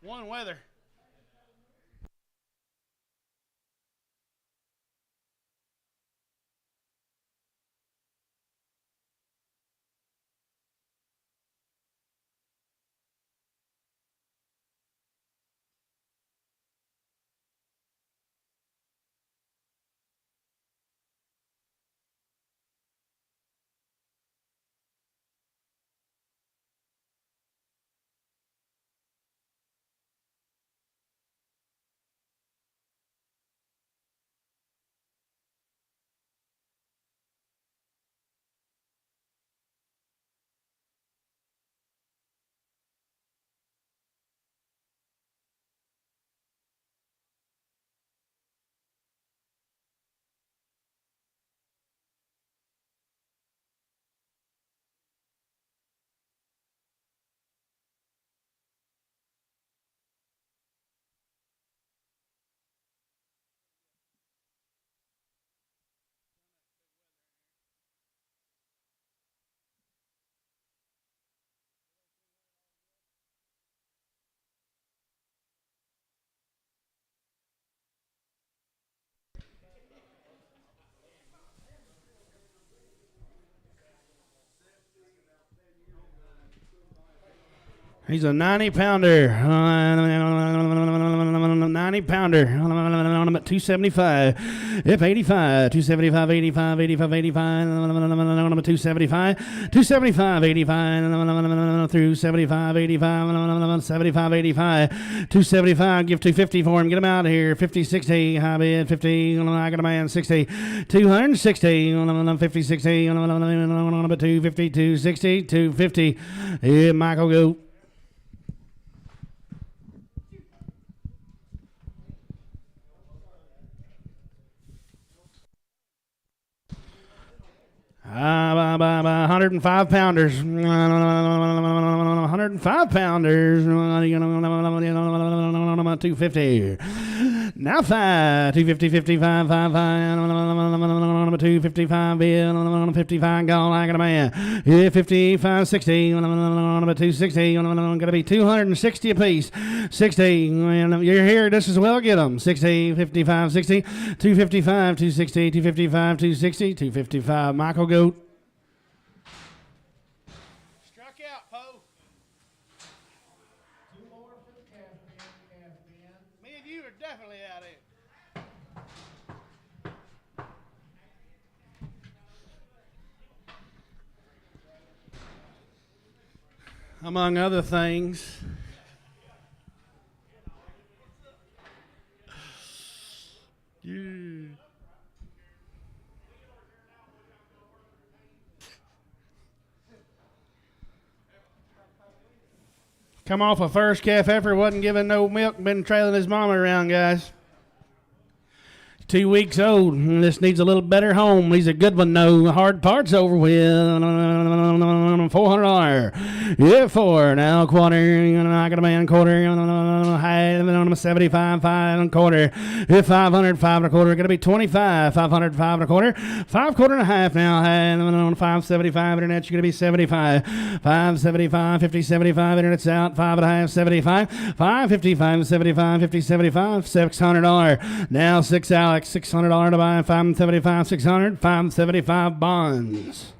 One weather. He's a 90 pounder. 90 pounder. 275. If 85. 275, 85, 85, 85. 275. 275, 85. Through 75, 85. 75, 85. 275. Give 250 for him. Get him out of here. 50, 60. High bid. 50. I got a man. 60. 260. 50, 60. 250, 260. 250. Yeah, Michael, go. By 105 pounders. 105 pounders. 250. Now 5. 250, 55, 5, 255 bill. 55 gone. I got a man. 55, 60. 260. Gonna be 260 apiece. 60. You're here. This is well. Get them. 60, 55, 60. 255, 260, 255, 260, 255. Michael Goat. Struck out, Poe. Two more for the calf bin. Me and you are definitely out here. Among other things. Yeah. Come off a first calf effort, wasn't giving no milk, been trailing his mama around, guys. 2 weeks old. This needs a little better home. He's a good one, though. Hard part's over with. $400. Yeah, 4. Now quarter. I got a man quarter. High 75, 5 and a quarter. 500, 5 and a quarter. Gonna be 25. 500, 5 and a quarter. 5 quarter and a half now. High 575. Internet's gonna be 75. 575, 50, 75. Internet's out. 5 and a half, 75. 555, 75, 50, 75. $600. Now 6 Alex. $600 to buy. 575, 600. 575 bonds.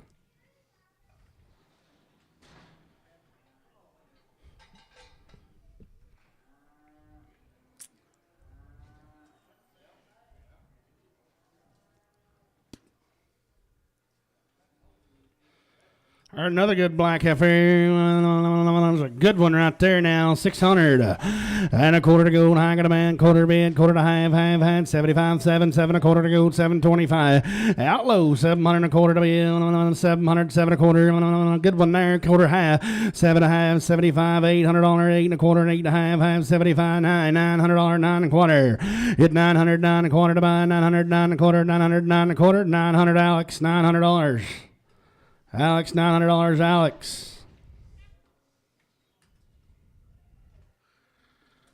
Another good black heifer. There's a good one right there now. 600 and a quarter to go. I got a man. Quarter bid. Quarter to half. Half had 75. 7. 7 a quarter to go. 725. Outlow 700 and a quarter to bid. 700. 7 a quarter. Good one there. Quarter half. 7 and a half. 75. $800. 8 and a quarter. 8 and a half. Half 75. 9. $900. 9 and a quarter. Hit 900. 9 and a quarter to buy. 900. 9 and a quarter. 900. 9 and a quarter. 900 Alex. $900. Alex, $900, Alex.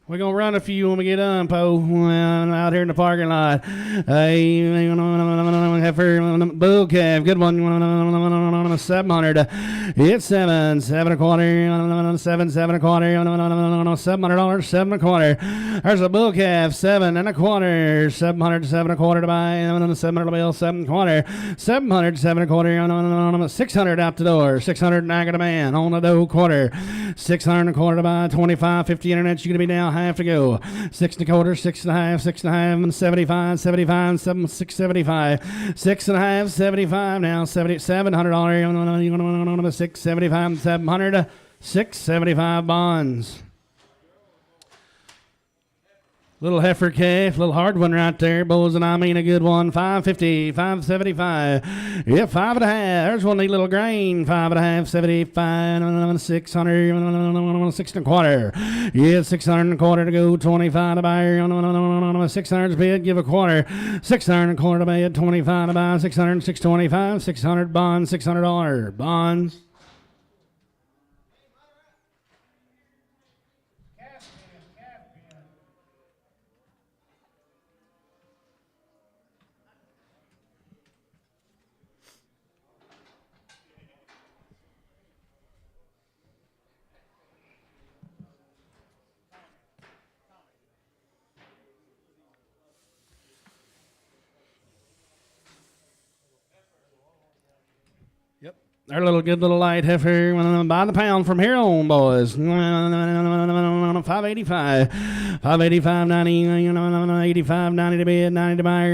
We're going to run a few when we get done, Poe, out here in the parking lot. Hey, bull calf, good one, 700. It's 7 a quarter, 7 a quarter, $700, 7 a quarter. There's a bull calf, 7 a quarter, 7 a quarter to buy, 700 bill, 7 a quarter, 700, 7 a quarter, 600 out the door, 600 I got a man on the dough quarter, 600 a quarter to buy, 25, 50 internet, you're going to be down half to go. 6 and a quarter, 6 and a half, 6 and a half, and 75, 75, 7, 6, 75, 6 and a half, 75 now, $700, 675, 700, 675 bonds. Little heifer calf, little hard one right there, bulls, and I mean a good one. 550, 575. Yeah, 5 and a half. There's one neat little grain. 5 and a half, 75, 600, 6 and a quarter. Yeah, 600 and a quarter to go. 25 to buy. 600 bid, give a quarter. 600 and a quarter to bid, 25 to buy. 600, 625, 600 bonds, $600 bonds. Our little good little light heifer by the pound from here on, boys. 585, 585, 90, 85, 90 to bid, 90 to buy,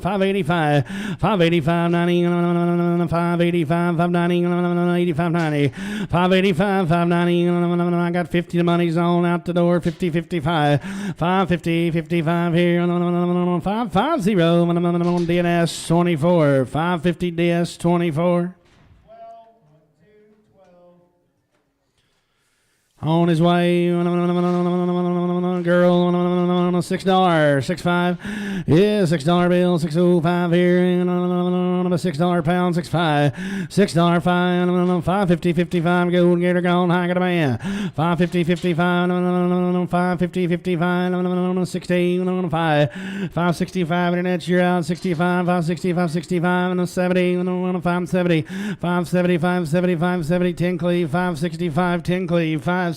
585, 585, 90, 585, 590, 85, 90, 585, 590, I got 50 the money's on out the door, 50, 55, 550, 55 here, 550, DNS 24, 550 DS 24. On his way, girl, $6, 6.5. Yeah, $6 bill, 605 here, $6 pound, 6.5. $6, 550, 55, gold, get her gone, high got a man. 550, 55, 550, 55, 60, 5, 565, internet, you're out, 65, 560, 565, 70, 570, 570, 570, 570, 10 cleave, 565, 10 cleave, 565.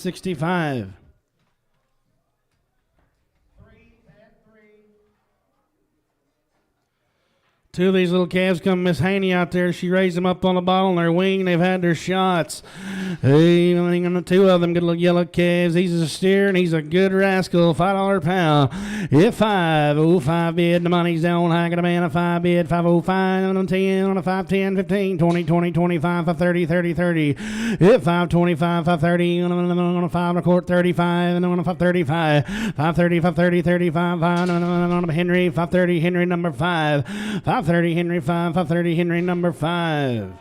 Two of these little calves come Miss Haney out there. She raised them up on the ball on their wing. They've had their shots. Hey, two of them good little yellow calves. He's a steer and he's a good rascal. $5 pound. Yeah, 505 bid. The money's down. I got a man a 5 bid. 505 10 5 10 15 20 20 25 530 30 30. Yeah, 525 530 5 and a quart 35 535 530 530 35 5 Henry 530 Henry number 5 530 Henry 5 530 Henry number 5.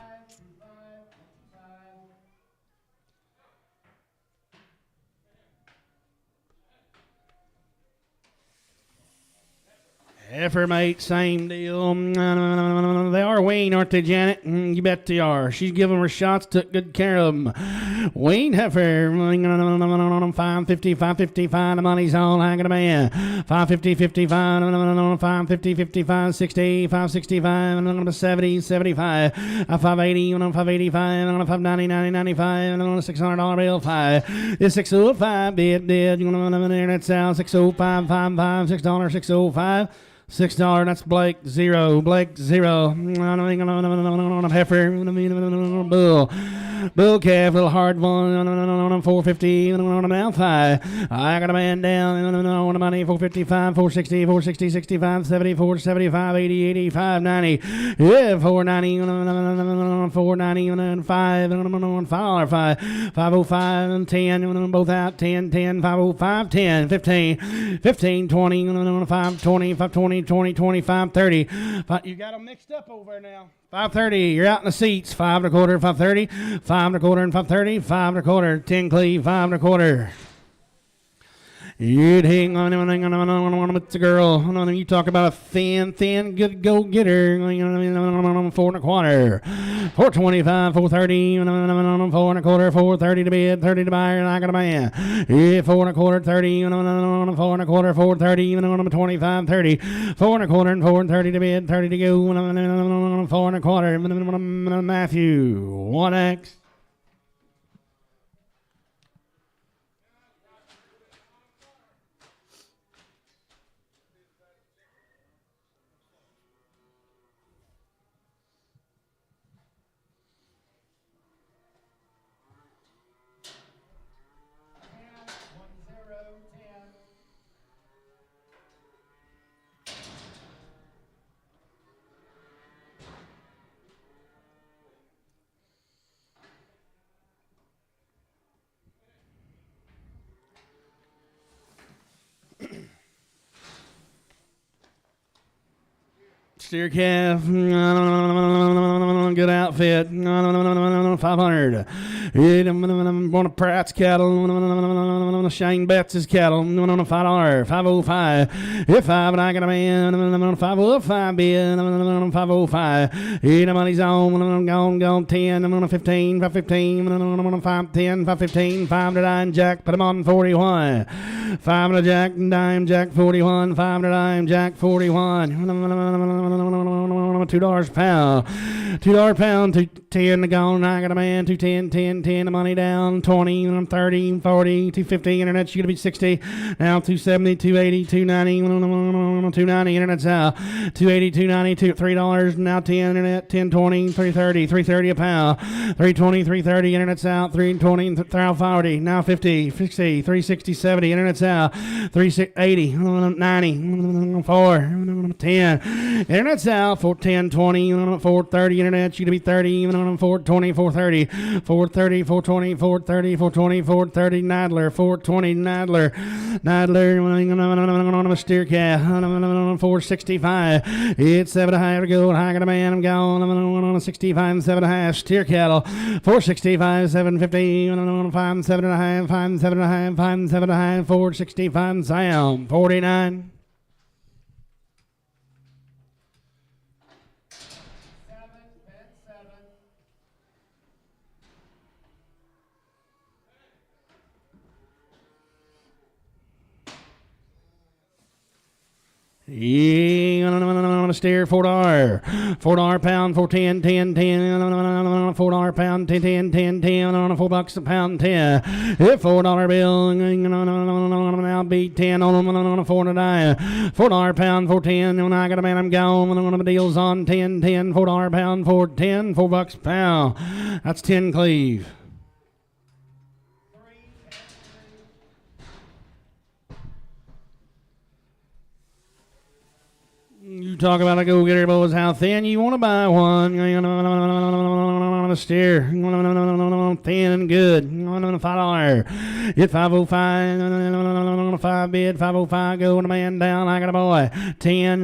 Heifer mate, same deal. They are weaned, aren't they, Janet? You bet they are. She's giving her shots, took good care of them. Weaned heifer, 550, 555, the money's all hanging a man. 550, 55, 550, 55, 60, 565, 70, 75, 580, 585, 590, 90, 95, $600 bill, 5. It's 605, bid, internet sound, 605, 55, $6, 605. $6, that's Blake, 0. Blake, 0. Heifer, bull calf, little hard one, 450, now 5. I got a man down, on the money, 455, 460, 460, 65, 70, 475, 80, 85, 90. Yeah, 490, 490, 5, $5, 505, 10, both out, 10, 10, 505, 10, 15, 15, 20, 520, 520, 20, 25, 30. You got them mixed up over there now. 530, you're out in the seats. 5 and a quarter, 530, 5 and a quarter, and 530, 5 and a quarter, 10 cleave, 5 and a quarter. It's a girl. You talk about a thin, good go-getter. 4.25. 4.25, 4.30, 4.25, 4.30 to bid, 30 to buy, and I got a man. 4.25, 30, 4.25, 4.30, 25, 30, 4.25, and 4.30 to bid, 30 to go, 4.25, Matthew, 1X. Steer calf, good outfit, 500. One of Pratt's cattle, Shane Betts' cattle, $5, 505. Hit 5, and I got a man, 505 bid, 505. Hit the money's on, gone, 10, 15, 515, 510, 515, 5 to 9, Jack, put him on 41. 5 to Jack, dime, Jack 41, 5 to dime, Jack 41. $2 a pound. $2 pound, 210 to gone. I got a man, 210, 10, 10, the money down, 20, 30, 40, 250, internet's going to be 60. Now 270, 280, 290, 290, internet's out. 280, 290, $3, now 10, internet, 1020, 330, 330 a pound. 320, 330, internet's out. 320, 340, now 50, 60, 360, 70, internet's out. 380, 90, 4, 10, internet's out. 410, 20, 430, internet's going to be 30, 420, 430, 430, 420, 430, 420, 430, Nadler, 420, Nadler, on a steer calf, 465, it's 7.5 to go, I got a man, I'm gone, on a 65, 7.5, steer cattle, 465, 750, 5, 7.5, 5, 7.5, 5, 7.5, 465, Sam, 49. On a steer, $4. $4 pound, 410, 10, 10, $4 pound, 10, 10, 10, 10, on a $4 a pound, 10. $4 bill, now be 10 on a 4 to dime. $4 pound, 410, when I got a man, I'm gone, on the deals on 10, 10, $4 pound, 410, $4 a pound. That's 10 cleave. You talk about a go-getter, boys, how thin you want to buy one. A steer, thin and good. $5. Hit 505, 5 bid, 505, go, and a man down, I got a boy. 10,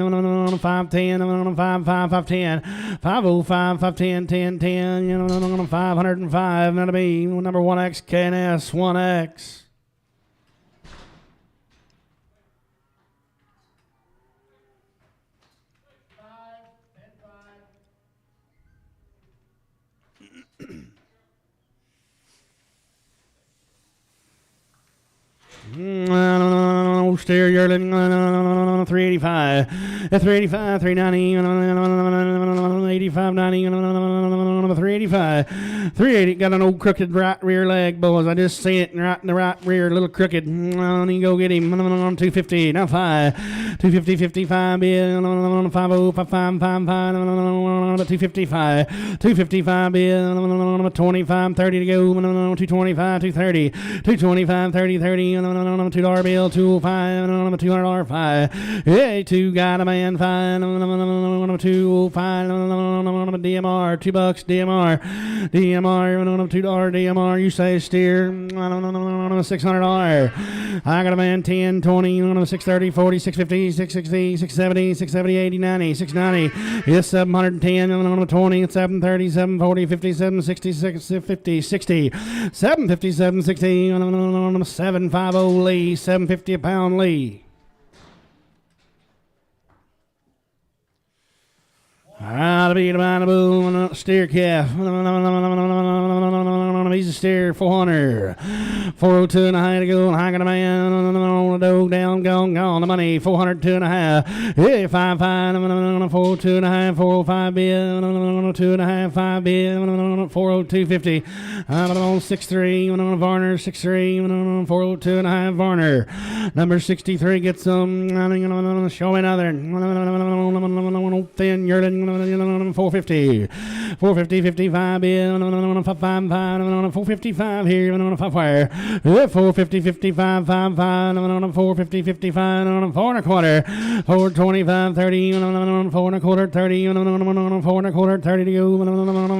510, 5, 510, 505, 510, 10, 10, 505, that'll be number 1X, KNS, 1X. Steer yearling, 385, 385, 390, 85, 90, 385, 380. Got an old crooked right rear leg, boys. I just see it right in the right rear, a little crooked. You go get him. 250, now 5, 250, 55, 50, 55, 255, 255, 25, 30 to go, 225, 230, 225, 30, 30, $2 bill, 205. five, $200 five. Hey, two got a man five, 205, DMR, $2 DMR, $2 DMR. You say steer, $600. I got a man 10, 20, 630, 40, 650, 660, 670, 670, 80, 90, 690. Yes, 710, 20, 730, 740, 50, 766, 50, 60, 750, 760, 750 Lee, 750 a pound Lee. I'll be the boom, steer calf. He's a steer, 400. 402 and a half to go. I got a man on the dog down, gone. The money, 402 and a half. Hey, 5, 402 and a half, 405 bid, 2 and a half, 5 bid, 402 50. I'm on 63, Varner, 63, 402 and a half, Varner. Number 63 gets some, show another. Thin, Yerlin, 450. 450, 55 bid, 455 here, 5 450, 55, 55, 450, 55, 4 and a quarter, 425, 30, 4 and a quarter, 30, 4 and a quarter, 30 to go,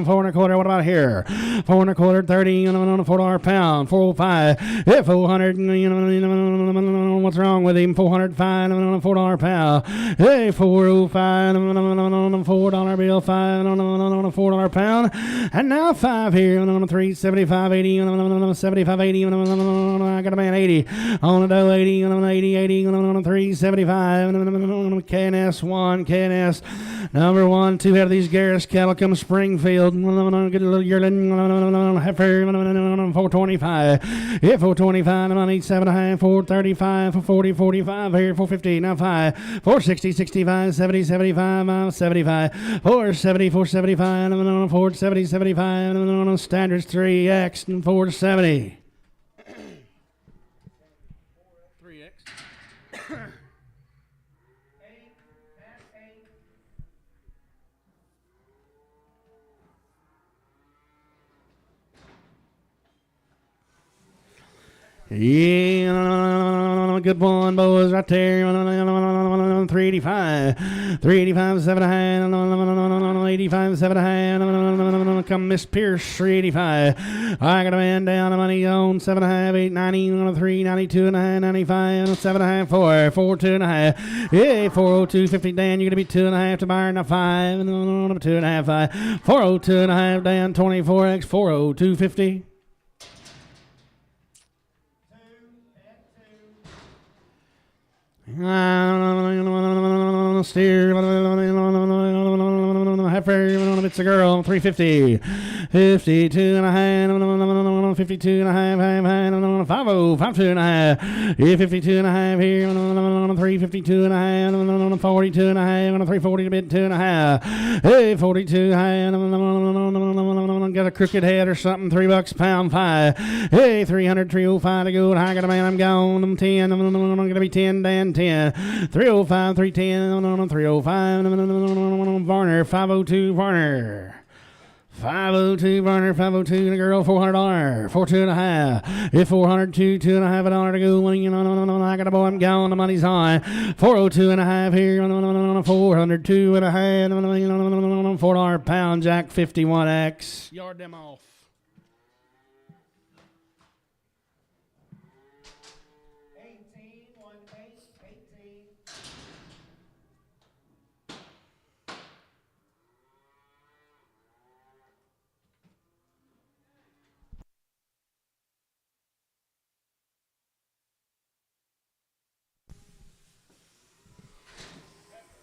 4 and a quarter. What about here? 4 and a quarter, 30, $4 a pound, 405, 400, what's wrong with him? 405, $4 a pound, hey, 405, $4 bill, $4 a pound, and now 5 here, 375, 80, 75, 80, I got a man 80, on the dough 80, 80, 80, 375, KNS1, KNS, number 1, 2 out of these Garris cattle come Springfield, get a little yearling, heifer, 425, yeah, 425, the money, 7.5, 435, 440, 45, here, 450, now 5, 460, 65, 70, 75, 75, 470, 475, 470, 75, standards 3X, and 470. 3X. Yeah, good one, boys, right there. 385, 385, 7.5, 85, 7.5. Come Miss Pierce, 385. I got a man down, the money on 7.5, 890, 392 and a half, 95, 7.5, 4, 4, 2.5. Yeah, 402, 50. Dan, you're gonna be 2.5 to Byron, a 5, 2.5, 5, 402 and a half. Dan, 24X, 402, 50. Steer, heifer, it's a girl, 350, 52 and a half, 52 and a half, 50, 52 and a half, yeah, 52 and a half here, 352 and a half, 42 and a half, 340 to bid 2 and a half, hey, 42 high, got a crooked head or something, $3 a pound, 5, hey, 300, 305 to go, I got a man, I'm gone, I'm 10, I'm gonna be 10, Dan, 10, 305, 310, 305, Varner, 502, Varner. 502 Varner, 502 and a girl, $400, 42 and a half. If 402, $2.50 to go. I got a boy, I'm gone, the money's on. 402 and a half here, 402 and a half, $4 a pound, Jack 51X. Yard them off.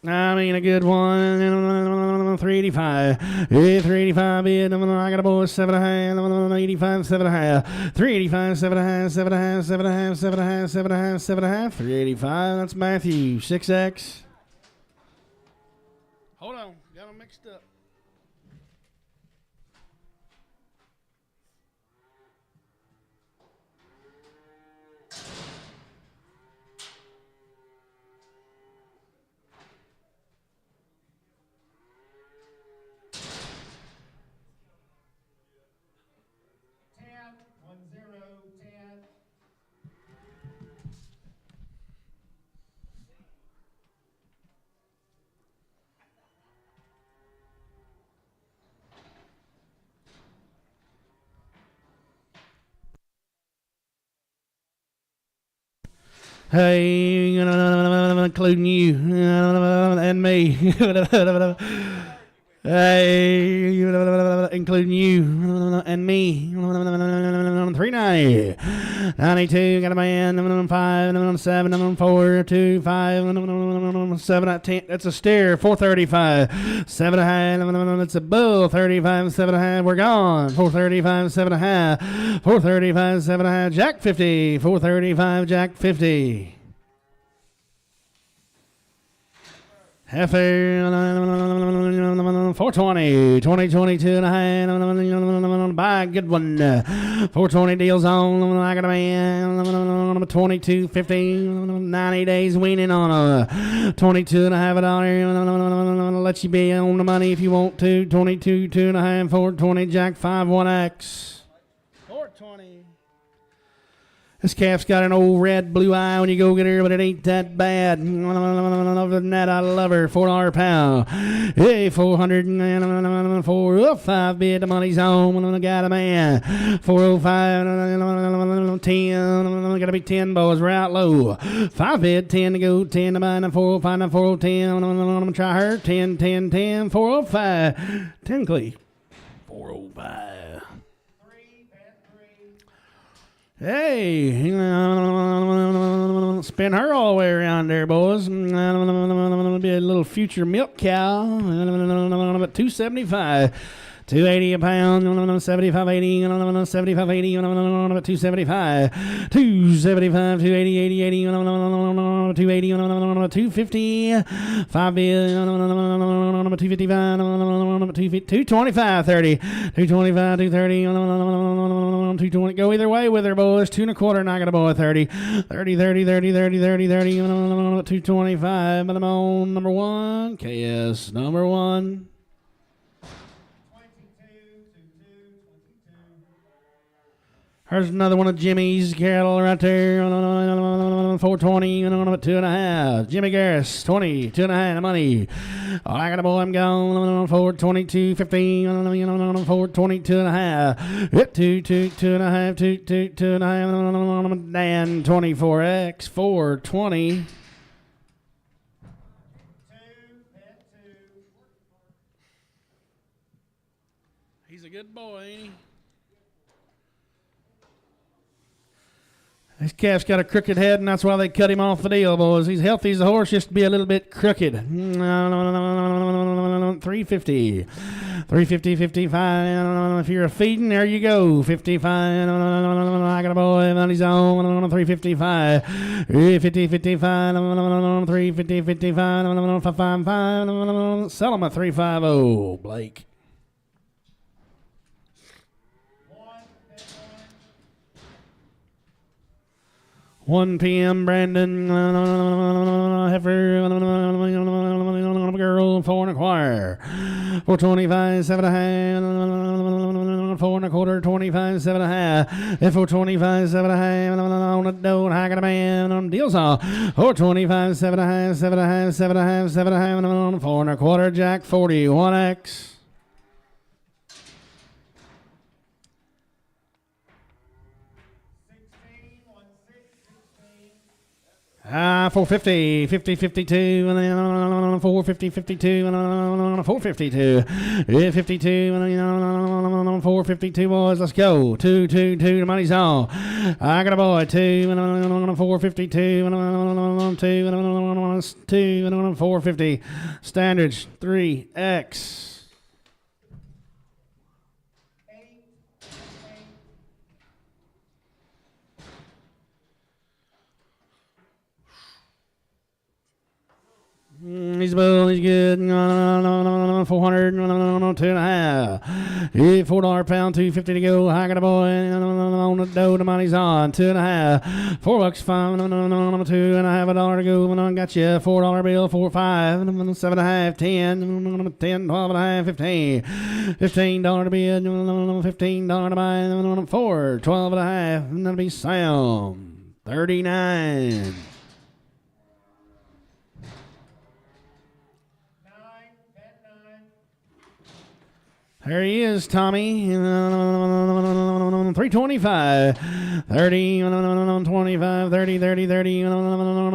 I mean, a good one, 385. Yeah, 385 bid. I got a boy, 7.5, 85, 7.5. 385, 7.5, 7.5, 7.5, 7.5, 7.5, 7.5. 385. That's Matthew, 6X. Hold on, got them mixed up. Hey, including you and me. Hey, including you and me. 390. 92, got a man. 5, 7, 4, 2, 5, 7, 10. That's a steer. 435. 7 a half. That's a bull. 35, 7 a half. We're gone. 435, 7 a half. 435, 7 a half. Jack 50. 435, Jack 50. Heifer, 420, 22 and a half, buy a good one. 420 deals on, I got a man, 22, 15, 90 days weaning on a 22 and a half $1. Let you be on the money if you want to. 22, 2 and a half, 420, Jack 5, 1X. 420. This calf's got an old red blue eye when you go get her, but it ain't that bad. Other than that, I love her. $4 a pound. Hey, 404, 5 bid. The money's on. I got a man. 405, 10. Gotta be 10, boys. We're out low. 5 bid, 10 to go. 10 to buy. 405, 410. I'm gonna try her. 10, 10, 10. 405. 10 cleat. 405. Hey, spin her all the way around there, boys. Be a little future milk cow. 275. 280 a pound, 75.80, 75.80, 275, 275, 280, 80, 80, 280, 250, 5 bill, 255, 225, 30, 225, 230, 220. Go either way with her, boys. 2 1/4, and I got a boy 30, 30, 30, 30, 30, 30, 30, 225. But I'm on number 1. KS number 1. There's another one of Jimmy's cattle right there. 420, 2 and a half. Jimmy Garris, 20, 2 and a half. Money. Oh, I got a boy, I'm gone. 422, 15, 422 and a half. Hit 2, 2, 2 and a half, 2, 2, 2 and a half. Dan 24X, 420. He's a good boy, ain't he? This calf's got a crooked head, and that's why they cut him off the deal, boys. He's healthy as a horse, just to be a little bit crooked. 350. 350, 55. If you're a feeding, there you go. 55. I got a boy, money's on. 355. 50, 55. 350, 55. 555. Sell him a 350. Blake. 1 p.m. Brandon Heifer girl 4 1/4 425 7 1/2 4 1/4 25 7 1/2 425 7 1/2 on the dough. I got a man deals on 425 7 1/2 7 1/2 7 1/2 7 1/2 4 1/4 Jack 40 1X. 450, 50, 52, 450, 52, 452, 52, 452, boys, let's go. 2, 2, 2, the money's on. I got a boy, 2, 452, 2, 450, standards, 3X. He's a bull, he's good. 400, 2 and a half. $4 a pound, 250 to go. I got a boy on the dough, the money's on. 2 and a half. $4, 5, 2 and a half $1 to go. I got you $4 bill, 4, 5, 7 and a half, 10, 10, 12 and a half, 15, $15 to bid, $15 to buy, 4, 12 and a half, and that'll be Sam, 39. There he is, Tommy. 325. 30, 25, 30, 30, 30,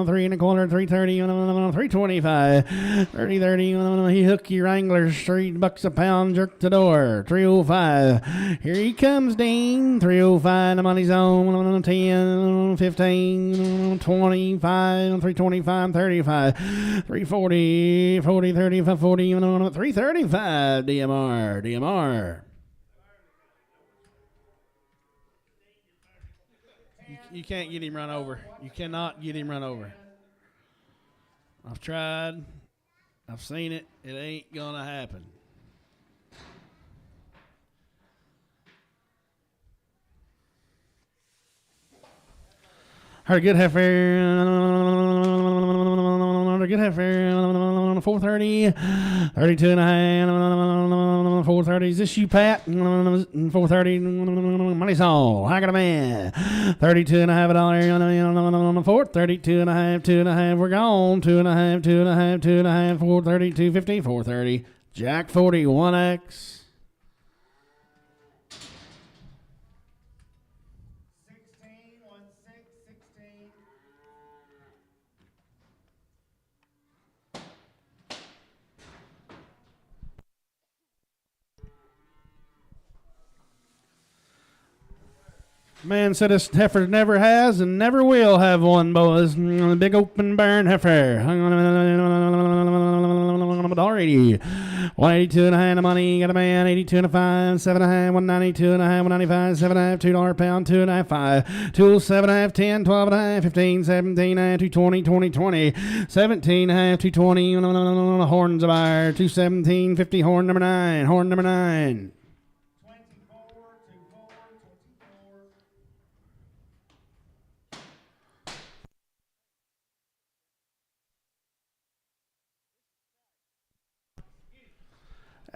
3 and a quarter, 330, 325. 30, 30, he hook you Wranglers, 3 bucks a pound, jerk the door. 305. Here he comes, Dean. 305, the money's on. 10, 15, 25, 325, 35. 340, 40, 35, 40, 335. DMR. You can't get him run over. You cannot get him run over. I've tried. I've seen it. It ain't going to happen. Her good heifer. 430. 32 and a half. 430. Is this you, Pat? 430. Money's on. I got a man. 32 and a half $1. 432 and a half. 2 and a half. We're gone. 2 and a half. 2 and a half. 2 and a half. 430. 250. 430. Jack 40. 1X. 16. Man said this heifer never has and never will have one, boys. Big open barn heifer. $1.80. 182 and a half. The money got a man. 82 and a 5. 7 and a half. 192 and a half. 195. 7 and a half. $2 a pound. 2 and a half. 5. 2 7 and a half. 10. 12 and a half. 15. 17 and a half. 220. 20 20. 17 and a half. 220. Horns of iron. 217. 50. Horn number 9. Horn number 9.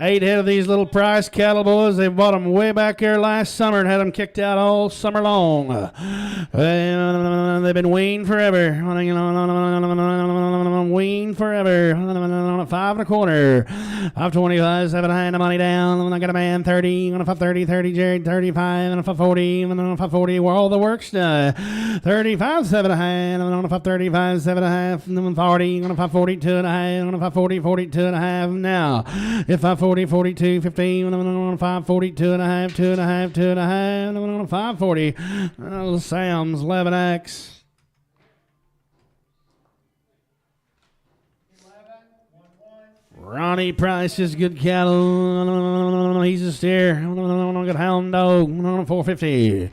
8 head of these little price cattle, boys. They bought them way back there last summer and had them kicked out all summer long. They've been weaned forever. Weaned forever. 5 and a quarter. 525, 7 and a half. The money down. I got a man 30. 530, 30, Jared 35, and 540, 540. Where all the work's done. 35, 7 and a half. 535, 7 and a half. 40, 542 and a half. 540, 42 and a half. Now, if 540, 42, 15, 542 and a half, 2 and a half, 2 and a half, 540. Sam's 11X. Ronnie Price is good cattle. He's a steer. Good hound dog. 450.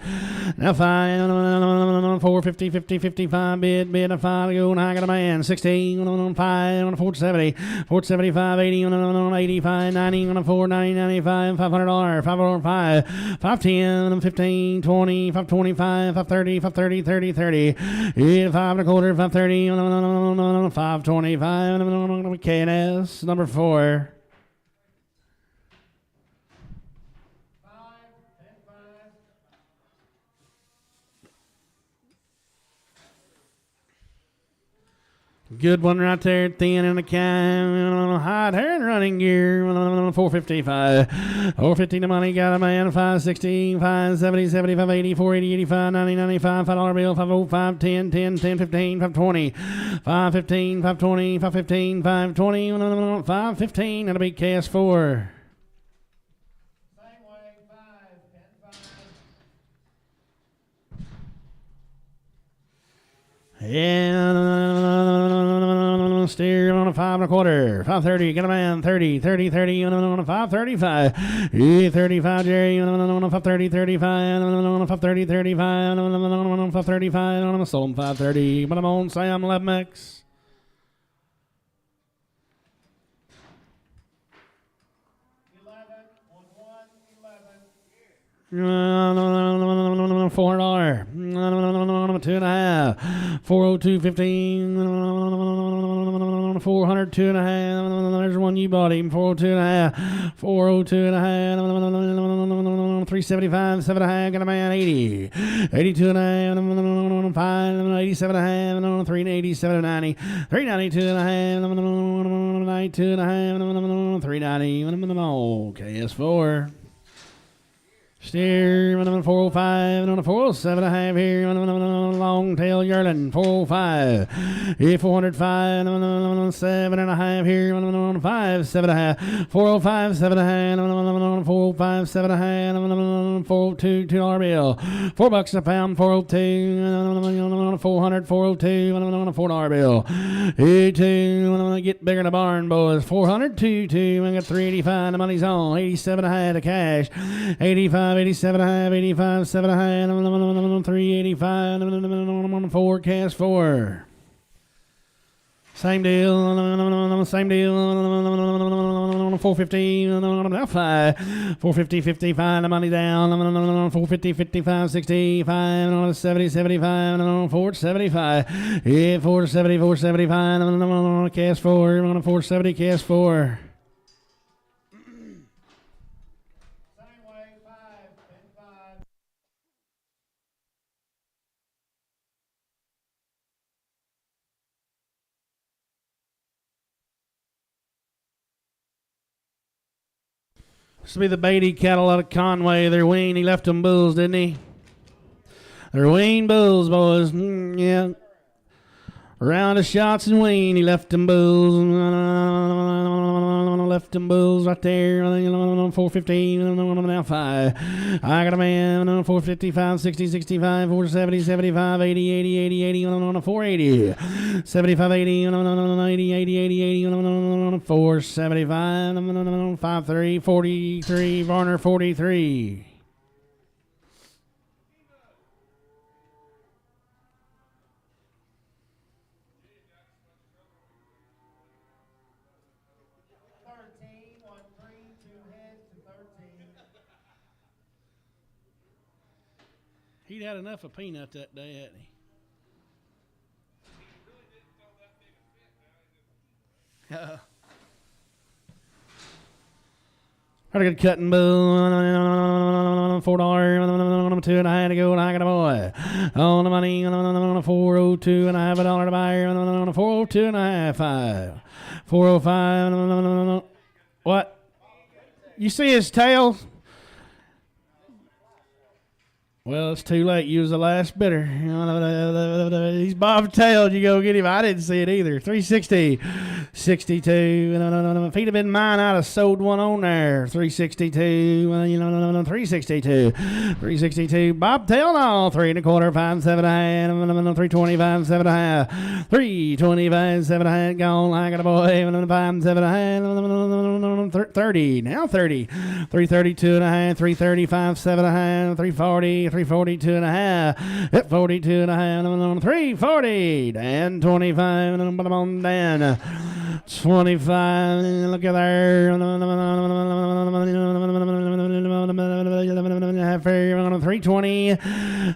Now 5. 450, 50, 55. Bid a 5 to go. And I got a man. 16. 5. 470. 475. 80. 85. 90. 490. 95. $500. 505. 510. 15. 20. 525. 530. 530. 30. 30. 5 and a quarter. 530. 525. K&S. Number 4. 5 and 5. Good one right there, thin in the can, hot hair and running gear. 455. 450 the money, got a man. 560, 570, 75, 80, 480, 85, 90, 95, $5 bill, 505, 10, 10, 10, 15, 520, 515, 520, 515, 520, 515. That'll be KS4. Yeah, steer on a 5 and a quarter. 530, got a man. 30, 30, 30, on a 535. 35, Jerry, on a 530, 35, on a 530, 35, on a 535, on a sold 530. But I'm on Sam 11X. $400. 2.5. 402.15. 400. 2.5. There's one you bought him. 402.5. 402.5. 375. 7.5. Got a man. 80. 82.5. 5. 87.5. 387. 90. 392.5. 92.5. 390. Okay, S4. Steer 405 on a 407 and a half here long tail yearling 405 405 7 and a half here 5 7 and a half 405 7 and a half 405 7 and a half 402 $2 bill $4 a pound 402 400 402 $4 bill 82 get bigger in the barn boys 400 2 I got 385 the money's on 87 and a half the cash 85 87 and a half, 85, 7 and a half, 385, forecast 4. Same deal, 450, now 5, 450, 55, the money down, 450, 55, 65, 70, 75, 475, yeah, 470, 475, cast 4, 470, cast 4. This will be the Beatty cattle out of Conway. They're weaned. He left them bulls, didn't he? They're weaned bulls, boys. Yeah. Round of shots and wean. He left them bulls. Left them bulls right there. 415. Now 5. I got a man. 455, 60, 65, 470, 75, 80, 80, 80, 80. 480. 75, 80, 80, 80, 80, 80. 475. 53, 43. Varner 43. He'd had enough of peanut that day, hadn't he? Had a good cutting bull. $4, 2.5 to go, and I got a boy. On the money, 402, and I have $1 to buy. 402 and a half, 5. 405. What? You see his tail? Well, it's too late. You was the last bidder. He's bobtailed. You go get him. I didn't see it either. 360, 62. If he'd have been mine, I'd have sold one on there. 362. 362. 362. Bobtail no. 3 1/4. 5 7 1/2. 325. 7 1/2. 325. 7 1/2. Gone. I got a boy. 5 7 1/2. 30. Now 30. 332 and a half. 335. 7 1/2. 340. 342 and a half, at 42 and a half, 340, and 25, and on down, 25, look at there, 320,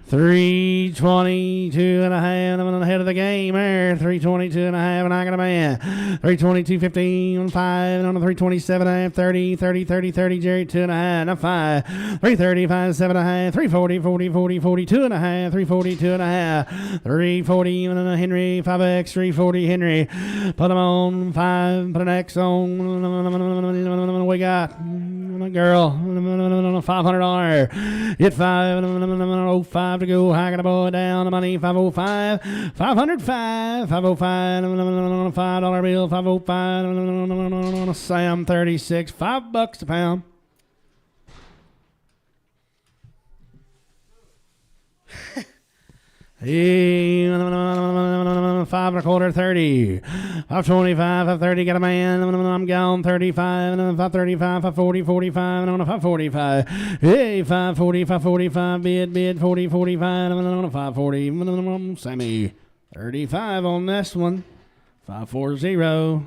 322 and a half, ahead of the game there, 322 and a half, and I got a man, 322, 15, 5, on 327 and a half, 30, 30, 30, 30, Jerry, 2 and a half, now 5, 335, 7 and a half, 340, 40, 40, 42 and a half, 342 and a half, 340 and a Henry, 5X, 340 Henry, put them on, 5, put an X on, we got a girl, $500, hit 505 to go, I got a boy down, the money, 505, 505, 505, $5 bill, 505, Sam 36, $5 a pound. Hey, 5 1/4, 30, 525, 530, got a man, I'm gone, 35, 535, 540, 45, 545, hey, 540, 545, bid, 40, 45, 540, Sammy, 35 on this one, 540.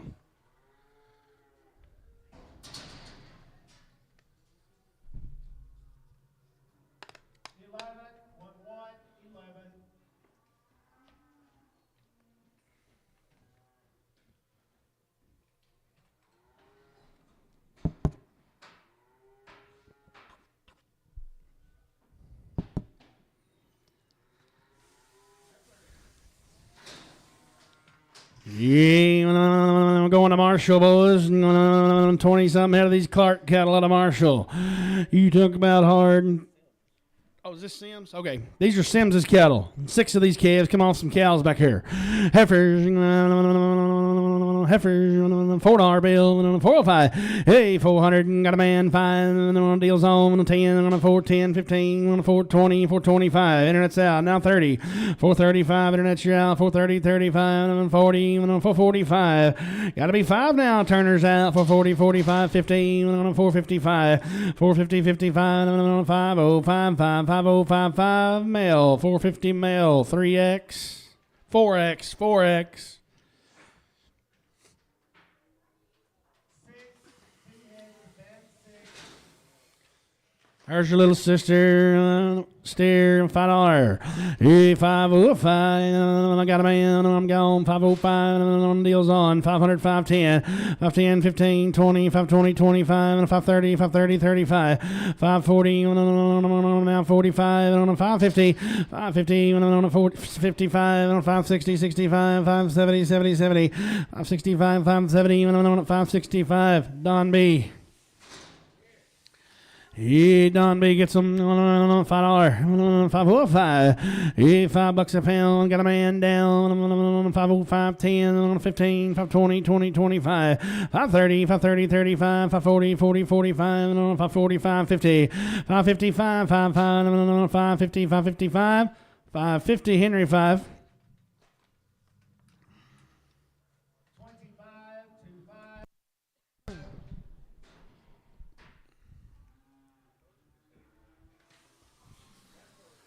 Yeah, I'm going to Marshall, boys. 20-something out of these Clark cattle out of Marshall. You talk about hard. Oh, is this Sims? Okay. These are Sims's cattle. 6 of these calves. Come off some cows back here. Heifers. Heifers. $4 bill. 405. Hey, 400. Got a man. 5. Deals on. 10. 410. 15. 420. 425. Internet's out. Now 30. 435. Internet's out. 430. 35. 40. 445. Got to be 5 now. Turner's out. 440. 45. 15. 455. 450. 55. 50. 5055 male, 450 male, 3X, 4X, 4X. There's your little sister, steer, $5. Hey, 505, I got a man, I'm gone, 505, deals on, 500, 510, 510, 15, 20, 520, 25, 530, 530, 35, 540, now 45, 550, 550, 55, 560, 65, 570, 70, 70, 565, 570, 565, Don B. Yeah, Don B gets them $5, 505. Yeah, $5 a pound. Got a man down. 505, 10, 15, 520, 20, 25, 530, 530, 35, 540, 40, 45, 545, 50, 555, 55, 550, 555, 550 Henry 5.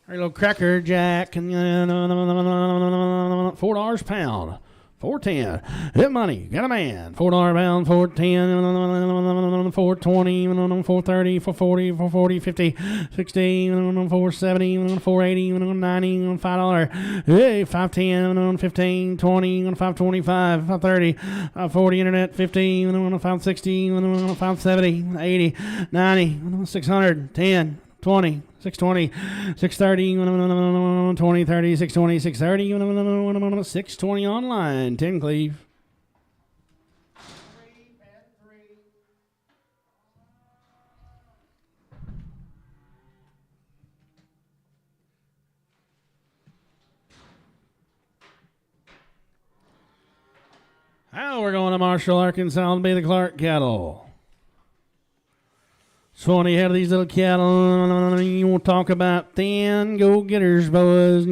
Our little cracker jack and $4 a pound. 410. Hit money. Got a man. $4 a pound. 410. 420. 430. 440. 440. 50. 60. 470. 480. 90. $5. Hey, 510. 15. 20. 525. 530. 540 internet. 50. 560. 570. 80. 90. 600. 10. 20, 620, 630, 20, 30, 620, 630, 620 online, 10 Cleve. Now we're going to Marshall, Arkansas to be the Clark cattle. 20 head of these little cattle. You want to talk about thin go-getters, boys.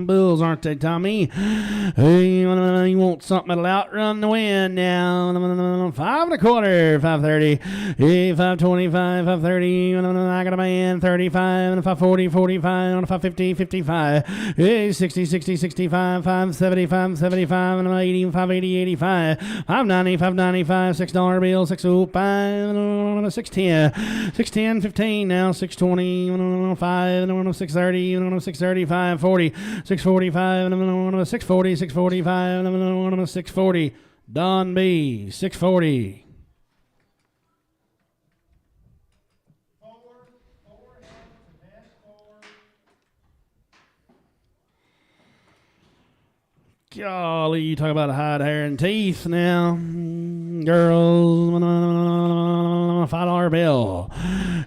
Bulls, aren't they, Tommy? Hey, you want something that'll outrun the wind now. 5 1/4, 530. Hey, 525, 530. I got a man, 35, 540, 45, 550, 55. Hey, 60, 60, 65, 575, 75, 80, 580, 85. 590, 595, $6 bill, 605. 610, 610, 15 now, 620, 5, 630, 630, 540, 645, 640, 645, 640, Don B, 640. Golly, you talk about hide, hair, and teeth now. Girls, $5 bill.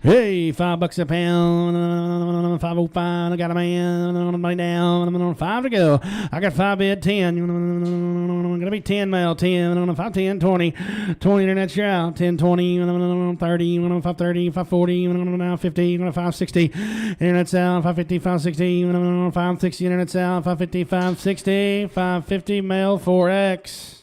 Hey, $5 a pound. 505. I got a man. Money down. 5 to go. I got 5 bid, 10. Gonna be 10 male, 10. 5, 10, 20. 20 internet share out. 10, 20, 30, 530, 540, now 50, 560. Internet's out. 550, 560, 560. Internet's out. 550, 560, 550 male 4X.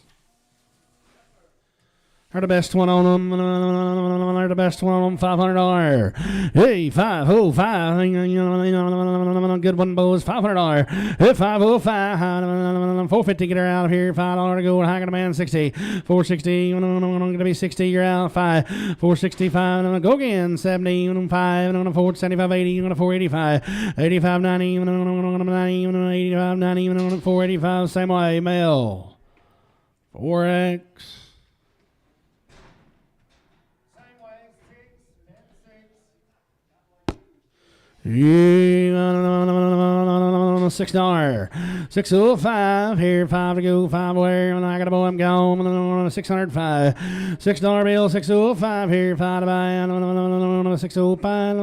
They're the best one on them. They're the best one on them. $500. Hey, 505. Good one, boys. $500. Hey, 505. 450. Get her out of here. $5 to go. High got a man. 60. 460. Gonna be 60. You're out. 5. 465. Go again. 70. 5. 475. 80. 485. 85. 90. 90. 85. 90. 485. Same way. Male. 4X. Yeah, $6. 605 here, 5 to go, 5 away. I got a boy, I'm gone. 605. $6 bill, 605 here, 5 to buy. 605.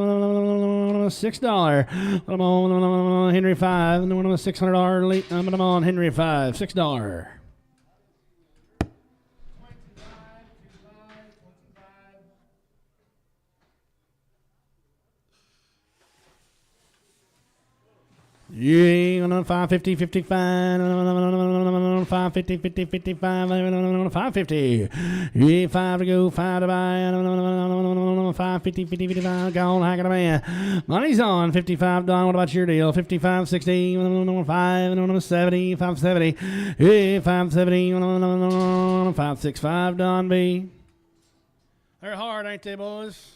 $6. I'm on Henry 5. $600 lead. I'm on Henry 5. $6. Yeah, 550, 55, 550, 50, 55, 550. Yeah, 5 to go, 5 to buy, 550, 50, 55, gone, I got a man. Money's on, 55, Don, what about your deal? 55, 60, 5, 70, 570, yeah, 570, 565, Don B. They're hard, ain't they, boys?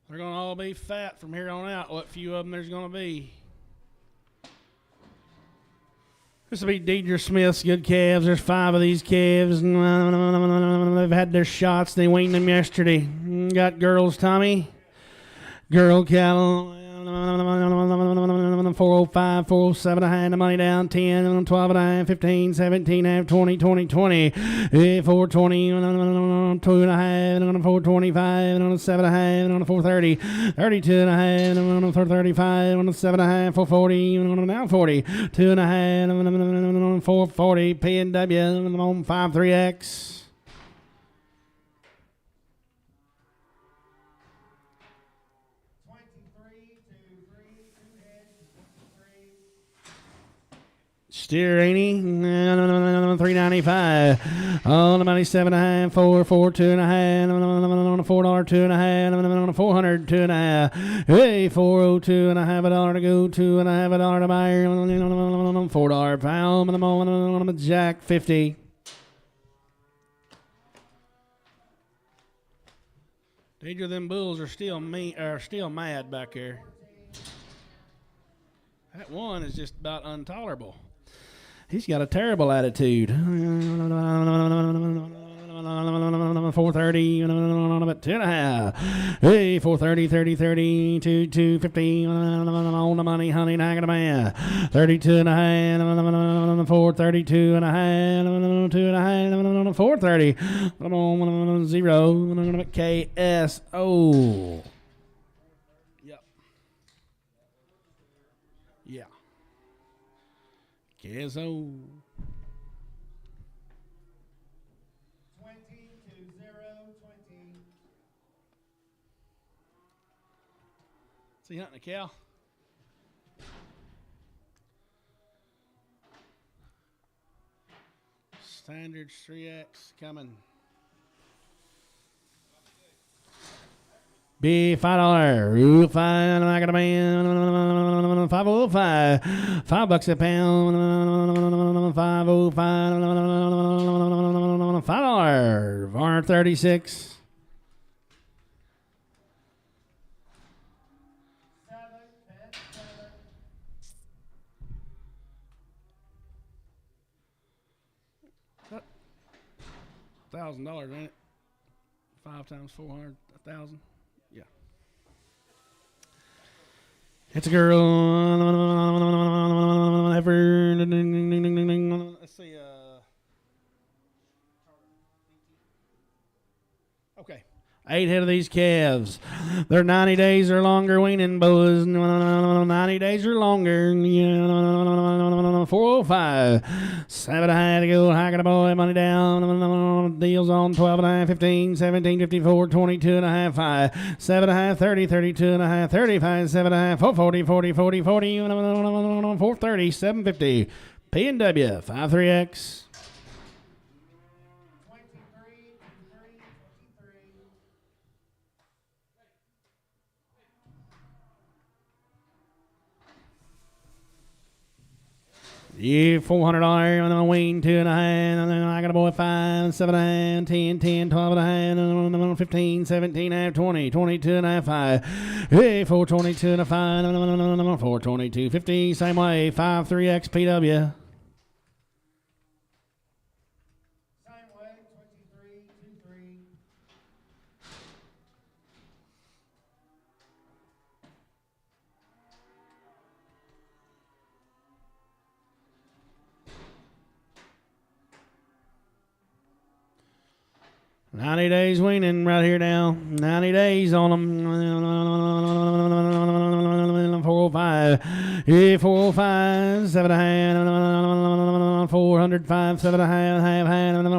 They're going to all be fat from here on out, what few of them there's going to be. This will be Deidre Smith's good calves. There's 5 of these calves. They've had their shots. They weaned them yesterday. Got girls, Tommy. Girl cattle. 405, 407, I had the money down, 10, 12, 15, 17, 20, 20, 20, 420, 2 and a half, 425, 7 and a half, 430, 32 and a half, 435, 7 and a half, 440, now 40, 2 and a half, 440, P&W, on 53X. Steer 80, 395. On the money, 7 and a half, 4, 4, 2 and a half, $4, 2 and a half, 400, 2 and a half. Hey, 402 and a half, $1 to go, 2 and a half, $1 to buy, $4 pound, Jack 50. Deidre, them bulls are still mad back there. That one is just about intolerable. He's got a terrible attitude. 430, but 2 and a half. Hey, 430, 30, 30, 2, 250. On the money, honey, and I got a man. 32 and a half, 432 and a half, 2 and a half, 430. 0, KSO. Yep. Yeah. KSO. 20 to 0, 20. Is he hunting a cow? Standards 3X coming. Be $5. $5. I got a man. 505. $5 a pound. 505. $5. Varner 36. $1,000, ain't it? 5 times 400, 1,000. Yeah. It's a girl. Let's see. Okay. 8 head of these calves. They're 90 days or longer weaning boys. 90 days or longer. 405. 7 and a half to go. I got a boy. Money down. Deals on 12 and a half, 15, 17, 54, 22 and a half, 5. 7 and a half, 30, 32 and a half, 35, 7 and a half, 440, 40, 40, 40, 430, 750. P&W, 53X. Yeah, $400 on the wing, 2 and a half. I got a boy, 5, 7 and a half, 10, 10, 12 and a half, 15, 17 and a half, 20, 22 and a half, 5. Hey, 422 and a 5, 422, 50, same way, 5, 3X PW. 90 days weaning right here now. 90 days on them. 405. Yeah, 405. 7.5. 400. 5. 7.5. Half.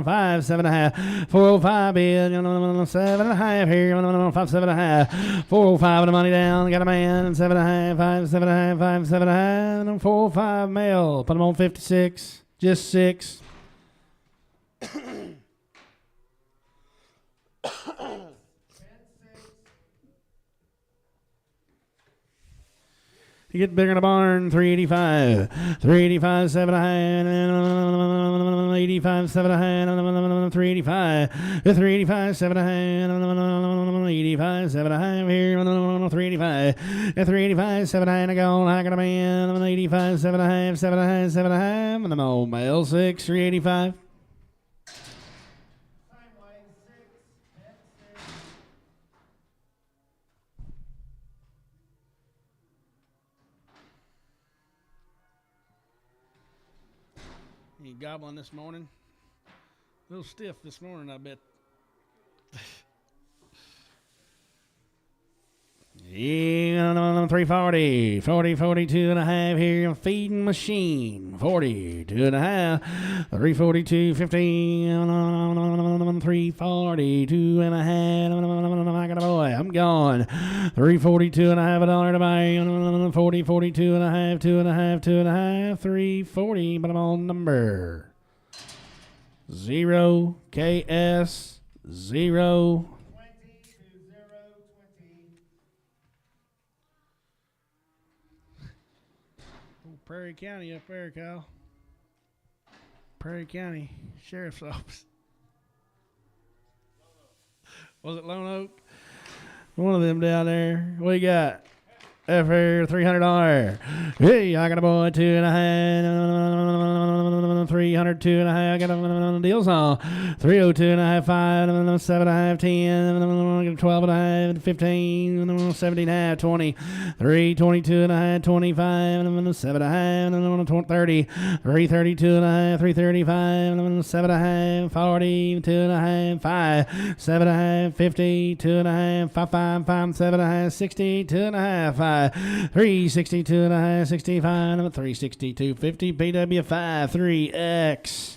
5. 7.5. 405 bid. 7.5 here. 5. 7.5. 405 the money down. Got a man. 7.5. 5. 7.5. 5. 7.5. 405 male. Put them on 56. Just 6. You get bigger in the barn, 385. 385, 7.5. 85, 7.5. 385. 385, 7.5. 85, 7.5 here. 385. 385, 7.5 to go. I got a man. 85, 7.5. 7.5, 7.5. And the old male, 6. 385. You gobbling this morning? A little stiff this morning, I bet. Yeah, 340, 40, 42 and a half here, feeding machine, 42 and a half, 342, 50, 342 and a half, I got a boy, I'm gone, 342 and a half, $1 to buy, 40, 42 and a half, 2 and a half, 2 and a half, 340, but I'm on number 0, KS, 0, Prairie County up there, Kyle. Prairie County Sheriff's Office. Was it Lone Oak? One of them down there. What you got? For $300. Hey, I got a boy, 2.5, 302 and a half. I got a deals on 302 and a half, 5, 7.5, 10, 12 and a half, 15, 17 and a half, 20, 322 and a half, 25, 7 and a half, 30, 332 and a half, 335, 7 and a half, 40, 2 and a half, 5, 7 and a half, 50, 2 and a half, 5, 5, 5, 7 and a half, 60, 2 and a half, 5. 362 and a half, 65, 362, 50, PW5, 3X.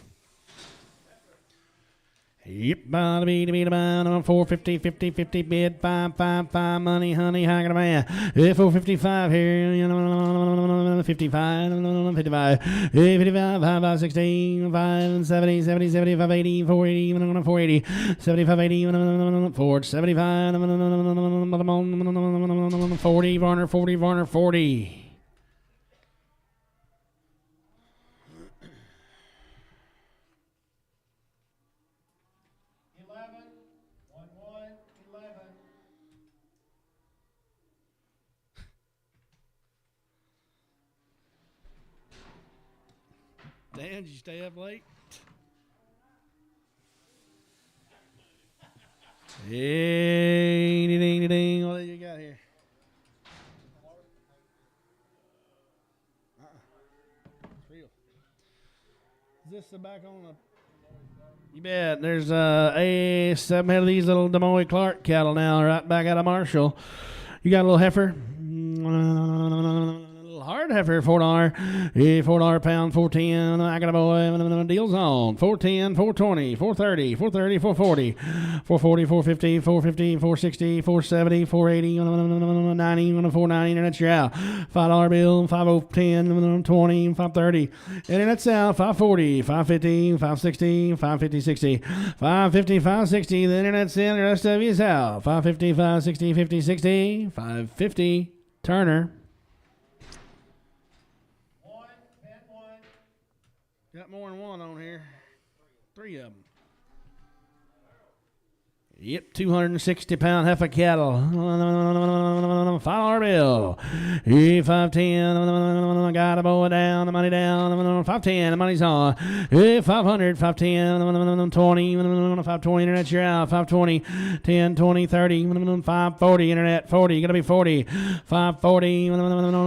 Yep, bada beat beat about 450, 50, 50 bid, 5, 5, 5, money, honey, high got a man. 455 here, 55, 55, 55, 5, 5, 16, 5, 70, 70, 75, 80, 480, 480, 75, 80, 475, 40, Varner, 40, Varner, 40. 11. Dan, did you stay up late? Ding, ding, ding. What do you got here? It's real. Is this the back on the... You bet. There's a 7 head of these little Des Moines Clark cattle now right back out of Marshall. You got a little heifer? Hard heifer, $4. Yeah, $4 pound, 410. I got a boy. Deals on 410, 420, 430, 430, 440, 440, 450, 450, 460, 470, 480, 90, 490. And that's your out. $5 bill, 5010, 20, 530. And that's out. 540, 550, 560, 550, 60, 550, 560. The internet's in. The rest of you is out. 550, 560, 50, 60, 550. Turner. Got more than one on here. 3 of them. Yep, 260-pound heifer cattle. $5 bill. 510. Got a boy down. The money down. 510. The money's on. 500. 510. 20. 520. Internet, you're out. 520. 10, 20, 30. 540. Internet, 40. Gonna be 40. 540.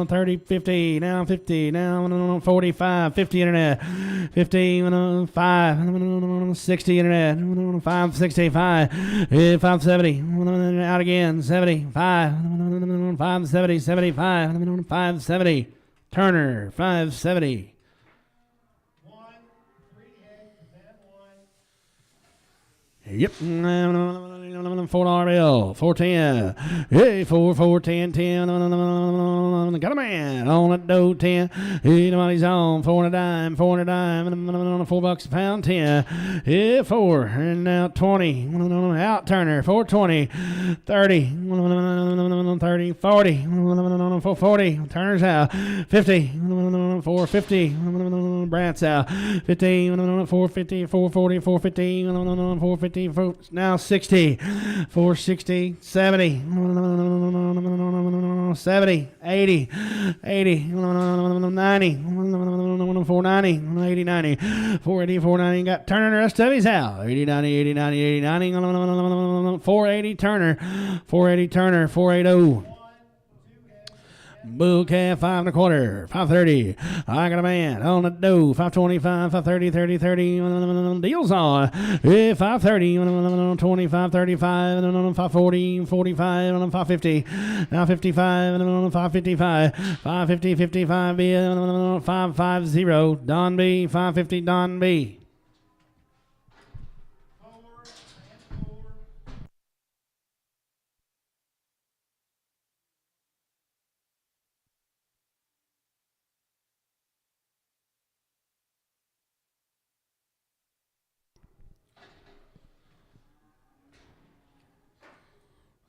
30, 50. Now 50. Now 45. 50. Internet. 50. 5. 60. Internet. 565. 570. Out again. 75. 570. 75. 570. Turner. 570. 1, 3 head, then 1. Yep. $4 bill. 410. Hey, 410, 10. Got a man on a dough 10. Hey, the money's on. 4 and a dime. 4 and a dime. $4 a pound 10. Yeah, 4. And now 20. Out Turner. 420. 30. 30. 40. 440. Turner's out. 50. 450. Brandt's out. 50. 450. 440. 450. 450. Now 60. 460. 70. 70. 80. 80. 90. 490. 80. 90. 480. 490. Got Turner and the rest of he's out. 80. 90. 80. 90. 80. 90. 480 Turner. 480 Turner. 480. Bull calf 5 and a quarter. 530. I got a man on the dough. 525. 530. 30. 30. Deals on. 530. 25. 35. 540. 45. 550. Now 55. 555. 550. 55. 550. Don B. 550. Don B. 4 and 4.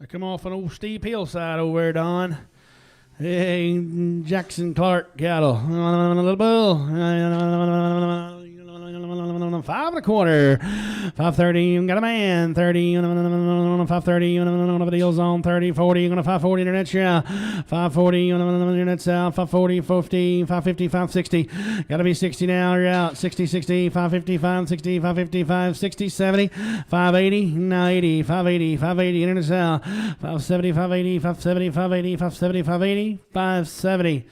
I come off an old steep hillside over there, Don. Hey, Jackson Clark cattle. A little bull. 5 and a quarter. 530. Got a man. 30. 530. The deal's on. 30. 40. 540. Internet, yeah. 540. Internet's out. 540. 50. 550. 560. Got to be 60 now. You're out. 60. 60. 550. 560. 555. 60. 70. 580. Now 80. 580. 580. Internet's out. 570. 580. 570. 580. 570. 580. 570.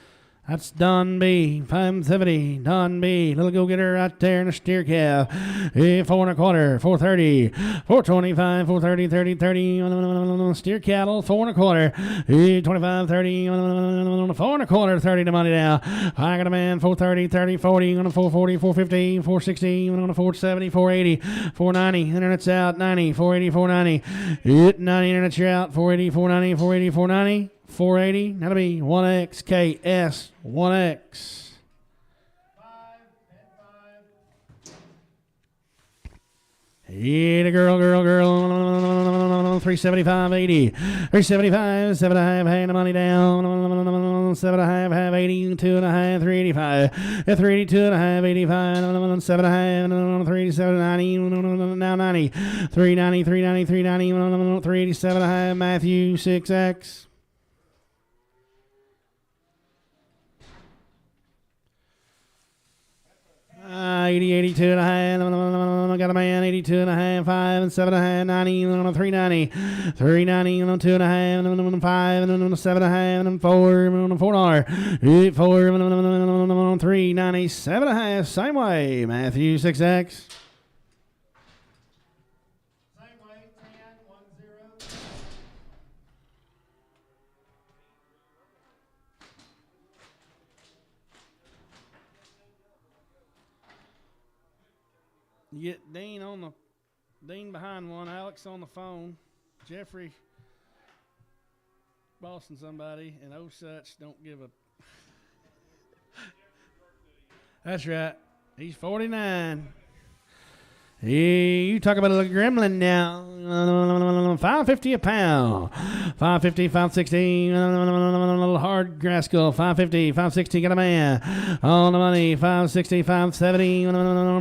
That's Don B. 570. Don B. Little go-getter right there in the steer calf. 4 and a quarter. 430. 425. 430. 30. 30. Steer cattle. 4 and a quarter. 25. 30. 4 and a quarter. 30 to money now. I got a man. 430. 30. 40. 440. 450. 460. 470. 480. 490. Internet's out. 90. 480. 490. 90. Internet's out. 480. 490. 480. 490. 480. That'll be 1XKS. 1X. 5 and 5. Yeah, the girl. 375, 80. 375, 7.5, hand the money down. 7.5, half 80, 2.5, 385. 382 and a half, 85, 7.5, 387, 90, now 90. 390, 390, 390, 387 and a half, Matthew, 6X. 80, 82 and a half. Got a man, 82 and a half, 5 and 7 and a half, 90, 390, 390, 2 and a half, 5 and 7 and a half, 4, $4, 4, 390, 7 and a half, same way, Matthew, 6X. Same way, 10, 1, 0. You get Dean behind one, Alex on the phone, Jeffrey bossing somebody, and oh such don't give a. That's right. He's 49. Hey, you talk about a little gremlin now. $5.50 a pound. $5.50, $5.60. Little hard grass skull. $5.50, $5.60. Got a man. On the money. $5.60, $5.70.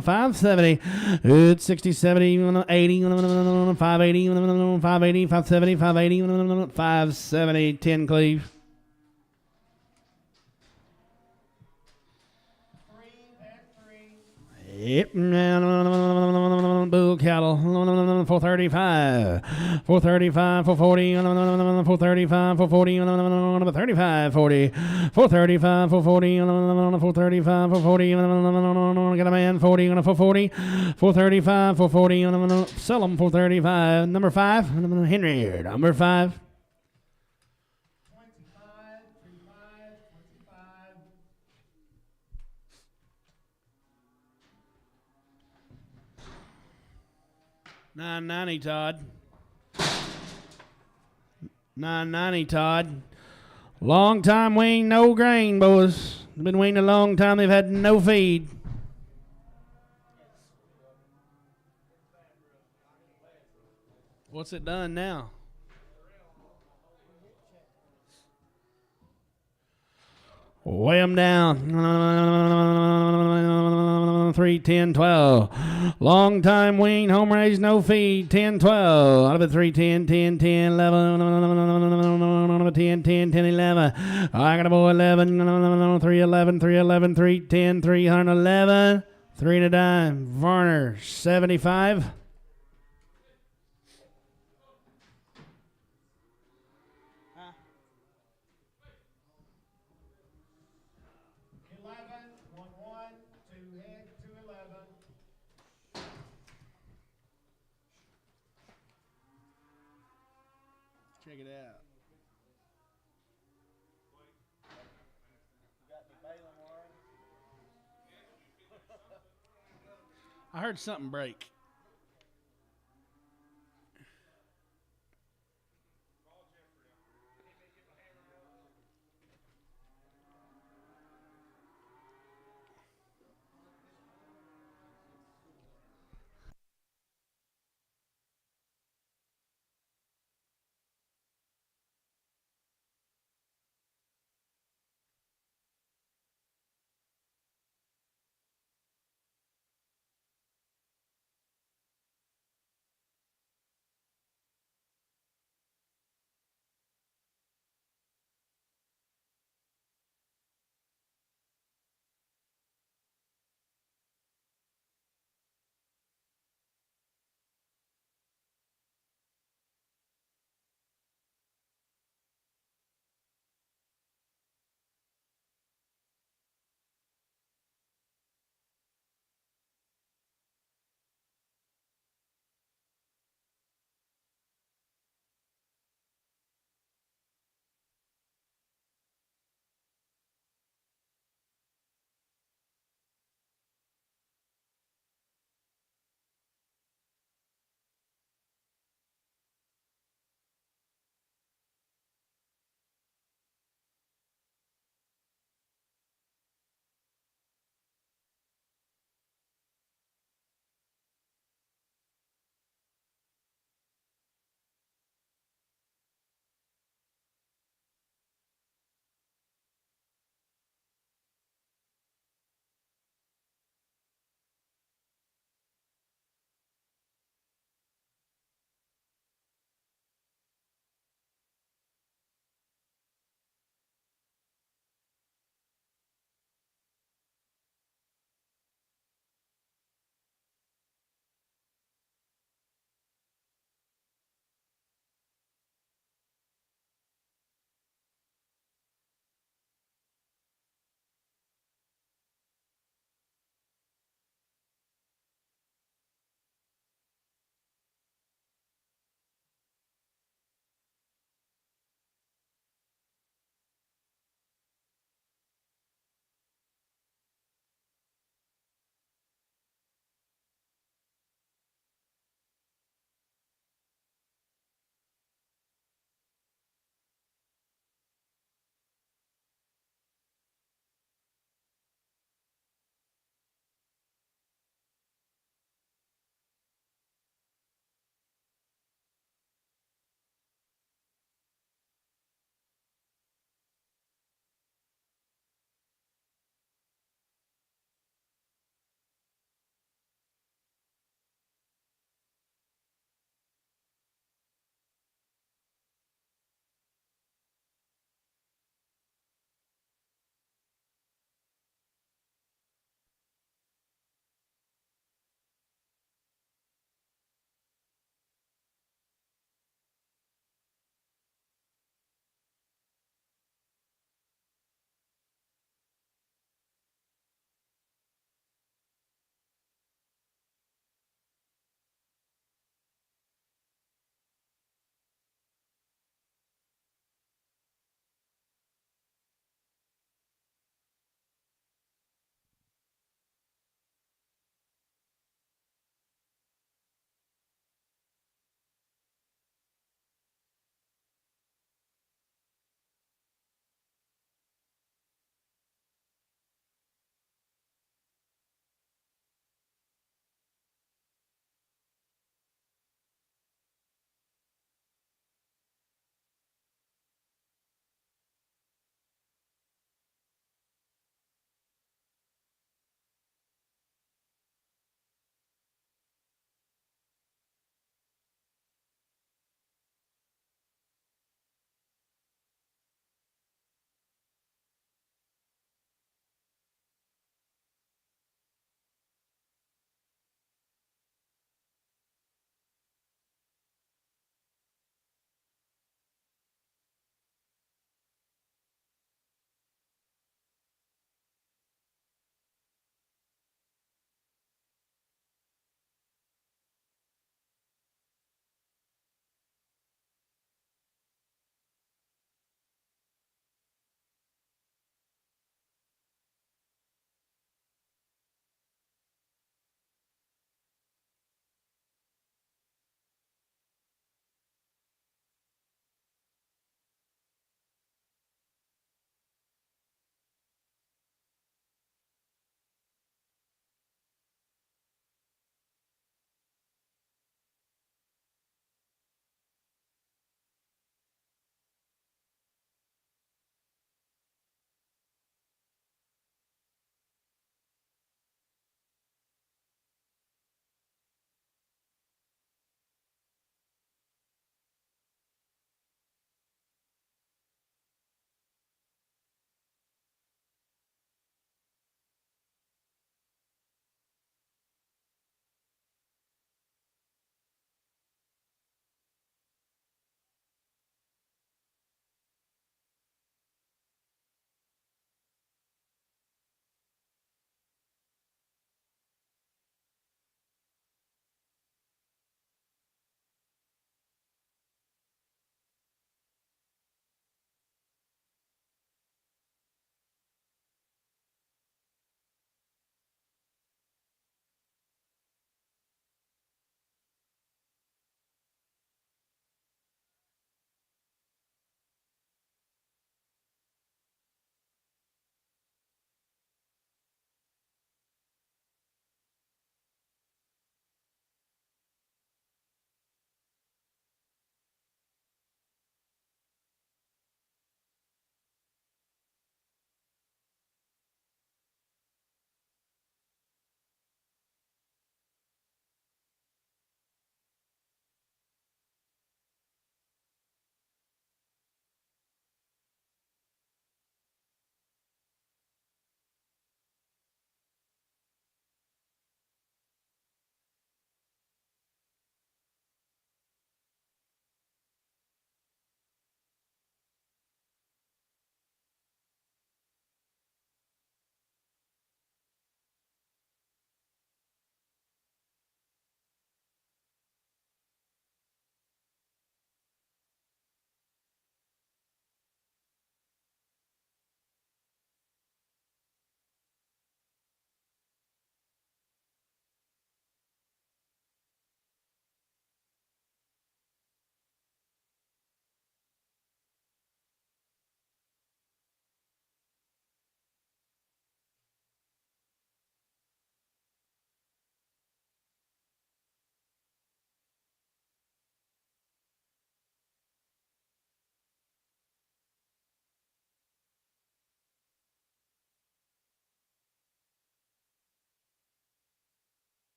$5.70. It's $60, $70, $80. $5.80. $5.80, $5.70. $5.80. $5.70. 10 cleave. 3, pet 3. Yep, bull cattle, 435, 435, 440, 435, 440, 35, 40, 435, 440, 435, 440, got a man, 40, 440, 435, 440, sell them, 435, number 5, Henry, number 5. 25, 25, 25. $9.90, Todd. $9.90, Todd. Long time wean, no grain, boys. Been weaned a long time. They've had no feed. What's it done now? Weigh them down. 3, 10, 12. Long time wean, home raised, no feed. 10, 12. Out of it, 3, 10, 10, 10, 11. 10, 10, 10, 11. I got a boy, 11. 3, 11, 3, 11, 3, 10, 311. 3 and a dime. Varner, 75. 11, 1, 1, 2 head, 211. Check it out. I heard something break.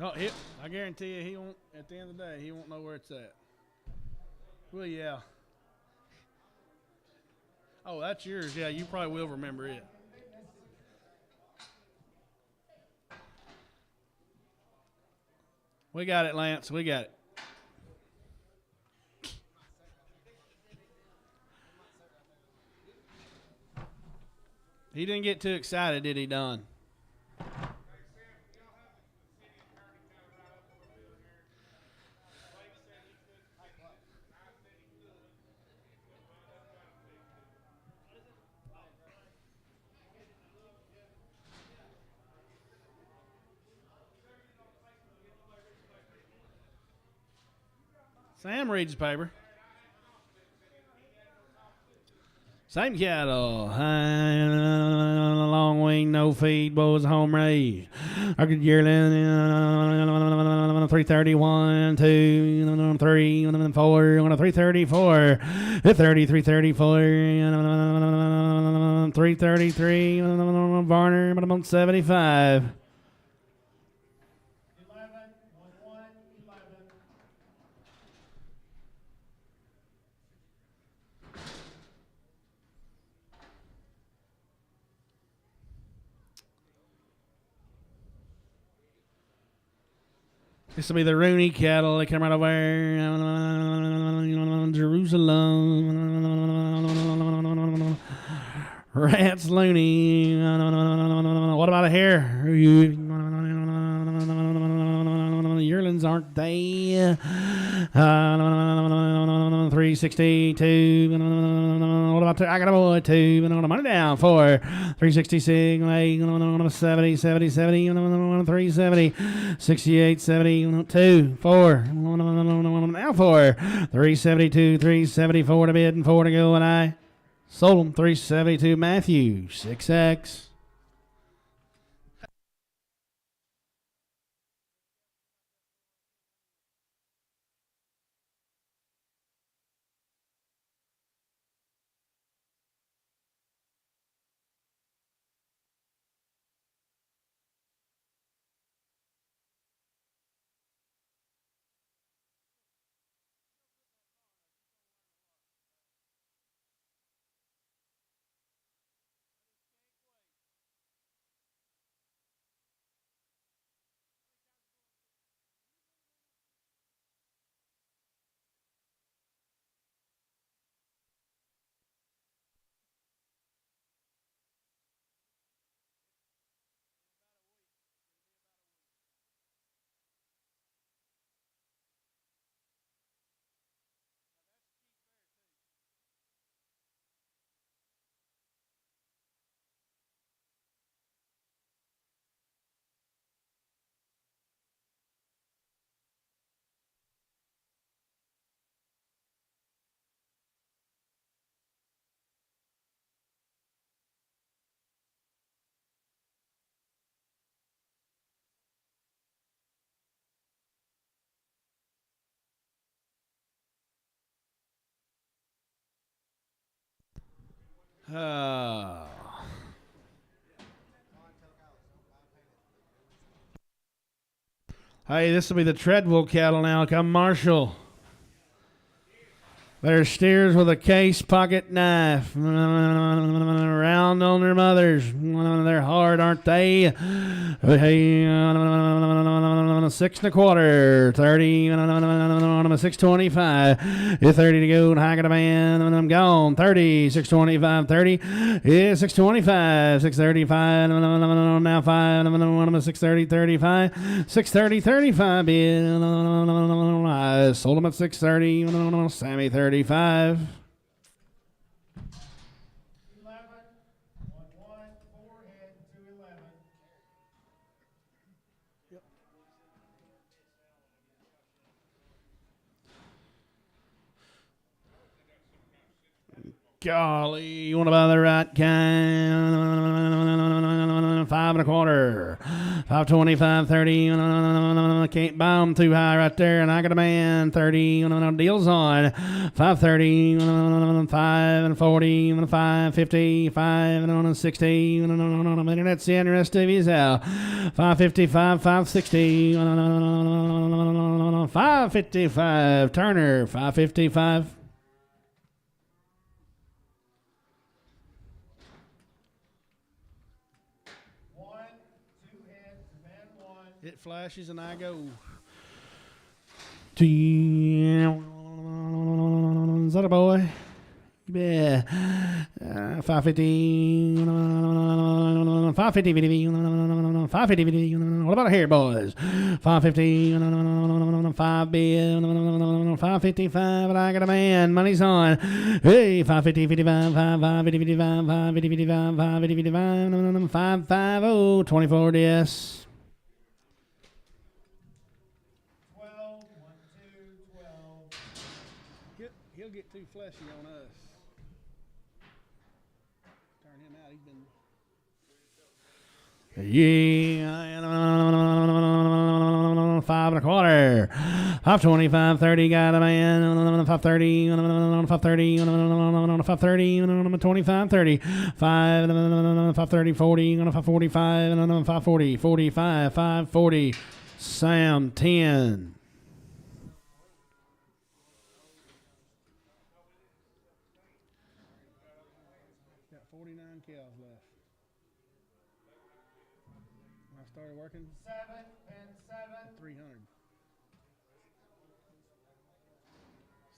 Oh, I guarantee you, he won't. At the end of the day, he won't know where it's at. Well, yeah. Oh, that's yours. Yeah, you probably will remember it. We got it, Lance. We got it. He didn't get too excited, did he, Don? Sam reads the paper. Same cattle. Long wing, no feed, boys, home raised. Arctic yearling, 331, 2, 3, 4, 334, 30, 334, 333, Varner, but I'm on 75. 11, 1, 1, 11. This will be the Rooney cattle. They come right over Jerusalem. Rats Looney. What about here? Yearlings aren't they? 362. What about two? I got a boy. 2. Money down. 4. 366. 8. 70. 70. 70. 370. 68. 70. 2. 4. Now 4. 372. 374 to bid and 4 to go. And I sold them. 372. Matthew. 6X. Hey, this will be the Treadwell cattle now. Come Marshall. They're steers with a case pocket knife. Round on their mothers. They're hard, aren't they? 6 1/4. 30. 625. 30 to go. High got a man. I'm gone. 30. 625. 30. Yeah, 625. 635. Now 5. 630. 35. 630. 35. I sold them at 630. Sammy 35. 11, 1, 1, 4 head to 11. Golly, you want to buy the right kind? 5 1/4. 520, 530. Can't buy them too high right there. And I got a man. 30. Deals on. 530. 540. 550. 560. That's the rest of his out. 555. 560. 555. Turner. 555. It flashes and I go. Is that a boy? Yeah. 550. 550. 550. What about here, boys? 550. 5 bid. 555. I got a man. Money's on. Hey, 550, 55, 55, 50, 55, 550, 55, 550, 55, 550, 24 DS. He'll get too fleshy on us. Turn him out. He's been. Yeah. 5 1/4. 520, 530. Got a man. 530. 530. 530. 25, 30. 530, 40. 545. 540. 45. 540. Sam 10. Got 49 cows left. When I started working, 7 and 7. 300.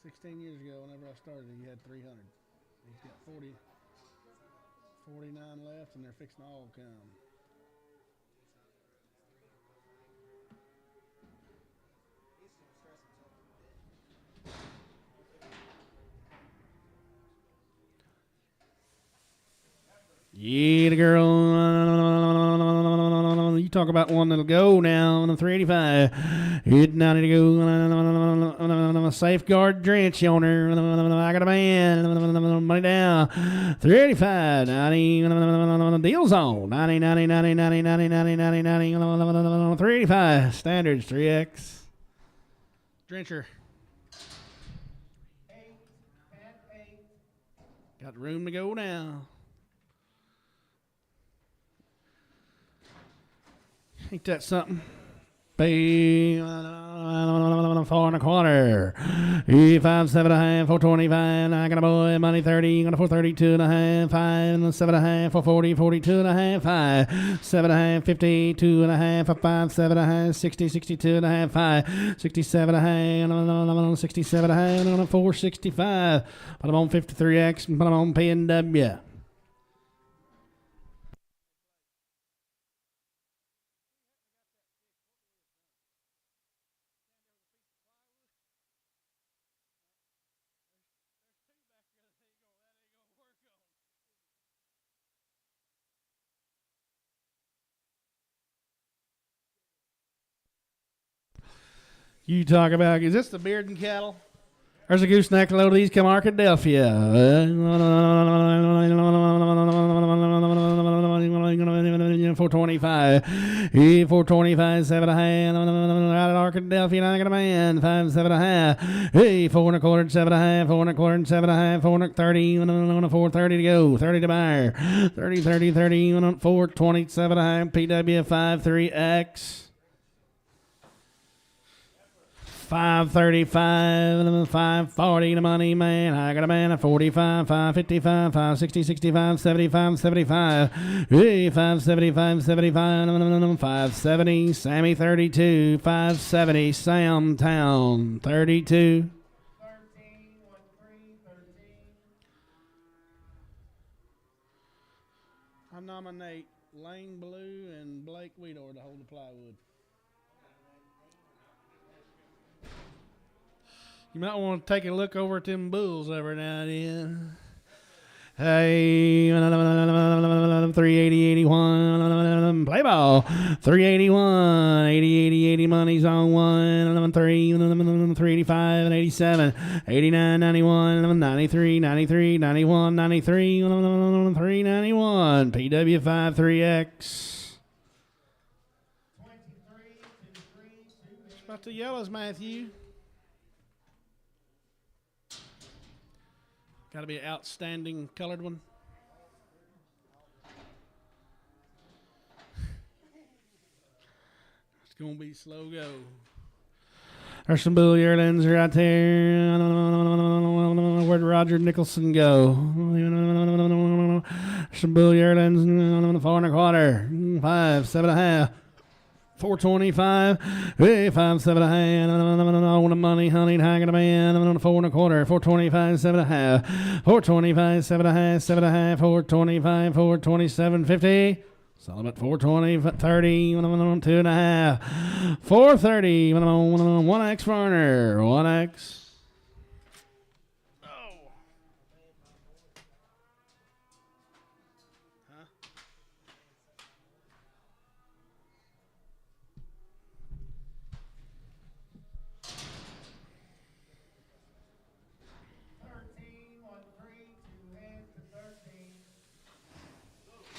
16 years ago, whenever I started, he had 300. He's got 49 left, and they're fixing to all come. Yeah, the girl. You talk about one that'll go now on the 385. It now need to go. Safeguard drench on her. I got a man. Money down. 385. 90. Deals on. 90, 90, 90, 90, 90, 90, 90, 90. 385. Standards 3X. Drencher. 8 and 8. Got room to go now. Ain't that something? 4 1/4. 5 7 1/2. 425. I got a boy. Money 30. Got a 432 and a half. 5 7 1/2. 440. 42 and a half. 5 7 1/2. 52 and a half. 5 7 1/2. 60. 62 and a half. 5 67 and a half. 67 and a half. 465. Put them on 53X and put them on PNW. You talk about, is this the Bearden cattle? There's a gooseneck load of these come Arkadelphia. 425. 425, 7 1/2. Out at Arkadelphia, I got a man. 5 7 1/2. Hey, 4 1/4, 7 1/2. 4 1/4, 7 1/2. 430. 430 to go. 30 to buyer. 30, 30, 30. 420, 7 1/2. PW 53X. 535, 540 the money man. I got a man at 45, 555, 560, 65, 75, 75. Hey, 575, 75, 570, Sammy 32, 570, Sam Town 32. 13, 13. I nominate Lane Blue and Blake Weedor to hold the plywood. You might want to take a look over at them bulls every now and then. Hey, 380, 81, play ball. 381, 80, 80, 80, money's on 1, 3, 385, and 87, 89, 91, 93, 93, 91, 93, 391, PW 53X. About the yellows, Matthew. Got to be an outstanding colored one. It's going to be slow go. There's some blue yearlings right there. Where'd Roger Nicholson go? Some blue yearlings, 4 1/4, 5, 7 1/2. 425, hey, 5, 7 1/2. I want the money, honey, hanging a man. I'm on 4 1/4, 425, 7 1/2. 425, 7 1/2, 7 1/2, 425, 427, 50. Solomon 420, 30, 2 1/2. 430, 1x Varner, 1x.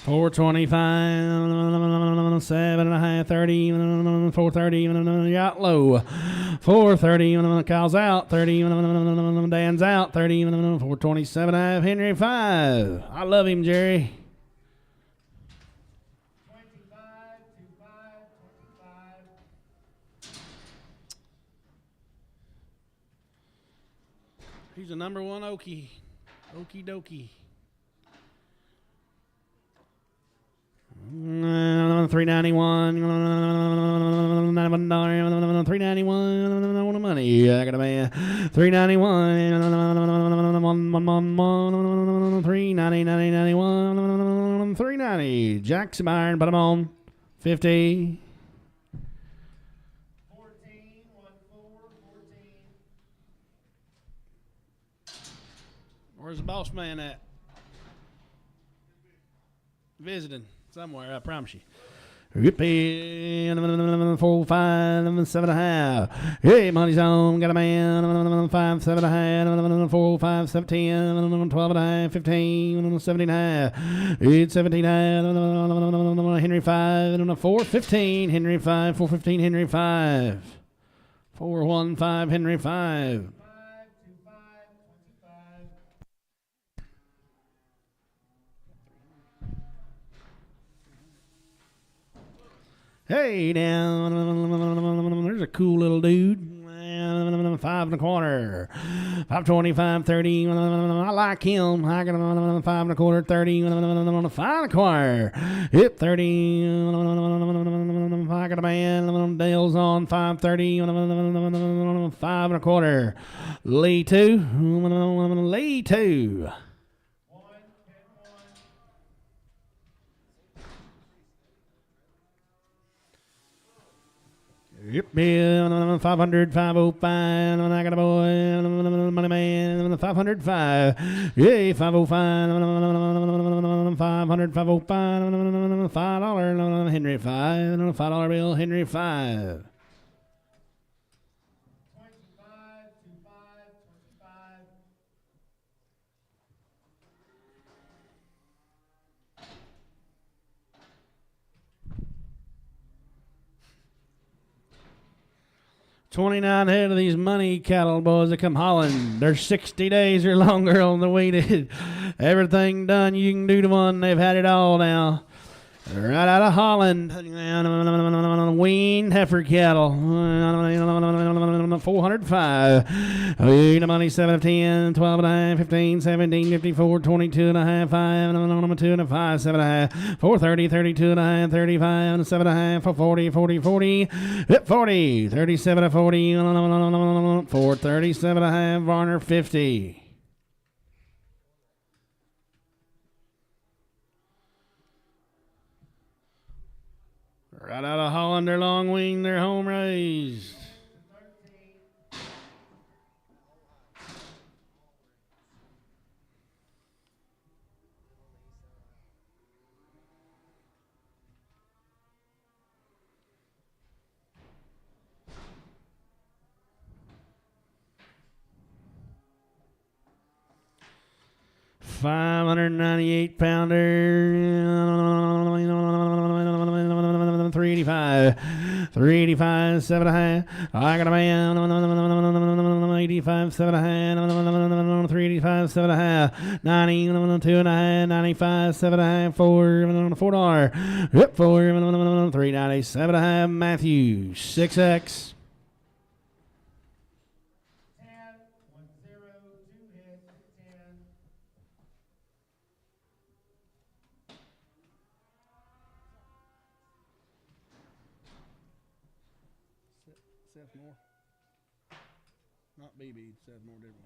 425, 7 1/2, 30, 430, yacht low. 430, Kyle's out, 30, Dan's out, 30, 427 1/2, Henry 5. I love him, Jerry. 25, 25, 25. He's the number one Okie. Okie dokie. 391, $391, $391, I want the money. I got a man. 391, 390, 91, 390. Jackson Byron, put him on. 50. 14, 14. Where's the boss man at? Visiting. Somewhere, I promise you. Yippee, 4, 5, 7 1/2. Hey, money's on, got a man. 5, 7 1/2. 4, 5, 7, 10. 12 1/2. 15, 17 1/2. 8, 17 1/2. Henry 5, 4, 15. Henry 5, 4, 15. Henry 5. 4, 1, 5. Henry 5. 5, 25, 25. Hey, down. There's a cool little dude. 5 1/4. 525, 30. I like him. I got 5 1/4, 30. 5 1/4. Hit 30. I got a man. Dale's on 530. 5 1/4. Lee 2. Lee 2. 1, 10, 1. Yep, yeah, 500, 505, I got a boy, money man, 505, yeah, 505, 500, 505, $5, Henry 5, $5 bill, Henry 5. 25, 25, 25. $29 head of these money cattle boys that come hauling. They're 60 days or longer on the weeded. Everything done you can do to one. They've had it all now. Right out of Holland. Weaned heifer cattle. 405. The money 7 of 10, 12 and a half, 15, 17, 54, 22 and a half, 5, 2 and a 5, 7 and a half, 430, 32 and a half, 35, 7 and a half, 40, 40, 40, 40, 37 to 40, 437 and a half, Varner 50. Right out of Holland, they're long wing, they're home raised. 598 pounder, 385, 385, 7.5. I got a man. 85, 7.5. 385, 7.5. 90, 2.5. 95, 7.5. $4. Yep, 390, 7.5. Matthew, 6X. 10, 1 0, 2 hits, 10. Seth Moore. Not BB, Seth Moore different.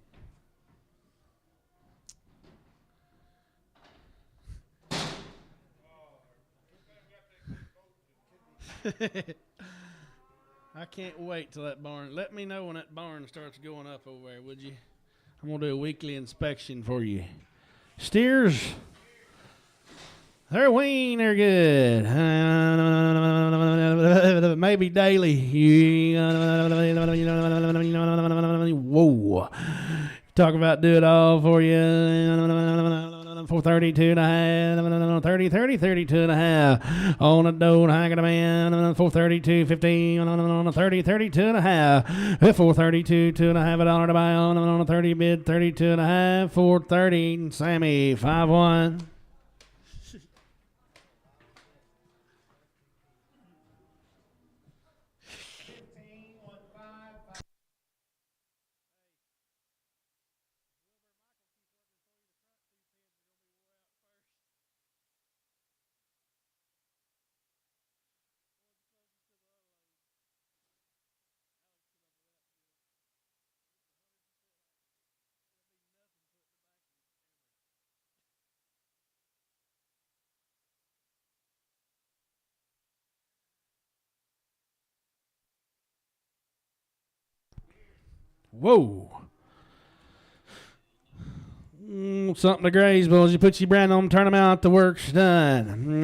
I can't wait till that barn. Let me know when that barn starts going up over there, would you? I'm going to do a weekly inspection for you. Steers, they're wean, they're good. Maybe daily. Whoa. Talk about do it all for you. 432 and a half, 30, 30, 32 and a half. On the dough, I got a man. 432, 15, 30, 32 and a half. 432, $2.50 to buy on a 30 bid, 32 and a half. 430, Sammy, 5-1. 15, 1 5. Whoa. Something to graze, boys. You put your brand on them, turn them out, the work's done.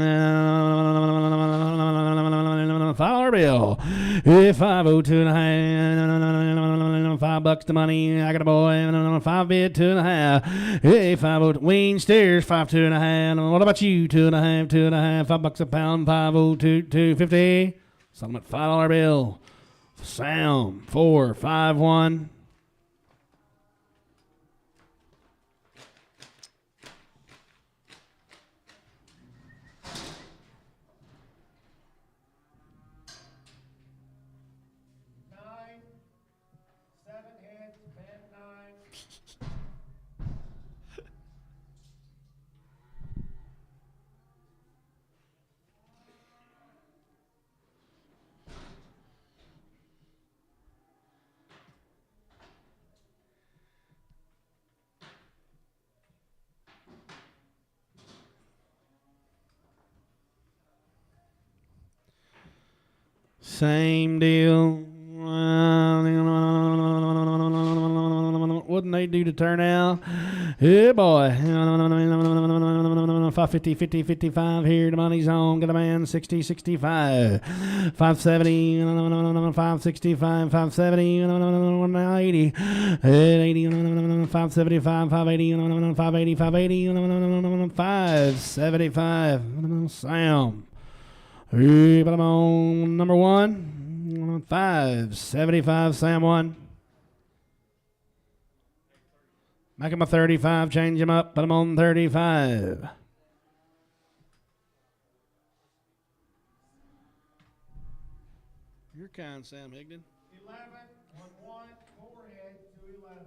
$5 bill. $502 and a half. $5 to money. I got a boy. 5 bid, 2 and a half. Hey, 502. Ween Steers, 5.2 and a half. What about you? 2 and a half, 2 and a half. $5 a pound. 502, 250. Something at $5 bill. Sam, 4, 5-1. Nine, 7 hits, bet 9. Same deal. Wouldn't they do to turn out? Yeah, boy. 550, 50, 55 here. The money's on. Get a man. 60, 65. 570, 565, 570, 180, 80, 575, 580, 580, 580, 575. Sam. But I'm on number 1. 575, Sam 1. Make him a 35, change him up, but I'm on 35. You're kind, Sam Higdon. 11, 1 1, 4 hits, 2 11.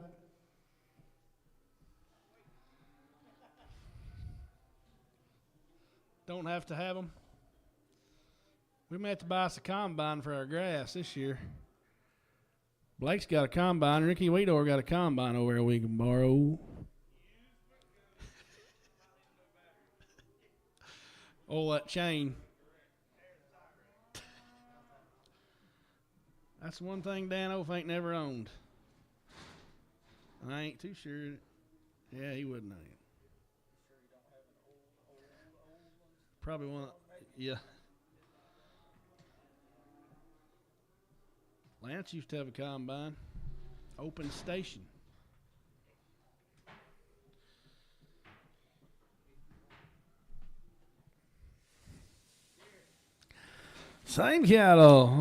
Don't have to have them. We may have to buy us a combine for our grass this year. Blake's got a combine. Ricky Weedor got a combine over there we can borrow. Oh, that chain. That's one thing Dan Oath ain't never owned. I ain't too sure. Yeah, he wouldn't have. Probably one. Yeah. Lance used to have a combine. Open station. Same cattle. 4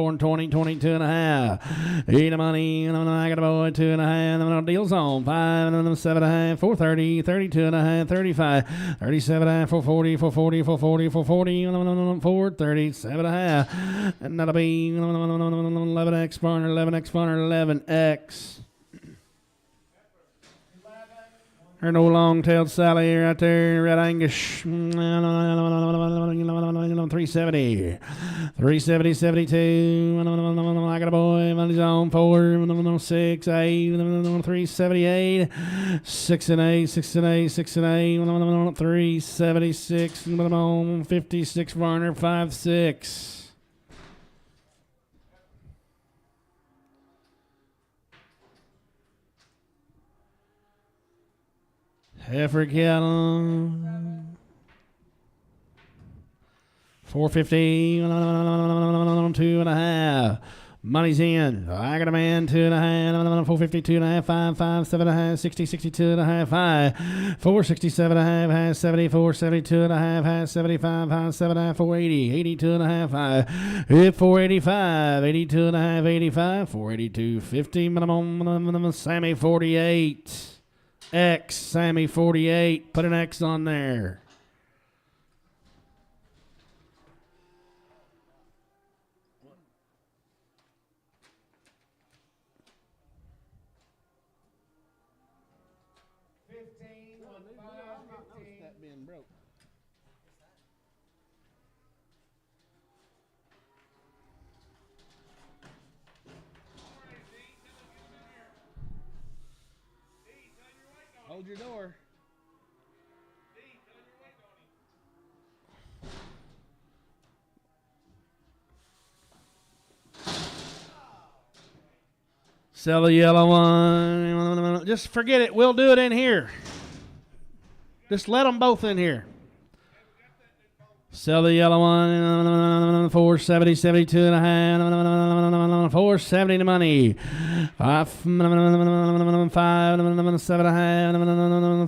and 20, 22 and a half. Eat money. I got a boy 2 and a half. Deals on 5 and 7 and a half. 430, 32 and a half. 35, 37 and a half. 440, 440, 440, 440, 437 and a half. And that'll be 11x barn, 11x barn, 11x. There's no long-tailed Sally right there, Red Angus. 370. 370, 72. I got a boy, money's on 4, 6, 8, 378. 6 and 8, 6 and 8, 6 and 8, 376, 56 Varner, 5, 6. Heifer cattle. 450, 2 and a half. Money's in. I got a man, 2 and a half, 450, 2 and a half, 5, 5, 7 and a half, 60, 62 and a half, 5, 467 and a half, has 74, 72 and a half, has 75, has 7 and a half, 480, 82 and a half, 5, 485, 82 and a half, 85, 482, 50, minimum, Sammy 48. X, Sammy 48. Put an X on there. Hold your door. Sell the yellow one. Just forget it. We'll do it in here. Just let them both in here. Sell the yellow one. 470, 72 and a half. 470 to money. 5, 7 and a half.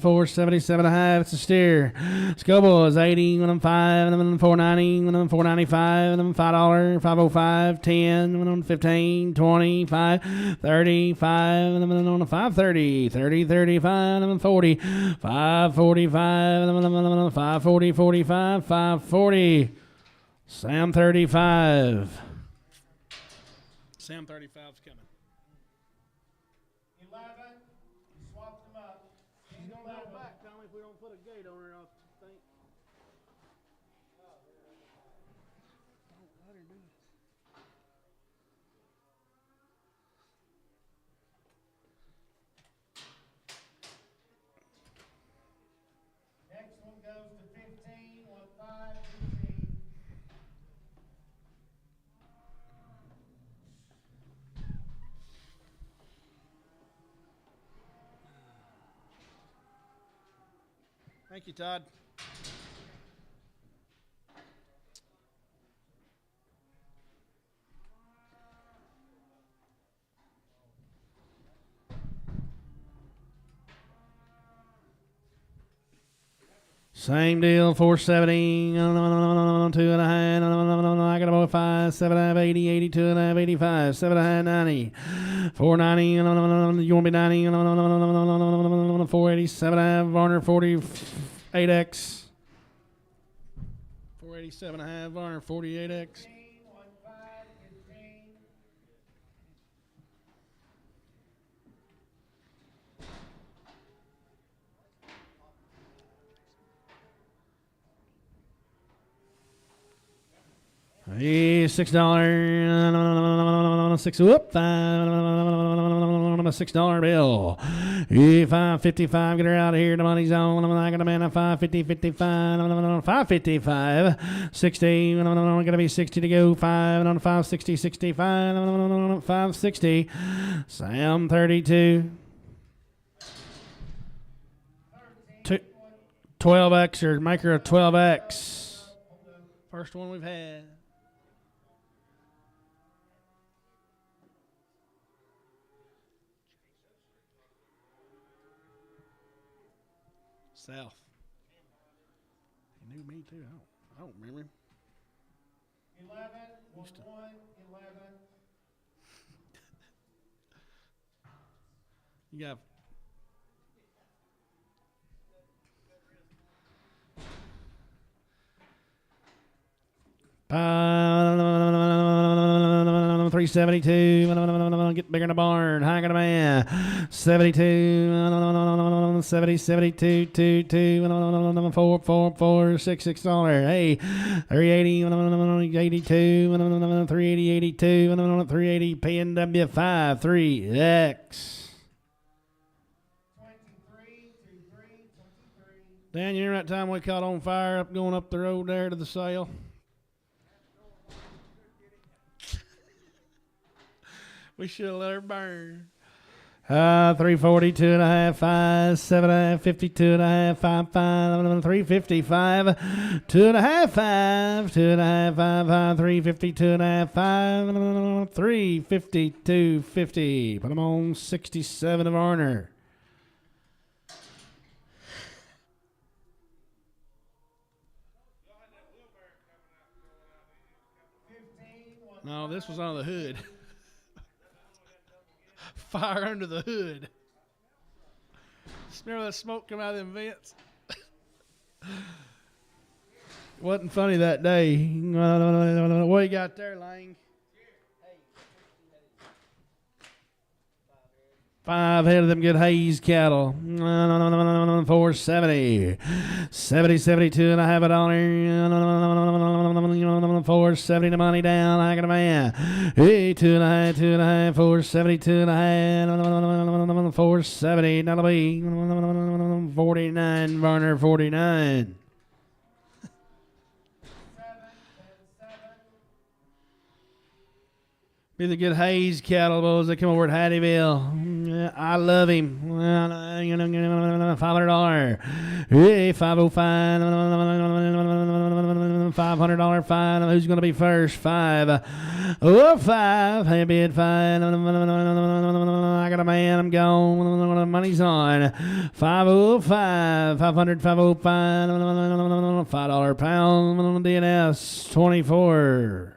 477 and a half. It's a steer. Skull boys 80, 5, 490, 495, $5, 505, 10, 15, 25, 35, 530, 30, 35, 40, 545, 540, 45, 540. Sam 35. Sam 35's coming. 11. You swapped them up. He's going to go back. Tell me if we don't put a gate on her, I'll think. Don't let her do it. Next one goes to 15, 1, 5, 15. Thank you, Todd. Same deal, 470, 2 and a half, I got about 5, 7 and a half, 80, 82 and a half, 85, 7 and a half, 90, 490, you want to be 90, 487 and a half, Varner 48X, 487 and a half, Varner 48X. 15, 1, 5, 15. Hey, $6, 6 whoop, $6 bill. Hey, 555, get her out of here. The money's on. I got a man at 550, 55, 555, 60. Gonna be 60 to go. 5 on 560, 65, 560. Sam 32. 12X or make her a 12X. First one we've had. South. knew me too. I don't remember him. 11, 1, 11. You got. $372. Get bigger in the barn. High got a man. 72. 70, 72, 2, 2, 4, 4, 4, 6, $6. Hey, 380, 82, 380, 82, 380, PNW 5, 3X. 23. Dan, you remember that time we caught on fire going up the road there to the sale? We should have let her burn. 340, 2.5, 5, 7.5, 52 and a half, 5, 355, 2.5, 5, 2.5, 5, 352 and a half, 5, 352, 50. Put them on 67 of Arner. No, this was on the hood. Fire under the hood. Remember that smoke come out of them vents? Wasn't funny that day. What you got there, Lang? 5 head of them good Hayes cattle. 470. 70, 72 and a half $1. 470 the money down. I got a man. Hey, 2.5, 472 and a half. 470. That'll be 49. Varner 49. Be the good Hayes cattle boys that come over at Hattieville. I love him. $500. Hey, 505. $500 fine. Who's going to be first? 505. Hey, bid 5. I got a man. I'm gone. Money's on. 505. 500. 505. $5 pound. DNS 24.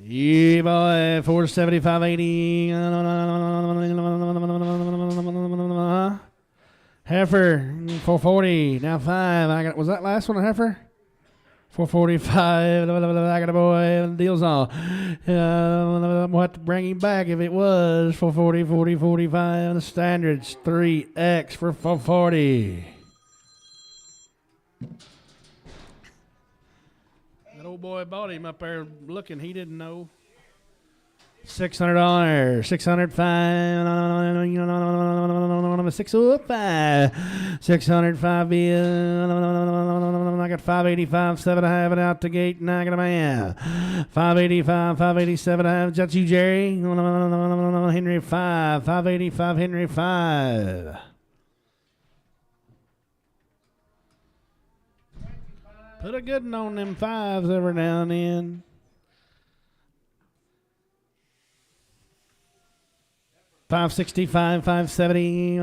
Yeah, boy, 475, 80. Heifer, 440. Now 5. Was that last one a heifer? 445. I got a boy. Deal's on. We'll have to bring him back if it was 440, 40, 45. The standards 3X for 440. That old boy bought him up there looking. He didn't know. $600. 605. 605. 605 bill. I got 585. 7 I have it out the gate. And I got a man. 585. 587 I have. That's you, Jerry. Henry 5. 585 Henry 5. Put a good one on them 5s every now and then. $565, $570,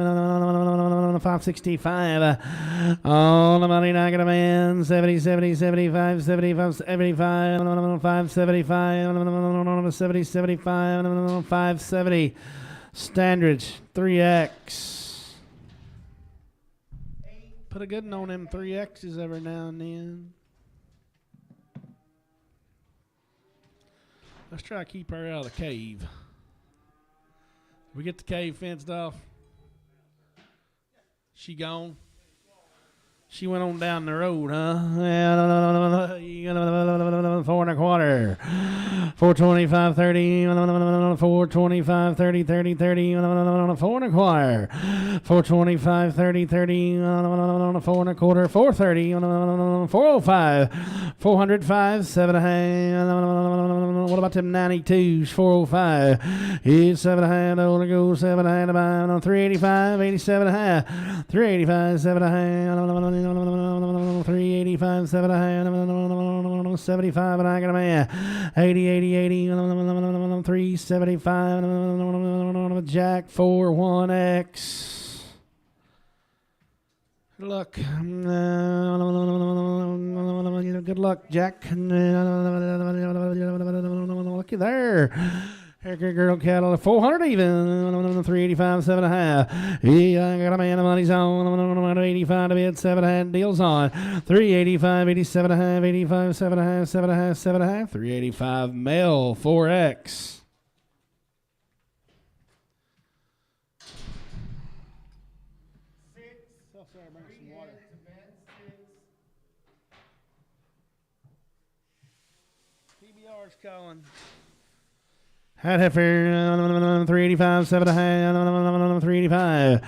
$565. All the money I got a man. 70, 70, 75, 75, 75, $575, 70, 75, $570. Standards 3X. Put a good one on them 3Xs every now and then. Let's try to keep her out of the cave. We get the cave fenced off. She gone. She went on down the road, huh? 4 1/4. 425, 30. 425, 30, 30, 30. 4 1/4. 425, 30, 30. 4 1/4. 430. 405. 405, 7 1/2. What about them 92s? 405. It's 7 1/2. Don't go 7 1/2. 385, 87 1/2. 385, 7 1/2. 385, 7 1/2. 75, and I got a man. 80, 80, 80. 375. Jack 4 1X. Good luck. Good luck, Jack. Looky there. Here, girl cattle, 400 even, 385, 7.5. Yeah, I got a man, the money's on, 85 to bid, 7.5, deals on. 385, 87.5, 85, 7.5, 7.5, 7.5, 385, male, 4X. PBR's calling. Hat heifer, 385, 7.5, 385,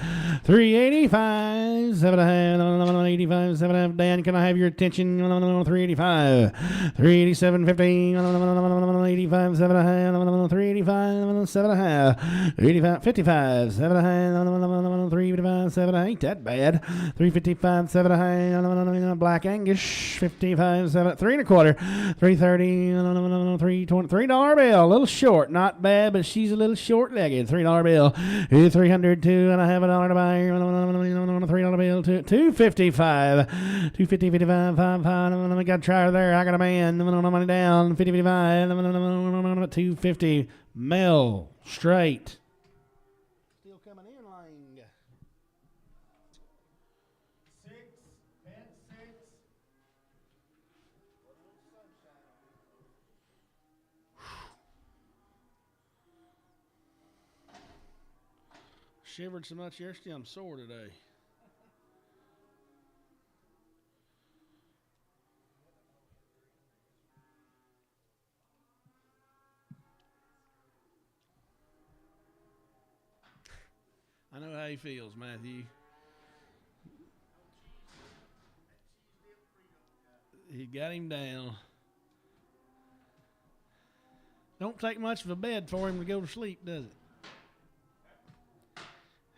385, 7.5, 85, 7.5. Dan, can I have your attention? 385, 387, 15, 85, 7.5, 385, 7.5, 85, 55, 7.5, 355, 7.5. Ain't that bad. 355, 7.5, Black Angus, 55, 7, 3.25, 330, 320, $3 bill, a little short. Not bad, but she's a little short-legged. $3 bill. 300, $2.50 to buy. $3 bill. 255. 250, 55, 55. I got to try her there. I got a man. Money down. 50, 55. 250. Mel. Straight. Still coming in, Lang. 6, bet 6. Shivered so much yesterday, I'm sore today. I know how he feels, Matthew. He got him down. Don't take much of a bed for him to go to sleep, does it?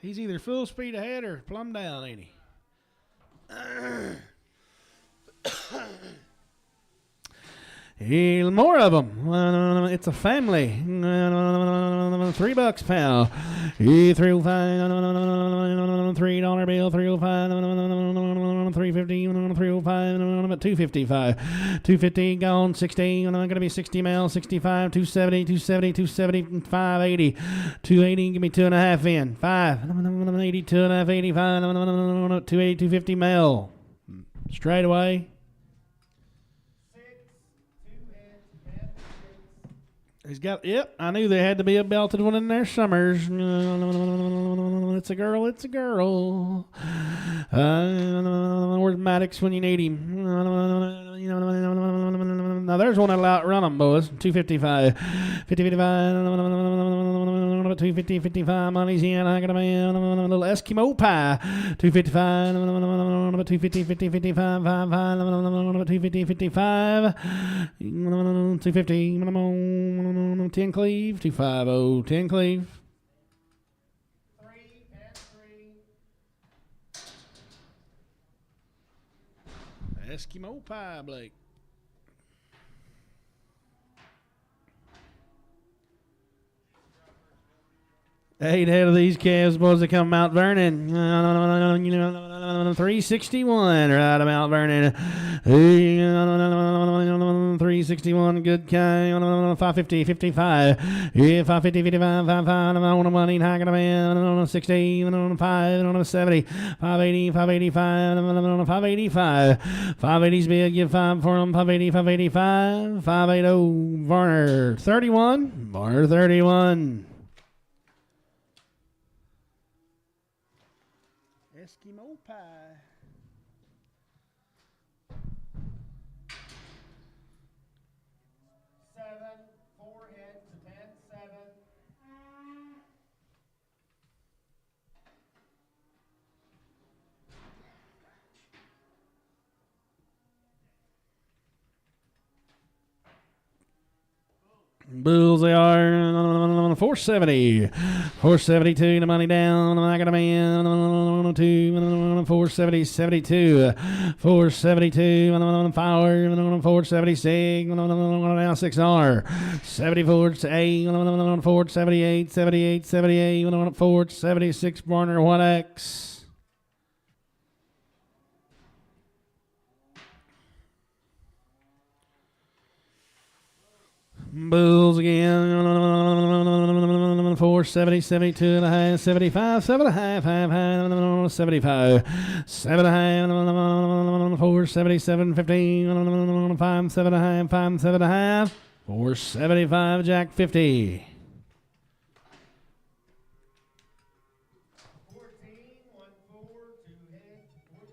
He's either full speed ahead or plumb down, ain't he? More of them. It's a family. $3, pal. $305, $3 bill. 305, 350, 305, 255, 250 gone. 60. Gonna be 60 mil. 65, 270, 270, 275, 80, 280. Give me 2.5 in. 5, 80, 2.5, 85, 280, 250 mil. Straight away. He's got, yep, I knew there had to be a belted one in there summers. It's a girl, it's a girl. Where's Maddox when you need him? Now there's one that'll outrun them, boys. 255, 50, 55, 250, 55, money's in. I got a man, a little Eskimo pie. 255, 250, 50, 55, 250, 55, 250, 10 cleave, 250, 10 cleave. 3, bet 3. Eskimo pie, Blake. 8 head of these calves, boys, that come Mount Vernon. 361 right of Mount Vernon. 361, good kind. 550, 55. Yeah, 550, 55, 55. I want a money, and I got a man. 60, 5, 70, 580, 585, 585. 580's big, give 5 for them. 580, 585, 580. Varner 31. Varner 31. Eskimo pie. Seven, 4 hits, 10, 7. Bulls they are. 470. 472, the money down. I got a man. 470, 72. 472, power. 476. Now 6R. 74, 8. 478, 78, 78. 476, Barner 1X. Bulls again. 470, 72 and a half, 75, 7 and a half, 75, 7 and a half, 477, 15, 5, 7 and a half, 5, 7 and a half, 475, Jack 50. 14, 1, 4, 2 head, 14.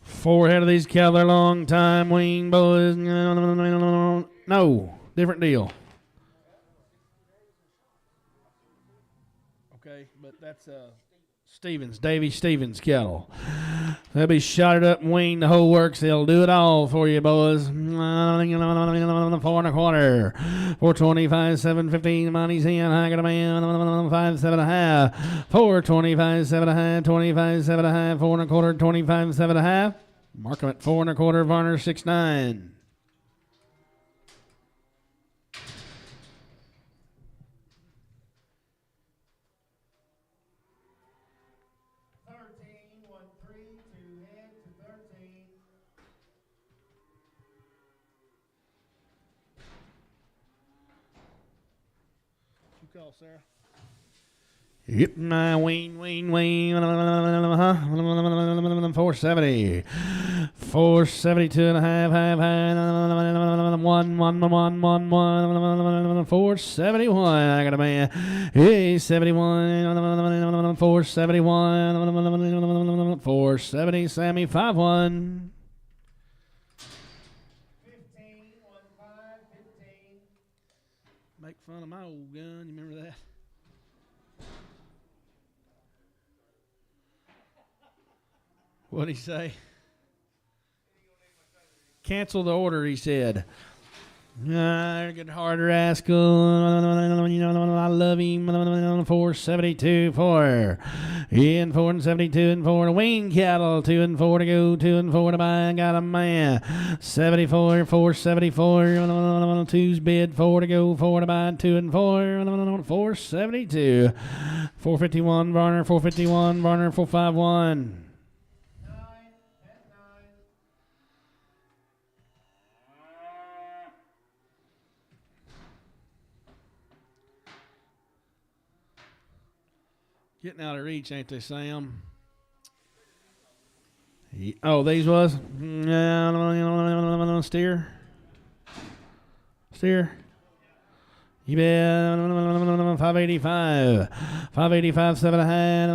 Four head of these cattle, they're long time wing boys. No, different deal. Okay, but that's Davy Stevens cattle. They'll be shotted up and weaned the whole works. They'll do it all for you, boys. 4 and a quarter. 425, 715. Money's in. I got a man. 5, 7 and a half. 425, 7 and a half. 25, 7 and a half. 4 and a quarter. 25, 7 and a half. Mark them at 4 and a quarter. Varner 6'9". 1, 3, 2 head to 13. You call, Sarah. Yep, my wing. 470. 472 and a half, 471. I got a man. Hey, 71. 471. 470. Sammy 5-1. 15, 1, 5, 15. Make fun of my old gun. You remember that? What'd he say? Cancel the order, he said. Good harder rascal. I love him. 472, 4. In 4 and 72 and 4 to wing cattle. 2 and 4 to go. 2 and 4 to buy. Got a man. 74, 474. 2's bid. 4 to go. 4 to buy. 2 and 4. 472. 451, Varner. 451, Varner. 451. 9, at 9. Getting out of reach, ain't they, Sam? Oh, these was? Steer. You bet. 585. 585, 7 and a half.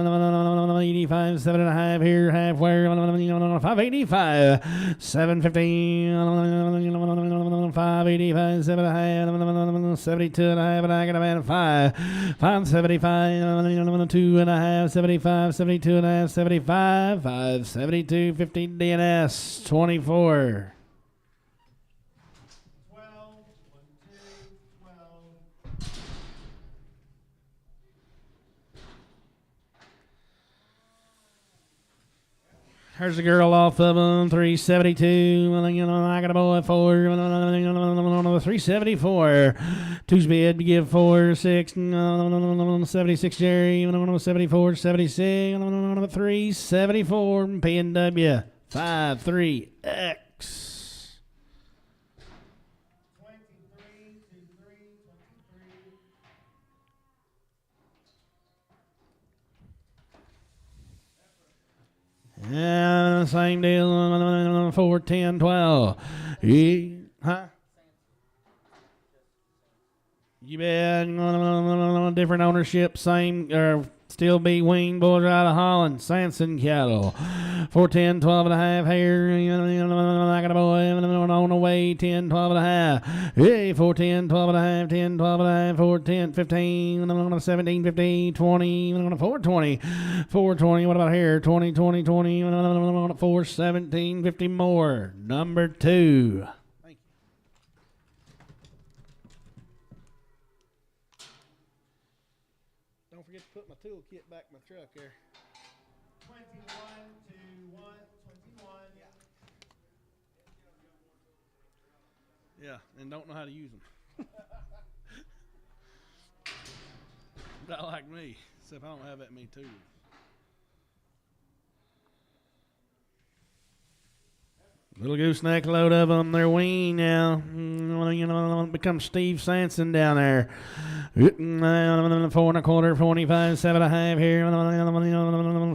85, 7 and a half. Here, halfway. 585. 715. 585, 7 and a half. 72 and a half. And I got a man 5. 575. 2 and a half. 75. 72 and a half. 75. 572. 15 DNS. 24. 12, 1, 2, 12. There's a girl off of them, 372. I got a boy 4, 374. 2's bid, you give 4, 6, 76 Jerry, 74, 76, 374, PNW, 53X. 23, 2, 3, 23. Yeah, same deal, 4, 10, 12. Huh? You bet. Different ownership, same, or still be wing boys out of Holland. Sanson cattle. 410, 12 and a half here. I got a boy on the way. 10, 12 and a half. Hey, 410, 12 and a half. 10, 12 and a half. 410, 15, 17, 15, 20, 420. 420. What about here? 20, 20, 20, 417, 50 more. Number 2. Don't forget to put my toolkit back in my truck there. 21, 2, 1, 21. Yeah, and don't know how to use them. Not like me, except I don't have that many tools. Little gooseneck load of them. They're weaned now. Become Steve Sanson down there. 4 1/4, 25, 7 1/2 here.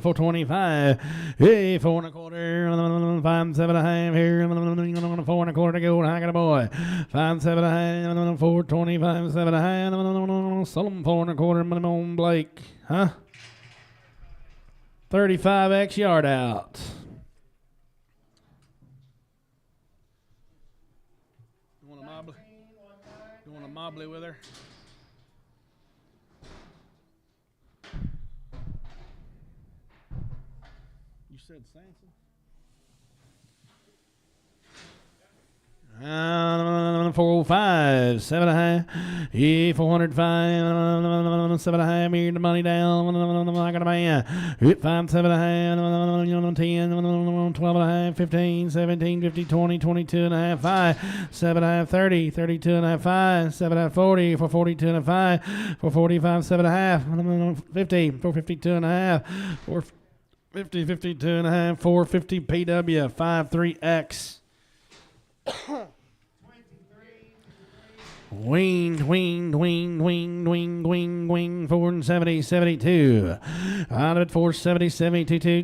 425. Hey, 4 1/4, 5 7 1/2 here. 4 1/4 to go. I got a boy. 5 7 1/2, 425, 7 1/2. Sold him 4 1/4 minimum Blake. Huh? 35x yard out. You want a mobbly with her? You said Sanson? 405, 7 1/2. Yeah, 405, 7 1/2. Here the money down. I got a man. 5 7 1/2, 10, 12 1/2, 15, 17, 50, 20, 22 1/2, 5, 7 1/2, 30, 32 1/2, 5, 7 1/2, 40, 442 1/2, 5, 445, 7 1/2, 50, 452 1/2, 450, 52 1/2, 450 PW, 53X. Wing, 470, 72. Out of it, 470, 72, 2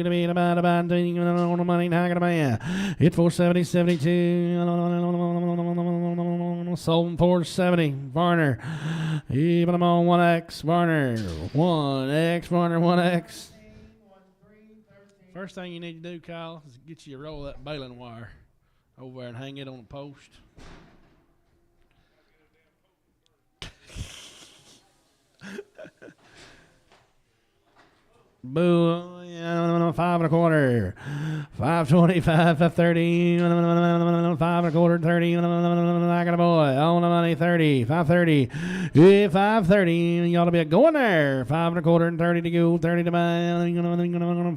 to be about the money. How can I man? Hit 470, 72. Sold 470. Varner. Even I'm on 1X. Varner. 1X. Varner, 1X. First thing you need to do, Kyle, is get you a roll of that baling wire over there and hang it on a post. Boo, 5 1/4, 525, 530, 5 1/4, 30. I got a boy on the money, 30, 530, 530. You ought to be going there. 5 1/4 and 30 to go, 30 to buy.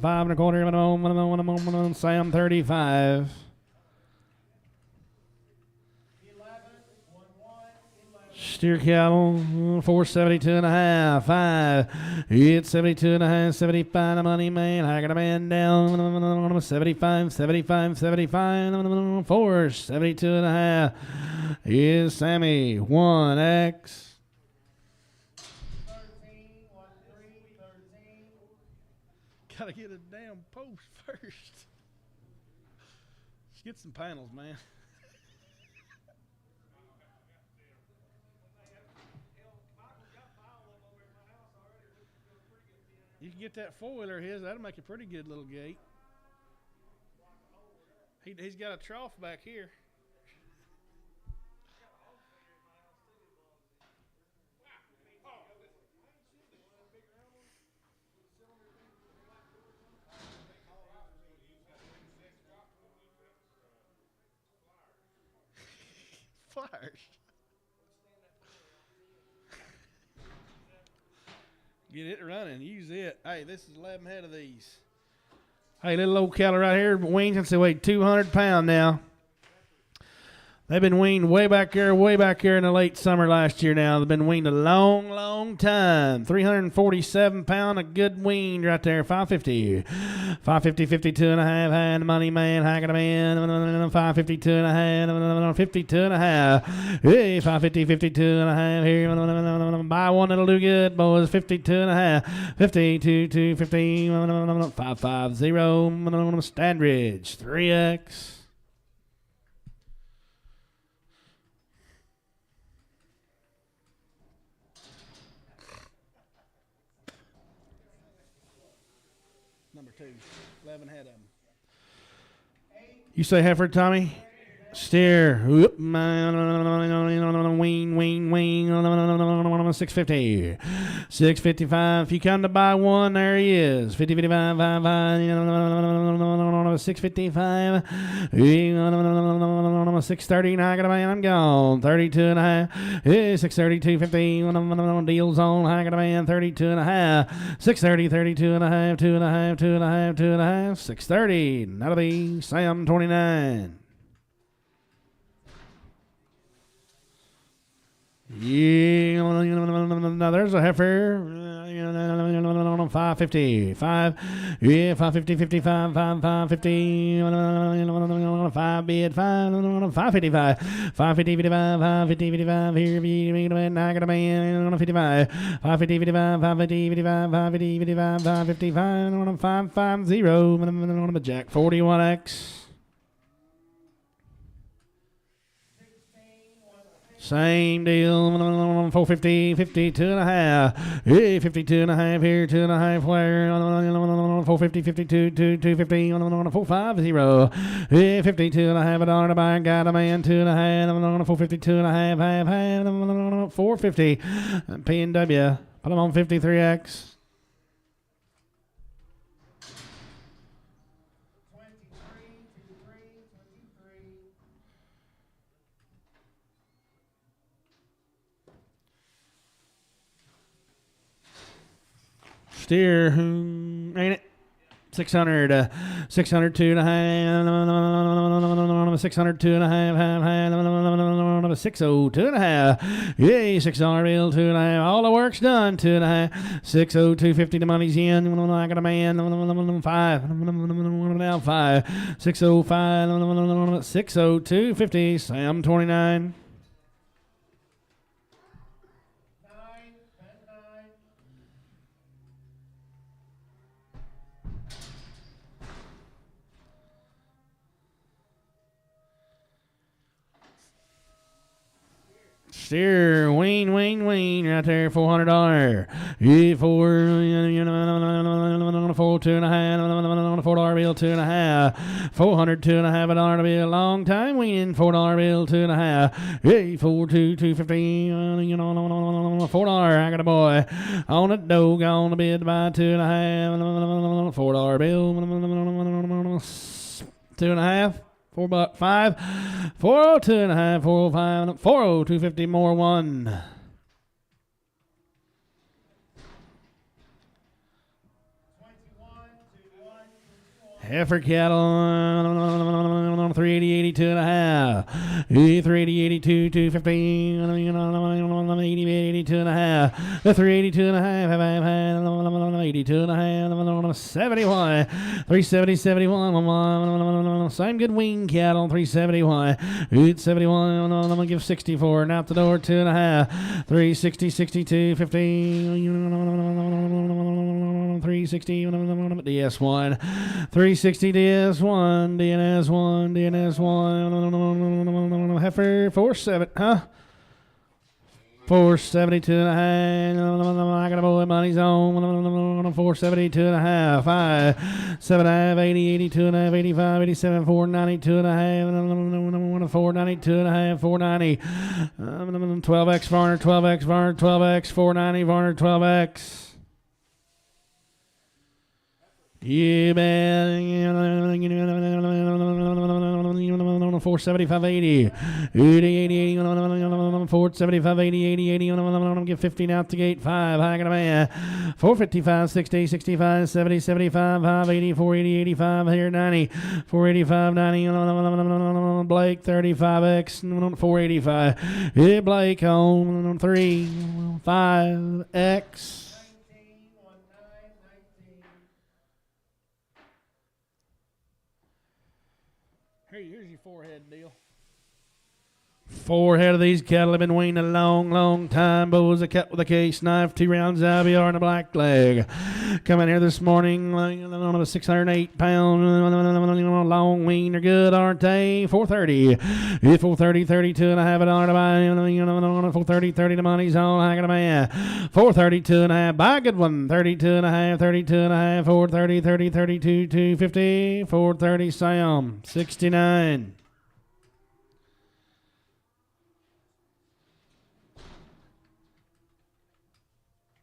5 1/4, Sam 35. Steer cattle, 472 1/2, 5. It's 72 1/2, 75 the money man. I got a man down, 75, 75, 75, 472 1/2. Is Sammy, 1X. 13, 13. Gotta get a damn post first. Let's get some panels, man. You can get that four-wheeler of his. That'll make a pretty good little gate. He's got a trough back here. Flyers. Get it running. Use it. Hey, this is 11 head of these. Hey, little old cattle right here. Weaned since they weigh 200 pounds now. They've been weaned way back there in the late summer last year now. They've been weaned a long, long time. 347 pound, a good weaned right there. 550. 550, 52 1/2. Hand money man, high got a man. 552 1/2. 52 1/2. Hey, 550, 52 1/2 here. Buy one that'll do good, boys. 52 1/2. 52, 250. 550. Standridge, 3X. Number 2, 11 head of them. You say heifer, Tommy? Steer. Whoop. Ween. 650. 655. If you come to buy one, there he is. 50, 55, 55. 655. 630. I got a man. I'm gone. 32 1/2. 630, 250. Deals on. I got a man. 32 1/2. 630, 32 1/2. 2 1/2. 2 1/2. 2 1/2. 630. That'll be Sam 29. Yeah, now there's a heifer. 550, 550, 55, 550, 5 bid, 555, 550, 55, 550, 55, here, I got a man, 55, 550, 55, 550, 55, 550, 55, 555, 550, Jack 41X. Same deal, 450, 52 and a half. Hey, 52 and a half here, 2 and a half where, 450, 52, 250, 450. Hey, 52 and a half, $1 to buy, got a man, 2 and a half, 452 and a half, 450. P&W, put them on 53X. 23. Steer, ain't it? 600, 602 and a half, 602 and a half, 602 and a half. Yay, $6 bill, 2 and a half. All the work's done, 2 and a half. 602.50, the money's in. I got a man, 5, now 5, 605, 602.50, Sam 29. 9. Steer, Wayne, right there, $400. Yeah, 4, 2 and a half, $4 bill, 2 and a half. 400, 2 and a half, $1 to be a long time win, $4 bill, 2 and a half. Hey, 250, $4. I got a boy on the dog, on the bid by 2 and a half, $4 bill, 2 and a half. $4, 5, 402 and a half, 405, 402.50 more 1. Heifer cattle, 380, 82 and a half. 380, 82, 250, 80, 82 and a half. 382 and a half, 82 and a half, 71. 370, 71. Same good wing cattle, 371. 71, I'm going to give 64. And out the door, 2 and a half. 360, 62, 50. 360, DS1. 360 DS1, DNS1, heifer 47, huh? 472 and a half. I got a boy, money's on. 472 and a half. 5, 7 and a half, 80, 82 and a half, 85, 87, 492 and a half, 492 and a half, 490. 12X Varner, 12X Varner, 12X, 490 Varner, 12X. Yeah, man. 475, 80, 80, 475, 80, 80, give 15 out the gate, 5, I got a man, 455, 60, 65, 70, 75, 580, 480, 85, here 90, 485, 90, Blake, 35X, 485, yeah, Blake on 3, 5X. Here's your forehead deal. 4 head of these cattle have been weaned a long, long time. Bows a cat with a case knife, 2 rounds IBR and a black leg. Coming here this morning on a 608 pound long wean. They're good, aren't they? 430. 430, 32 and a half $1 to buy. 430, 30 the money's on. I got a man. 432 and a half. Buy a good one. 32 and a half, 32 and a half. 430, 30, 32, 250. 430 Sam. 69.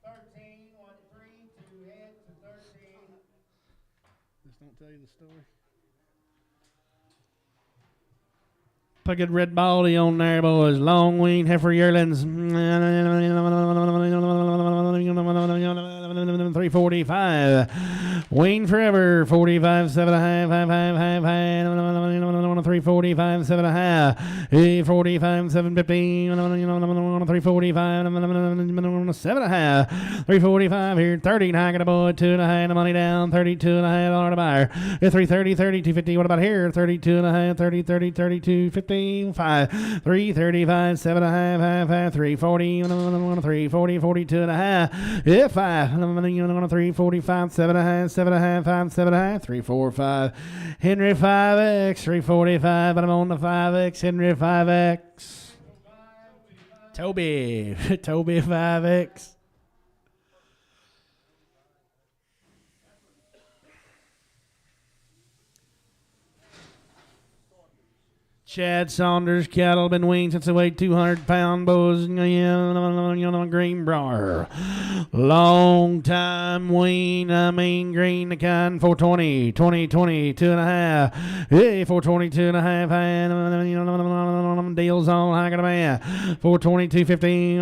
13, 1, 3, 2 head to 13. Just don't tell you the story. Put a good red baldy on there, boys. Long wean heifer yearlings. 3 345. Wayne Forever, 45, 7.5, 345, 7.5. 45, 750, 345, 7.5. 345 here, 30. I got a boy, 2.5. The money down, 32.5 on the buyer. 330, 32.50. What about here? 32.5, 30, 30, 32, 55. 335, 7.5, half, half. 340, 340, 42.5. Yeah, 5. 345, 7.5, 7.5, 5, 7.5. 345. Henry 5X, 345. But I'm on the 5X. Henry 5X. Toby 5X. Chad Saunders, cattle been weaned since they weighed 200 pound bows. Greenbrier. Long time wean, green the kind, 420, 20, 2.5. Hey, 422 and a half. Deals on, I got a man. 422, 15,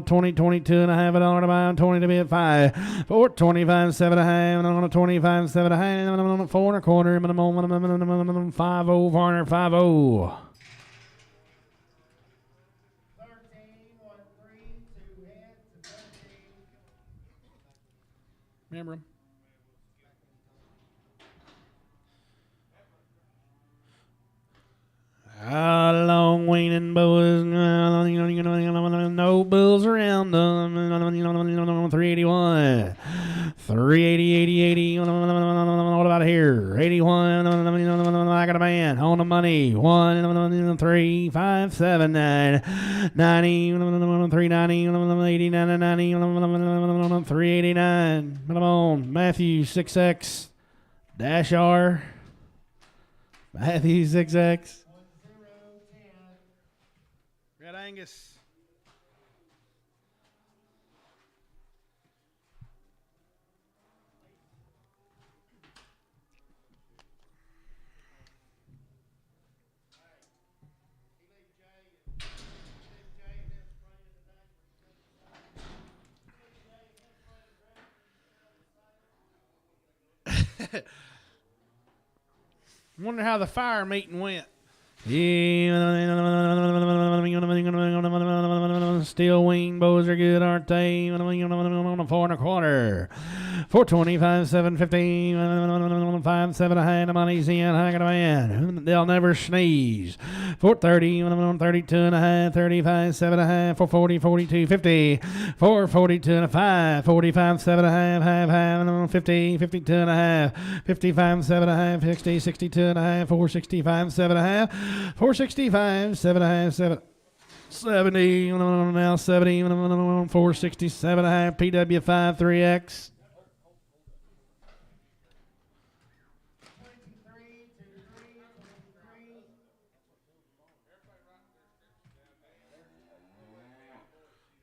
20, 22 and a half, $1 20 to be at 5. 425, 7.5, 25, 7.5, 4 and a quarter, minimum, 5-0, Varner, 5-0. 13, 1, 3, 2 heads to 13. Remember him? Long weaning boys, no bulls around them. 381, 380, 80, 80. What about here? 81. I got a man on the money. 1, 3, 5, 7, 9, 90, 390, 89, 90, 389. Come on, Matthew 6X dash R. Matthew 6X. Red Angus. Wonder how the fire meeting went. Steel wing bows are good, aren't they? 4 and a quarter. 425, 750, 5, 7 the money's in. I got a man. They'll never sneeze. 430, 32 and a half, 35, 7.5, 440, 42, 50, 442 and a 5, 45, 7.5, half, 50, 52 and a half, 55, 7.5, 60, 62 and a half, 465, 7.5, 465, 7.5, 7. 70, now 70, 467 and a half, PW5, 3X. 23, 23.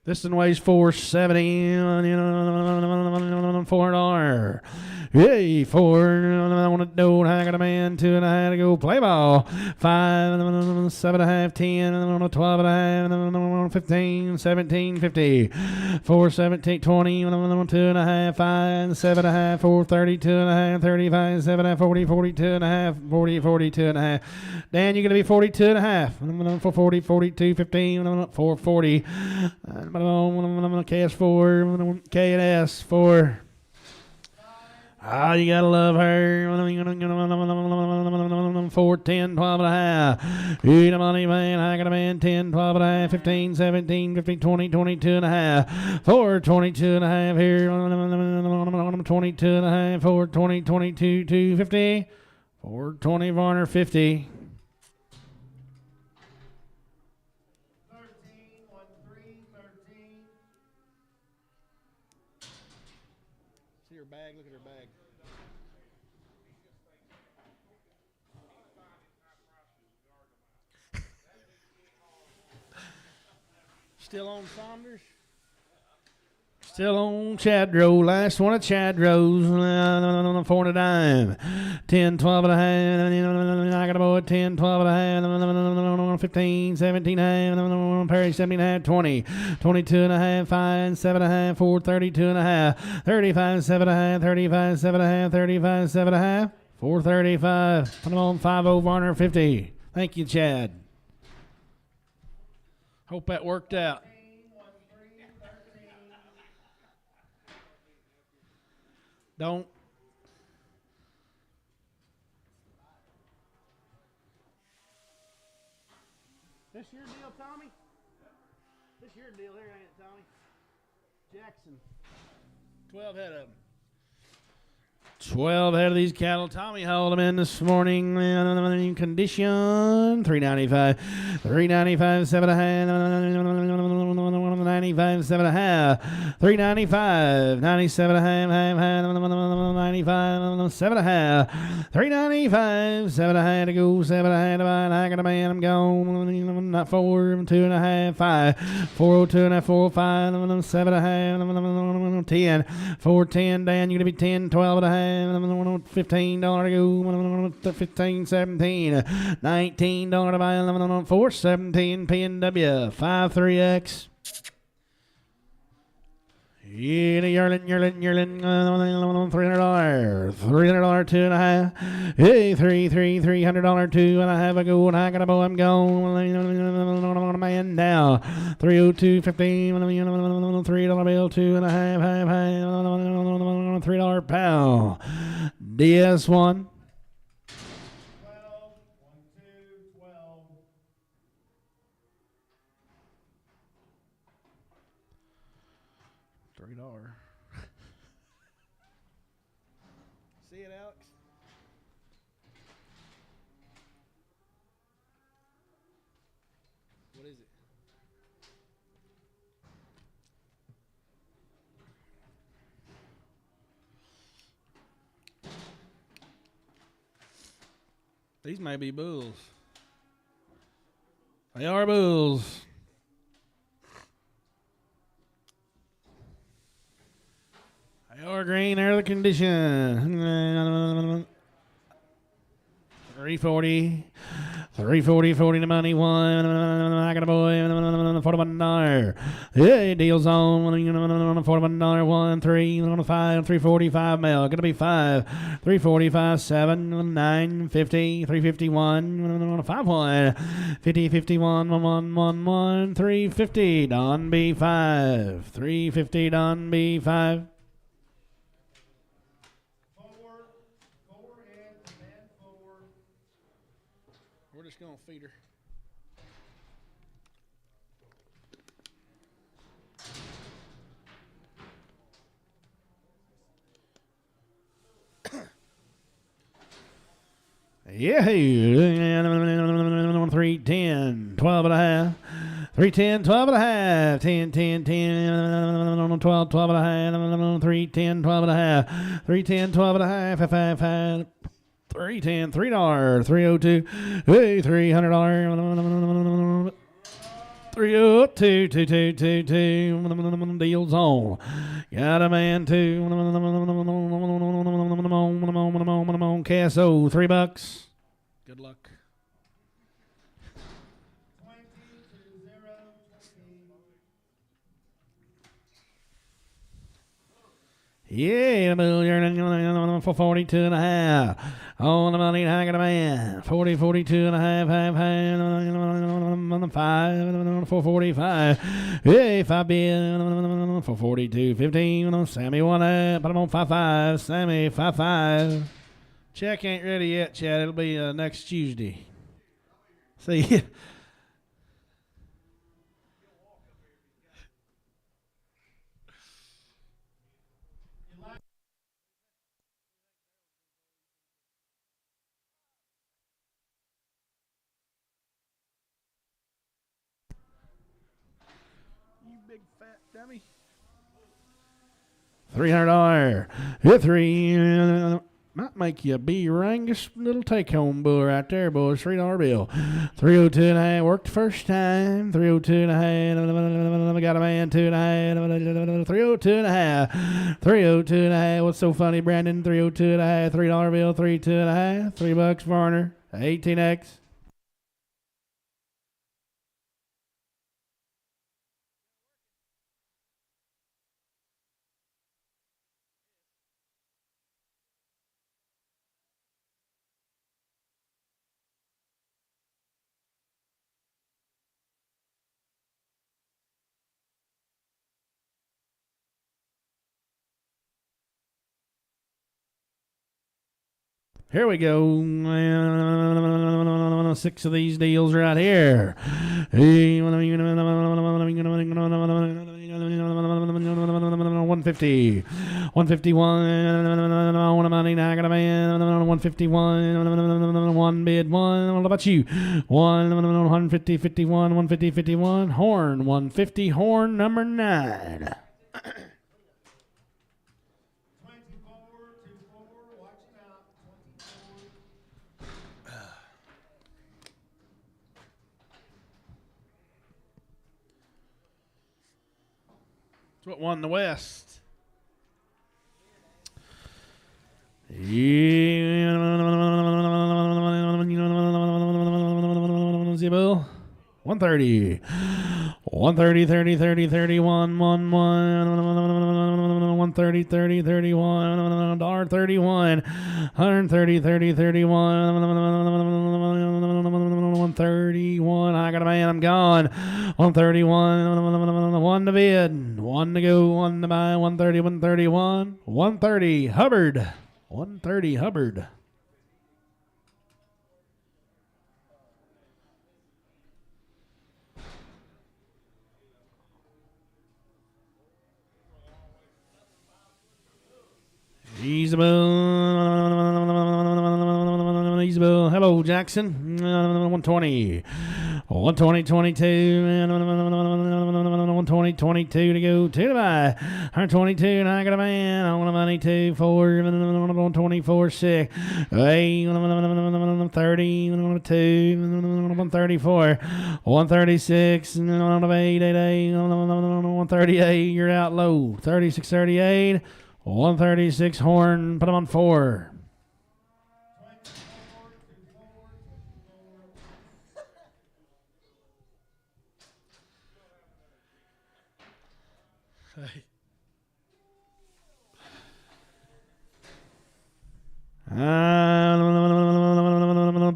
This one weighs 470, $4. Yay, 4. I want to know. I got a man. 2.5 to go. Play ball. 5, 7.5, 10, 12 and a half, 15, 17, 50. 4, 17, 20, 2.5, 5, 7.5, 4, 32 and a half, 35, 7.5, 40, 42 and a half, 40, 42 and a half. Dan, you're going to be 42 and a half. 440, 42, 15, 440. KS4, K and S 4. Ah, you gotta love her. 4, 10, 12 and a half. Eat a money man, I got a man. 10, 12 and a half, 15, 17, 15, 20, 22 and a half. 4, 22 and a half here. 22 and a half. 4, 20, 22, 250. 4, 20 Varner 50. 13, 1, 3, 13. See her bag, look at her bag. Still on Saunders? Still on Chadro. Last one of Chadro's. 4 and a dime. 10, 12 and a half. I got a boy. 10, 12 and a half. 15, 17 and a half. Perry 17 and a half. 20. 22 and a half. 5, 7 and a half. 4, 32 and a half. 35, 7 and a half. 35, 7 and a half. 35, 7 and a half. 435. Put them on 5 over 150. Thank you, Chad. Hope that worked out. Don't. This your deal, Tommy? This your deal here, ain't it, Tommy? Jackson. 12 head of them. 12 head of these cattle. Tommy hauled them in this morning. Condition 395. 395, 7 and a half. 95, 7 and a half. 395. 97 and a half. 95, 7 and a half. 395, 7 and a half to go. 7 and a half. I got a man. I'm gone. Not 4, 2 and a half. 5. 402 and a half. 405. 7 and a half. 10. 410. Dan, you're going to be 10. 12 and a half. $15 to go. 15, 17. $19 to buy. 417 PNW. 53X. Yeah, Yerlin, $300, $300, 2 and a half. Hey, $300, 2 and a half. I go and I got a bow. I'm going. Man now. 302, 15, $3 bill, 2 and a half, $3 pound. DS1. 12, 1, 2, 12. $3. See it, Alex? What is it? These may be bulls. They are bulls. They are green. They're the condition. 340. 340, 40 to money. 1. I got a boy. $41. Yeah, deals on. $41. 1, 3, 5, 345 mil. Gonna be 5. 345, 7, 9, 50, 351, 5, 1. 50, 51, 1, 1, 1, 350. Don B5. 350, Don B5. 4 heads and 4. We're just gonna feed her. Yeah, 310, 12 and a half. 310, 12 and a half. 10, 10, 10, 12, 12 and a half. 310, 12 and a half. 310, 12 and a half. 5, 5. 310, $3, 302, hey, $300, 302, 2, deals on. Got a man too. KSO, $3. Good luck. 20 to 0, 20. Yeah, $1,000,000 for 42 and a half. On the money, I got a man. 40, 42 and a half, 5, 445. Hey, 5 bill, 442, 15. Sammy 1 up, put him on 5. Sammy 5. Check ain't ready yet, Chad. It'll be next Tuesday. See ya. You big fat dummy. $300. Hit 3. Might make you a B-rangus little take-home bull right there, boys. $3 bill. 302.5 worked the first time. 302.5. Got a man 2.5. 302.5. 302.5. What's so funny, Brandon? 302.5. $3 bill. 302.5. $3 Varner. 18X. Here we go. 6 of these deals right here. 150. 151. I want a money. Now I got a man. 151. One bid. One. What about you? 150. 51. 150. 51. Horn. 150. Horn number 9. 24, watching out. 24. That's what won the West. Bill. 130. 130, 30, 30, 31, 1, 130, 30, 31, $31. 130, 30, 31, 131. I got a man, I'm gone. 131, 1 to bid, 1 to go, 1 to buy, 130, 131, 130, Hubbard. 130, Hubbard. Easable. Hello, Jackson. 120. 120, 22. 120, 22 to go. 2 to buy. 122, and I got a man. I want a money. 2, 4. 124, 6. 8. 30. 2. 134. 136. 8, 8. 138. You're out low. 36, 38. 136 Horn, put him on 4. 24.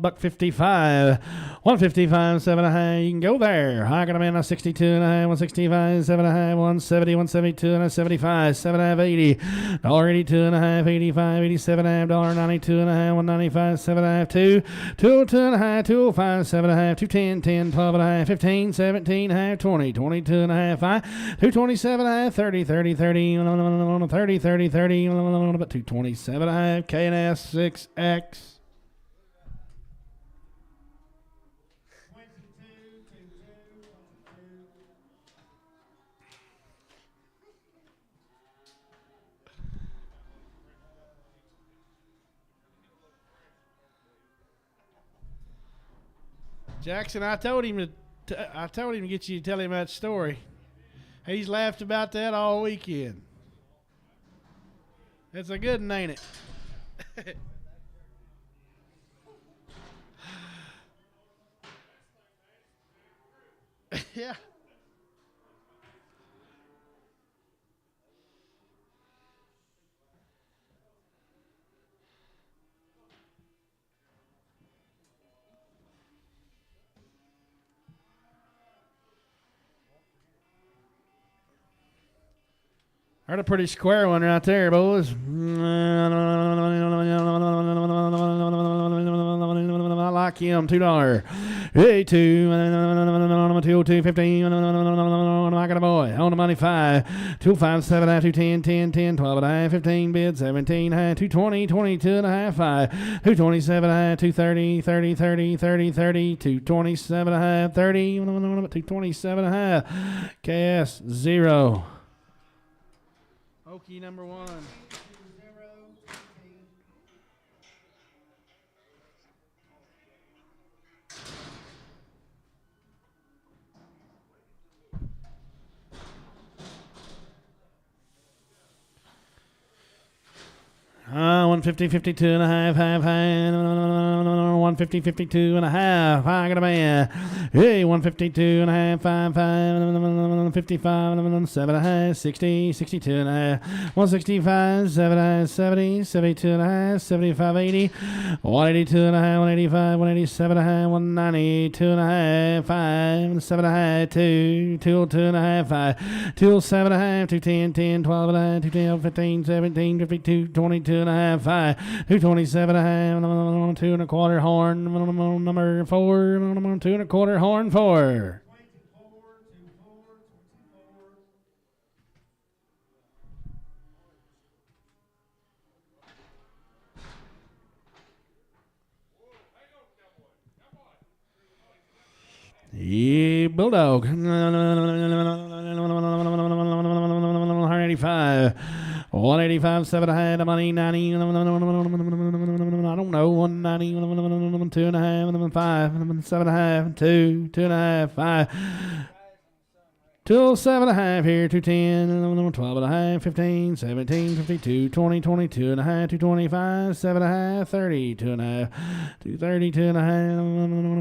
$155. 155, 7.5. You can go there. I got a man on 62 and a half, 165, 7.5, 170, 172 and a 75, 7.5, 80. $82 and a half, 85, 87 and a half, $92 and a half, 195, 7.5, 2, 202 and a half, 205, 7.5, 210, 10, 12 and a half, 15, 17 and a half, 20, 22 and a half, 5, 227 and a half, 30, 30, 30, 30, 30, 30, about 227 and a half, K&S 6X. Jackson, I told him to get you to tell him that story. He's laughed about that all weekend. It's a good one, ain't it? Yeah. Heard a pretty square one right there, boys. I like him. $2. Hey, 202, 15. I got a boy. On the money, 5. 205, 7, 210, 10, 10, 12 and a half, 15 bid, 17, 220, 22 and a half, 5. 227, 230, 30, 30, 30, 30, 227, 30, 227, KS 0. Okie number 1. 150, 52 and a half, half, high, 150, 52 and a half, I got a man. Hey, 152 and a half, 5, 55, 7 and a half, 60, 62 and a half, 165, 7 and a half, 70, 72 and a half, 75, 80, 182 and a half, 185, 187 and a half, 192 and a half, 5, 7 and a half, 2, 202 and a half, 5, 207 and a half, 210, 10, 12 and a half, 212, 15, 17, 52, 22 and a half, 5, 227 and a half, 2 and a quarter horn, number 4, 2 and a quarter horn 4. 24, 24. Yeah, Bulldog. 185. 185, 7 and a half, money, 90. I don't know. 190, 2 and a half, 5, 7 and a half, 2, 2 and a half, 5. 207 and a half here, 210, 12 and a half, 15, 17, 52, 20, 22 and a half, 225, 7 and a half, 30, 2 and a half, 230, 2 and a half,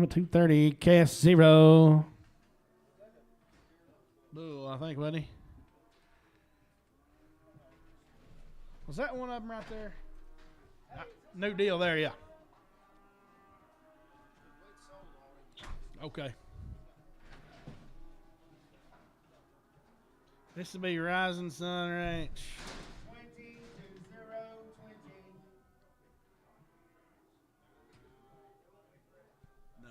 230, cast 0. Bull, I think, wasn't he? Was that one of them right there? New deal there, yeah. Okay. This will be Rising Sun Ranch. 20 to 0, 20. No.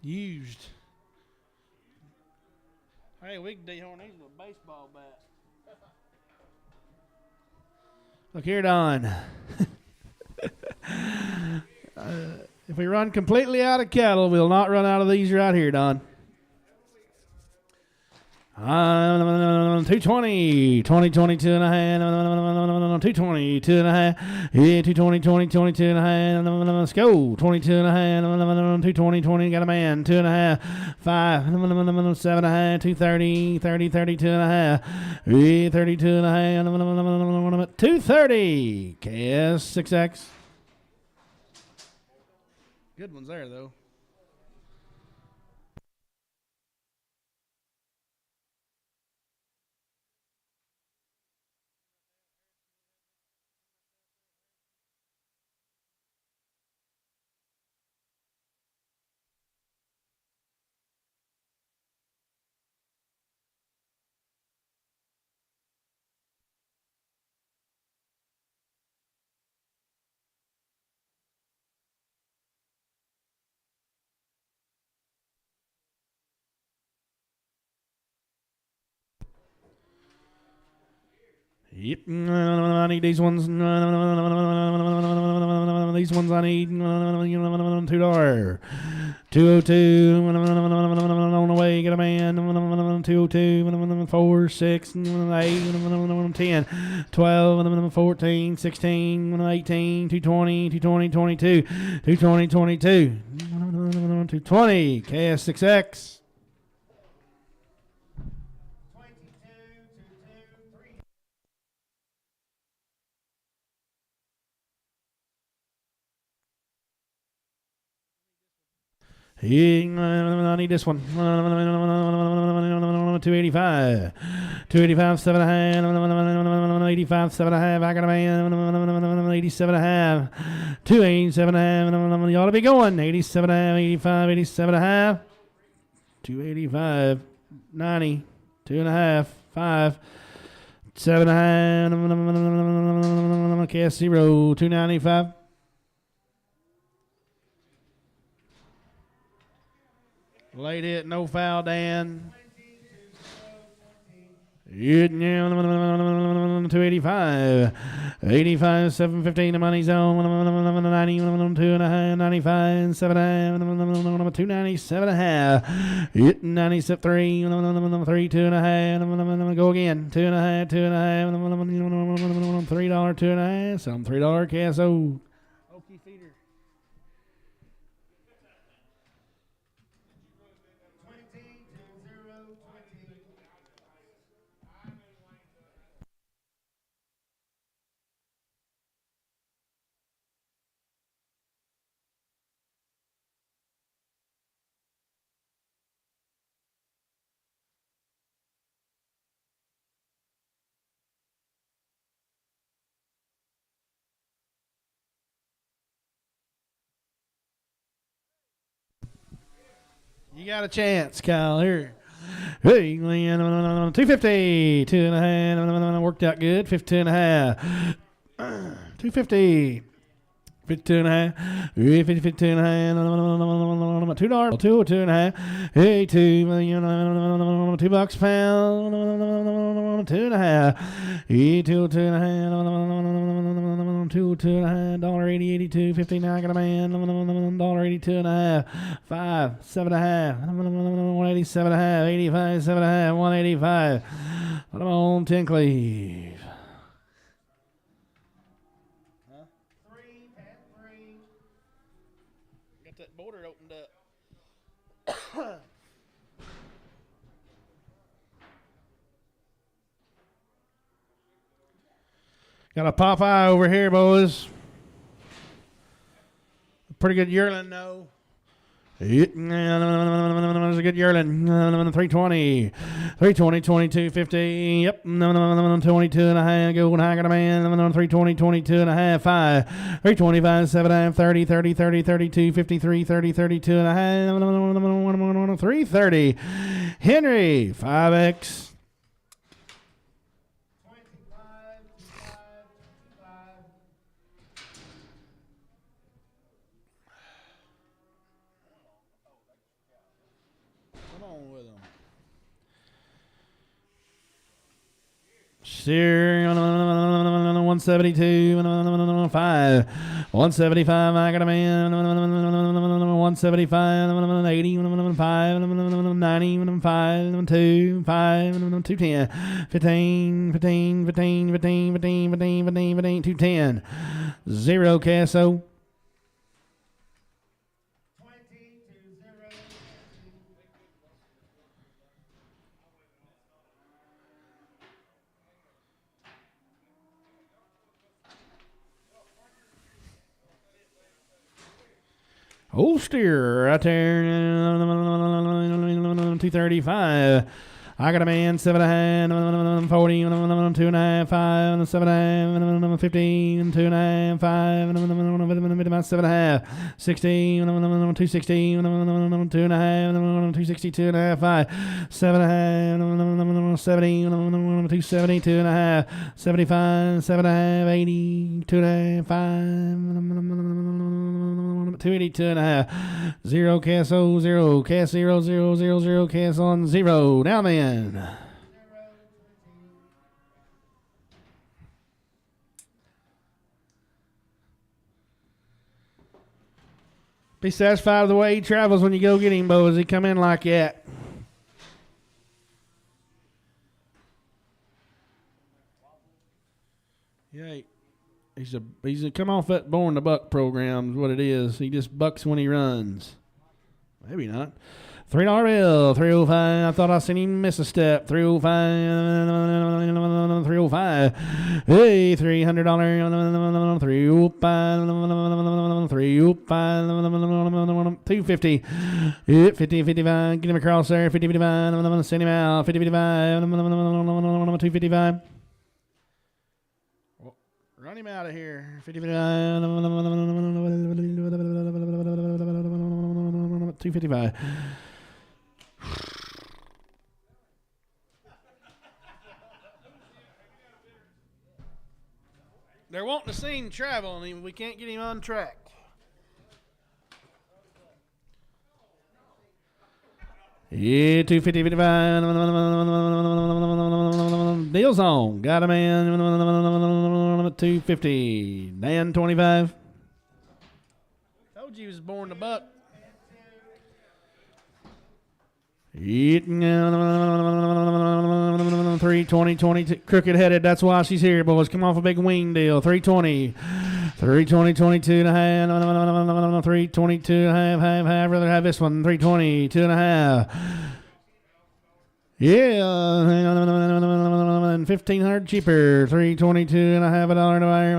Used. Hey, we can dehorn these with a baseball bat. Look here, Don. If we run completely out of cattle, we'll not run out of these right here, Don. 220, 20, 22 and a half, 220, 2 and a half, yeah, 220, 20, 22 and a half, let's go, 22 and a half, 220, 20, got a man, 2 and a half, 5, 7 and a half, 230, 30, 32 and a half, yeah, 32 and a half, 230, KS 6X. Good ones there, though. Yep, I need these ones. These ones I need. $2. 202. On the way, get a man. 202. 4, 6, 8, 10, 12, 14, 16, 18, 220, 220, 22, 220, 22, 220, KS6X. 22 to 2, 3. I need this one. 285. 285, 7 and a half. 85, 7 and a half. I got a man. 87 and a half. 287 and a half. You ought to be going. 87 and a half. 85, 87 and a half. 285. 90. 2 and a half. 5. 7 and a half. KS 0. 295. Late hit, no foul, Dan. 285. 85, 715, the money's on. 90, 2 and a half, 95, 7 and a half, 297 and a half. 97, 3, 3, 2 and a half. Go again. 2 and a half, 2 and a half. $3, 2 and a half. Some $3 KSO. Okie feeder. 20 to 0, 20. You got a chance, Kyle. Here. Hey, 250. 2.5. Worked out good. 52.5. 250. 52.5. 52.5. $2. 2.5. Hey, $2 pound. 2.5. Hey, 2.5. 2.5. 82. 59. Got a man. $82.5. 5. 7.5. 187.5. 85. 7.5. 185. Come on, 10 cleave. 3. Got that border opened up. Got a Popeye over here, boys. Pretty good yearling, though. There's a good yearling. 320. 320, 22, 50. Yep. 22.5. Going high, got a man. 320, 22.5. 5. 325, 7.5. 30, 30, 30, 32, 53, 30, 32.5. 330. Henry, 5X. 25. 25. Come on with them. Sure, 172, 5, 175, I got a man, 175, 80, 5, 90, 5, 2, 5, 210, 15, 15, 15, 15, 15, 15, 15, 15, 210, 0 Casso. 20 to 0. Oh, steer right there. 235. I got a man, 7.5, 40, 2.5, 5, 7.5, 15, 2.5, 5, 7.5, 60, 260, 2.5, 260, 2.5, 5, 7.5, 70, 270, 2.5, 75, 7.5, 80, 2.5, 282.5. 0 Casso, 0 Cass, 0, 0, 0, 0 Cass on 0. Now then. Be satisfied with the way he travels when you go get him, boys. He come in like that. Yeah, he's a come off that Born to Buck program is what it is. He just bucks when he runs. Maybe not. $3 bill, 305. I thought I seen him miss a step. 305, 305. Hey, $300, 305, 305, 250. 50, 55. Get him across there. 50, 55. Send him out. 50, 55. 255. Run him out of here. 50, 55. 255. They're wanting to see him travel, and we can't get him on track. Yeah, 250, 55. Deal's on. Got a man. 250. Dan 25. Told you he was born to buck. 320, 22, crooked headed. That's why she's here, boys. Come off a big wing deal. 320, 320, 22 and a half, 322 and a half, I'd rather have this one. 320, 2.5. Yeah, and 1,500 cheaper. 322 and a half, $1 to buy.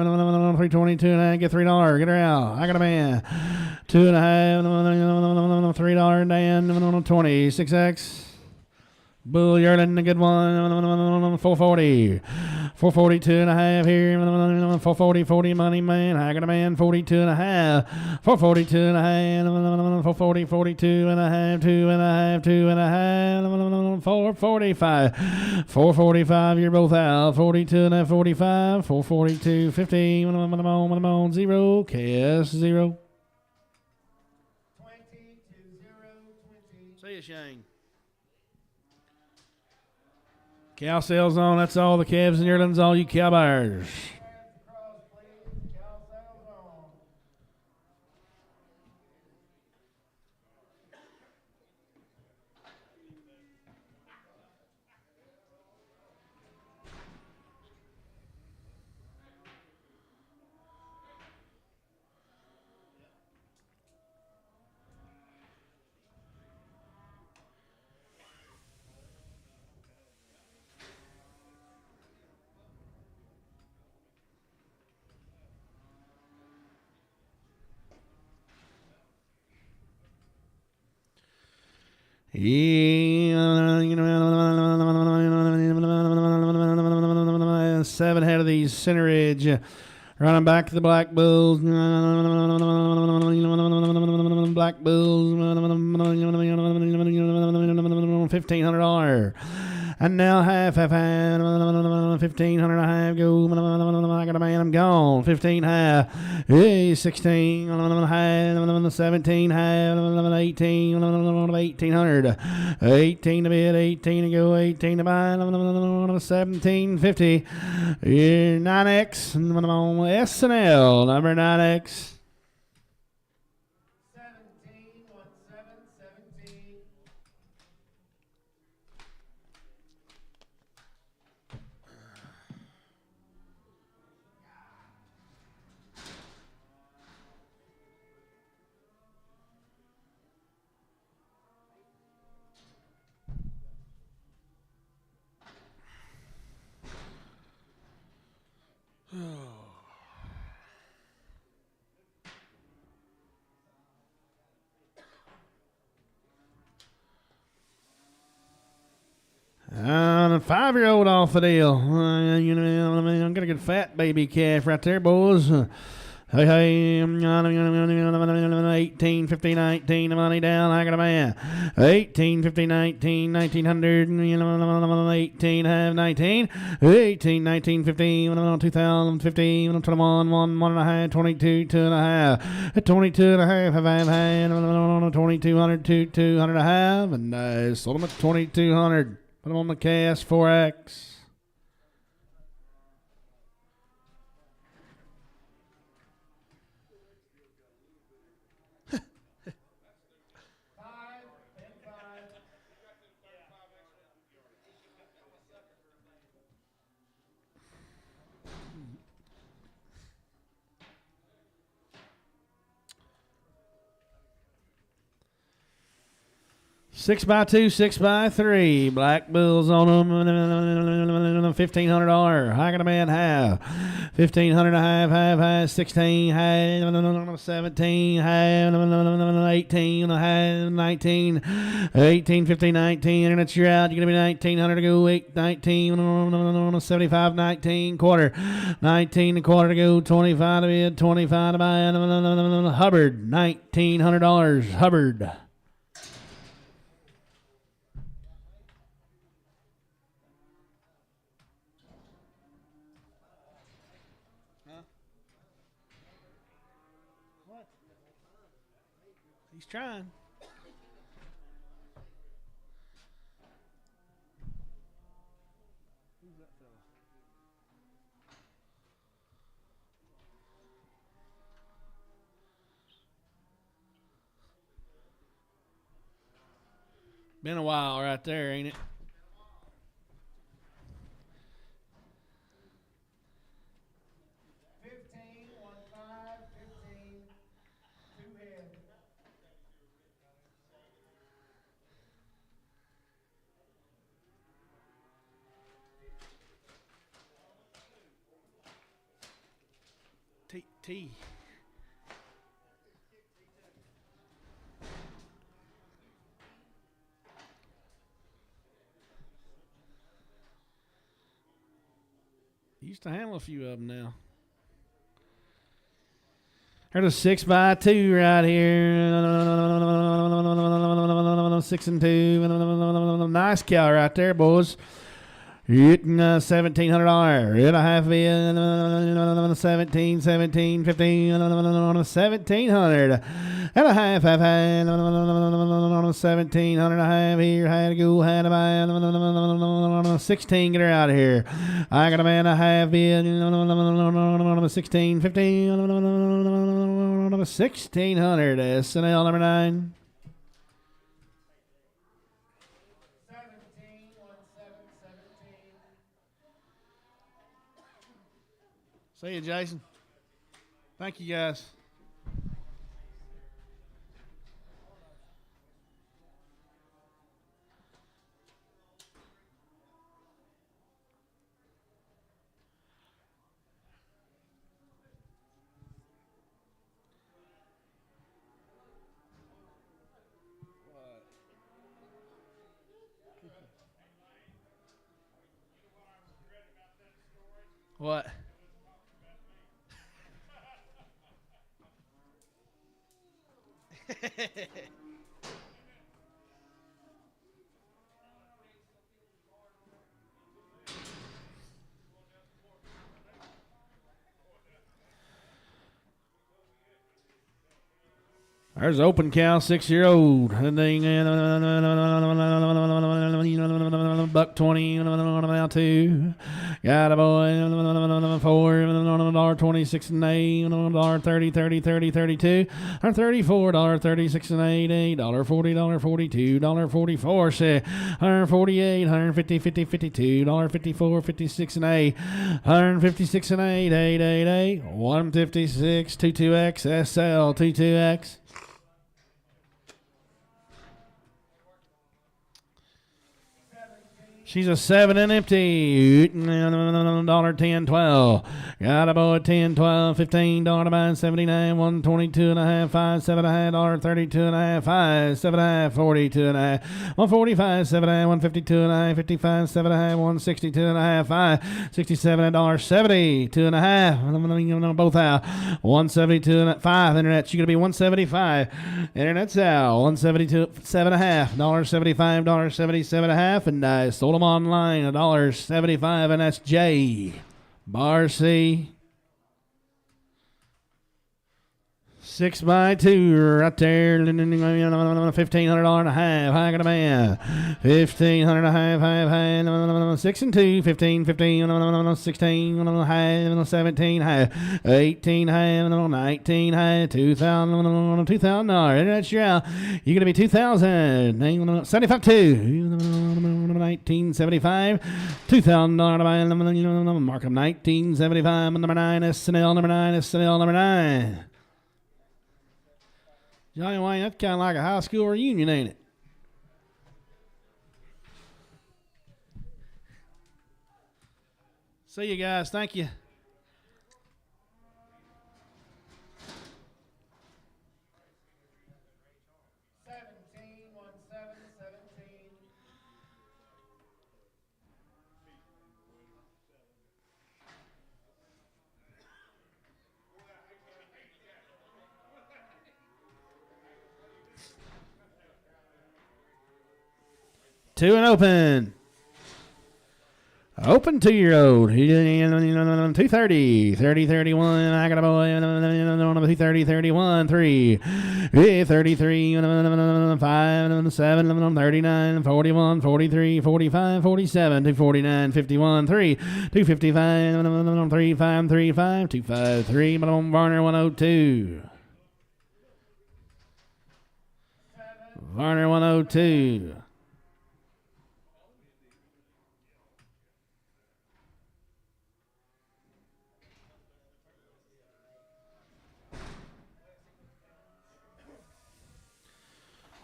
322 and a half, get $3. Get her out. I got a man. 2.5, $3 Dan, 20, 6X. Bull yearling, a good one. 440. 442 and a half here. 440, 40 money man. I got a man 42 and a half. 442 and a half. 440, 42 and a half. 2 and a half. 2 and a half. 445. 445, you're both out. 42 and a half, 45. 442, 15. I'm on 0. Cash 0. 20 to 0, 20. See you, Shane. Cow sales on. That's all the calves and yearlings, all you cow buyers. Hands across, please. Cow sales on. Seven head of these centerage. Running back to the Black Bulls. Black Bulls. $1,500. And now half. 1,500 and a half. Go. I got a man. I'm gone. 15 half. Hey, 16 half. 17 half. 18. 1,800. 18 to bid. 18 to go. 18 to buy. 1750. 9X. SNL. Number 9X. 17, 17. And a 5-year-old off the deal. I'm gonna get a fat baby calf right there, boys. Hey, 18, 50, 19, the money down. I got a man. 18, 50, 19, 1900, 18, have 19, 18, 19, 15, 2015, 21, 1 and a half, 22, 2 and a half, 22 and a half, have 2200, 200 and a half, and I sold them at 2200. Put them on the cast, 4X. Six by two, 6 by 3. Black Bulls on them. $1,500. I got a man half. 1,500 half, 16, half, 17, half, 18, half, 19, 18, 15, 19. And it's you're out. You're going to be 1,900 to go. 19, 75, 19, quarter. 19 and quarter to go. 25 to bid, 25 to buy. Hubbard, $1,900. Hubbard. He's trying. Who's that fella? Been a while right there, ain't it? T. Used to handle a few of them now. There's a 6x2 right here. 6 and 2. Nice cow right there, boys. Hitting $1,700. Hit a half in 17, 15, 1,700. And a half 1,700 a half here. Had to go, had to buy 16. Get her out of here. I got a man a half bid 16, 15, 1,600. SNL number 9. 17, 17. See you, Jason. Thank you, guys. What? There's open cow, 6-year-old. Buck 20, now 2. Got a boy, 4, $26 and 8, $30, 30, 30, 32, $34, 36 and 8, $40, $42, $44, say, $148, $150, 50, 52, $54, 56 and 8, $156 and 8, 888, 156, 22X, SL, 22X. She's a 7 and empty. $10, 12. Got a boy 10, 12, $15 to buy 79, 122 and a half, 5, $7.5, 32 and a half, 5, $7.5, 42 and a half, 145, 7.5, 152 and a half, 55, 7.5, 162 and a half, 5, 67 $70, 2 and a half. Both out. 172 and a 5. Internet. She's gonna be 175. Internet's out. 172, 7.5. $75, $77 and a half, and I sold them online $1.75, and that's J. Bar C. 6x2 right there. $1,500 and a half. I got a man. 1,500 and a half. 6 and 2. 15, 15, 16, half, 17, half, 18, half, 19, half, $2,000, $2,000. That's your out. You're gonna be 2,000. 75 2. 1975. $2,000. Mark of 1975. Number 9. SNL number 9. SNL number 9. Johnny Wayne, that's kind of like a high school reunion, ain't it? See you guys. Thank you. Two and open. Open 2-year-old. 230. 30, 31. I got a boy. 230, 31. 3. 33. 5. 7. 39. 41. 43. 45. 47. 249. 51. 3. 255. 35. 35. 253. Varner 102. Varner 102.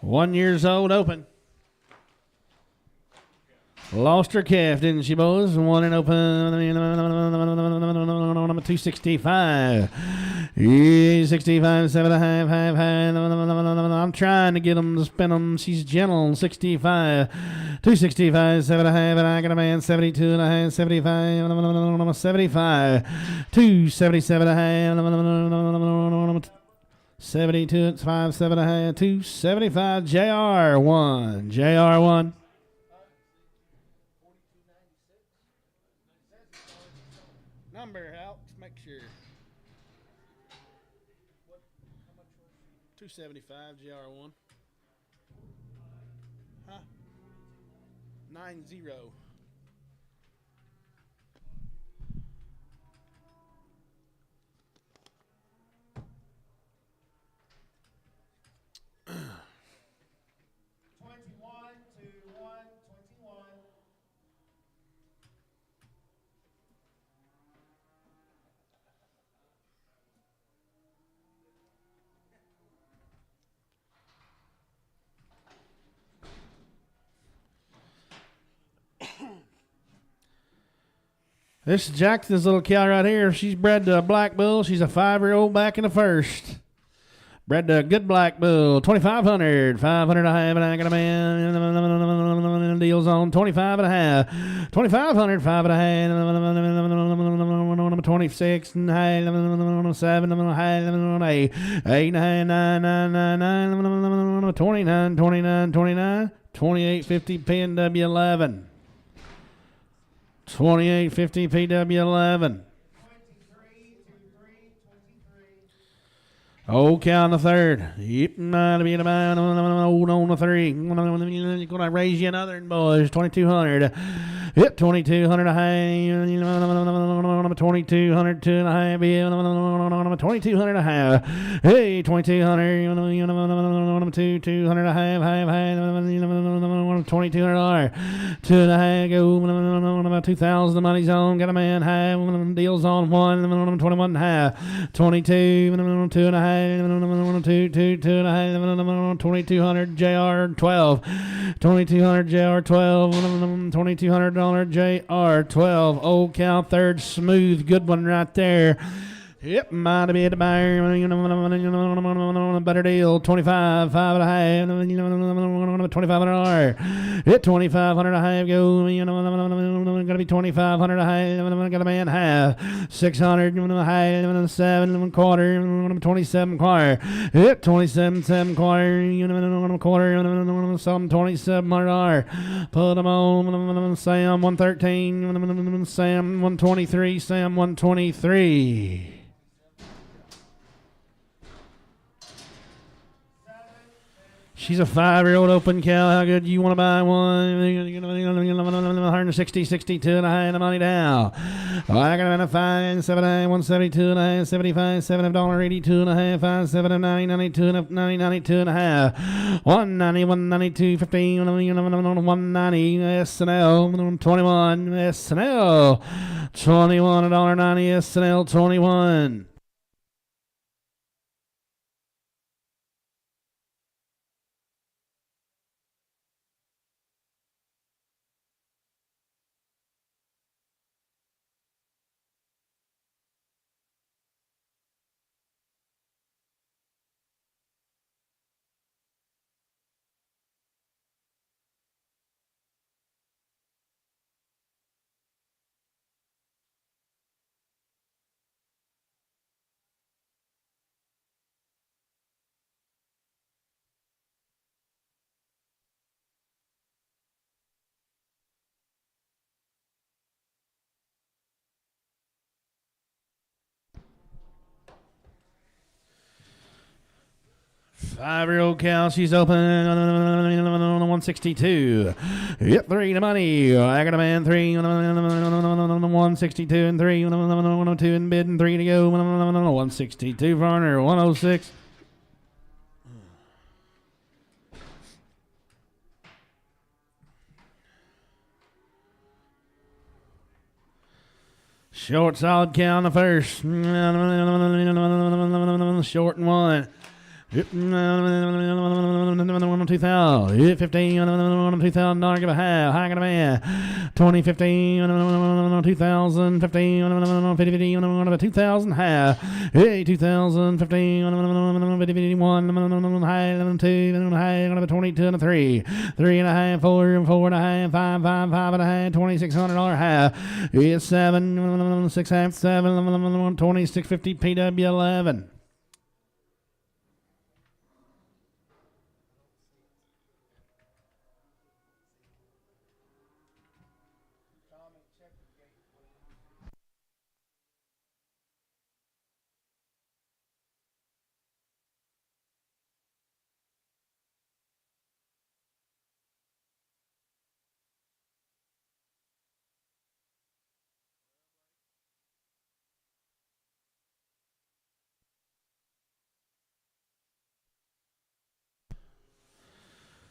One years old, open. Lost her calf, didn't she, boys? One and open. 265. 65, 7.5, half. I'm trying to get them to spin them. She's gentle. 65. 265, 7.5, and I got a man 72.5, 75, 75, 277.5, 72, 5, 7.5, 275, JR1, JR1. Number, Alex, make sure. 275, JR1. Huh? 90. 21 to 121. This is Jack, this little cow right here. She's bred to a black bull. She's a 5-year-old back in the first. Bred to a good black bull. 2,500. 500 a half. And I got a man. Deals on 25 and a half. 2,500. 5 and a half. 26 and a half. 7 and a half. 8. 8 and a half. 9, 9, 9, 9. 29, 29, 29. 28.50 PNW 11. 28.50 PW 11. 23 to 323. Oh, count the third. Yep, might be about on the three. Gonna raise you another, boys. 2,200. Yep, 2,200 a half. 2,200, 2 and a half. 2,200 a half. Hey, 2,200. 200 a half. 2,200. 2 and a half. Go. 2,000. The money's on. Got a man high. Deals on 1. 21 and a half. 22. 2 and a half. 2,200 JR 12, 2,200 JR 12, $2,200 JR 12. Old cow third, smooth, good one right there. Yep, might be at the buyer. Better deal. 25, 5 and a half. 2,500. Hit 2,500 a half. Go. Gotta be 2,500 a half. Got a man half. 600 a half. 7 and a quarter. 27 quarter. Hit 27, 7 quarter. Quarter. Some 2,700. Put them on. Sam 113. Sam 123. Sam 123. She's a 5-year-old open cow. How good you want to buy one? 160, 62 and a half. The money down. I got a 5, 7, 172 and a half, 75, $7.82 and a half, 5, 7, 90, 92 and a 90, 92 and a half. 190, 192, 15, 190 S&L, 21 S&L, 21 $1.90 S&L, 21. Five-year-old cow, she's open on 162. Yep, 3 to money. I got a man 3 162 and 3 102 and bid and 3 to go. 162 for her 106. Short solid cow on the first. Short and 1. Yep, 2,000. 15, $2,000. Give a half. High got a man. 20, 15, 2,000. 15, 50, 2,000. Half. Hey, 2,000. 15, 51. High, 2, high, 22 and a 3. 3 and a half, 4 and 4 and a half, 5, 5, 5 and a half, $2,600 half. It's 7, 6 half, 7, 2650 PW11.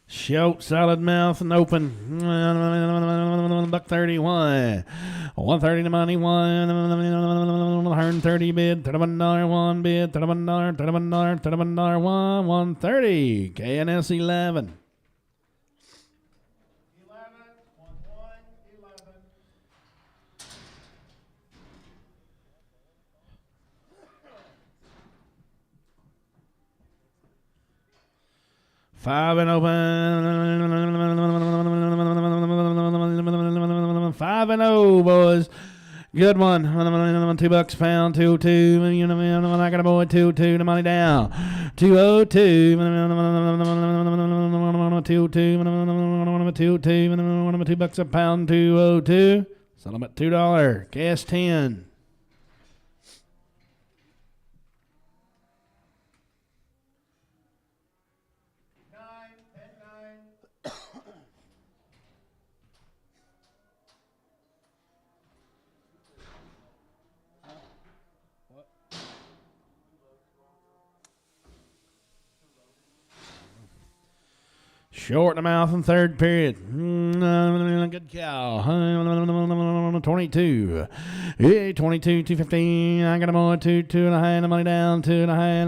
Short, solid mouth and open. Buck 31. 130 to money, 130 bid, $31 1 bid, $31 1, 130. KNS 11. 11. 5 and open. 5 and 0, boys. Good one. $2 pound. 202. I got a boy. 202. The money down. 202. 202. $2 a pound. 202. Sell them at $2. Cash 10. 9. Short in the mouth in third period. Good cow. 22. Yeah, 22, 215. I got him on 2, 2 and a high, and the money down. 2 and a high,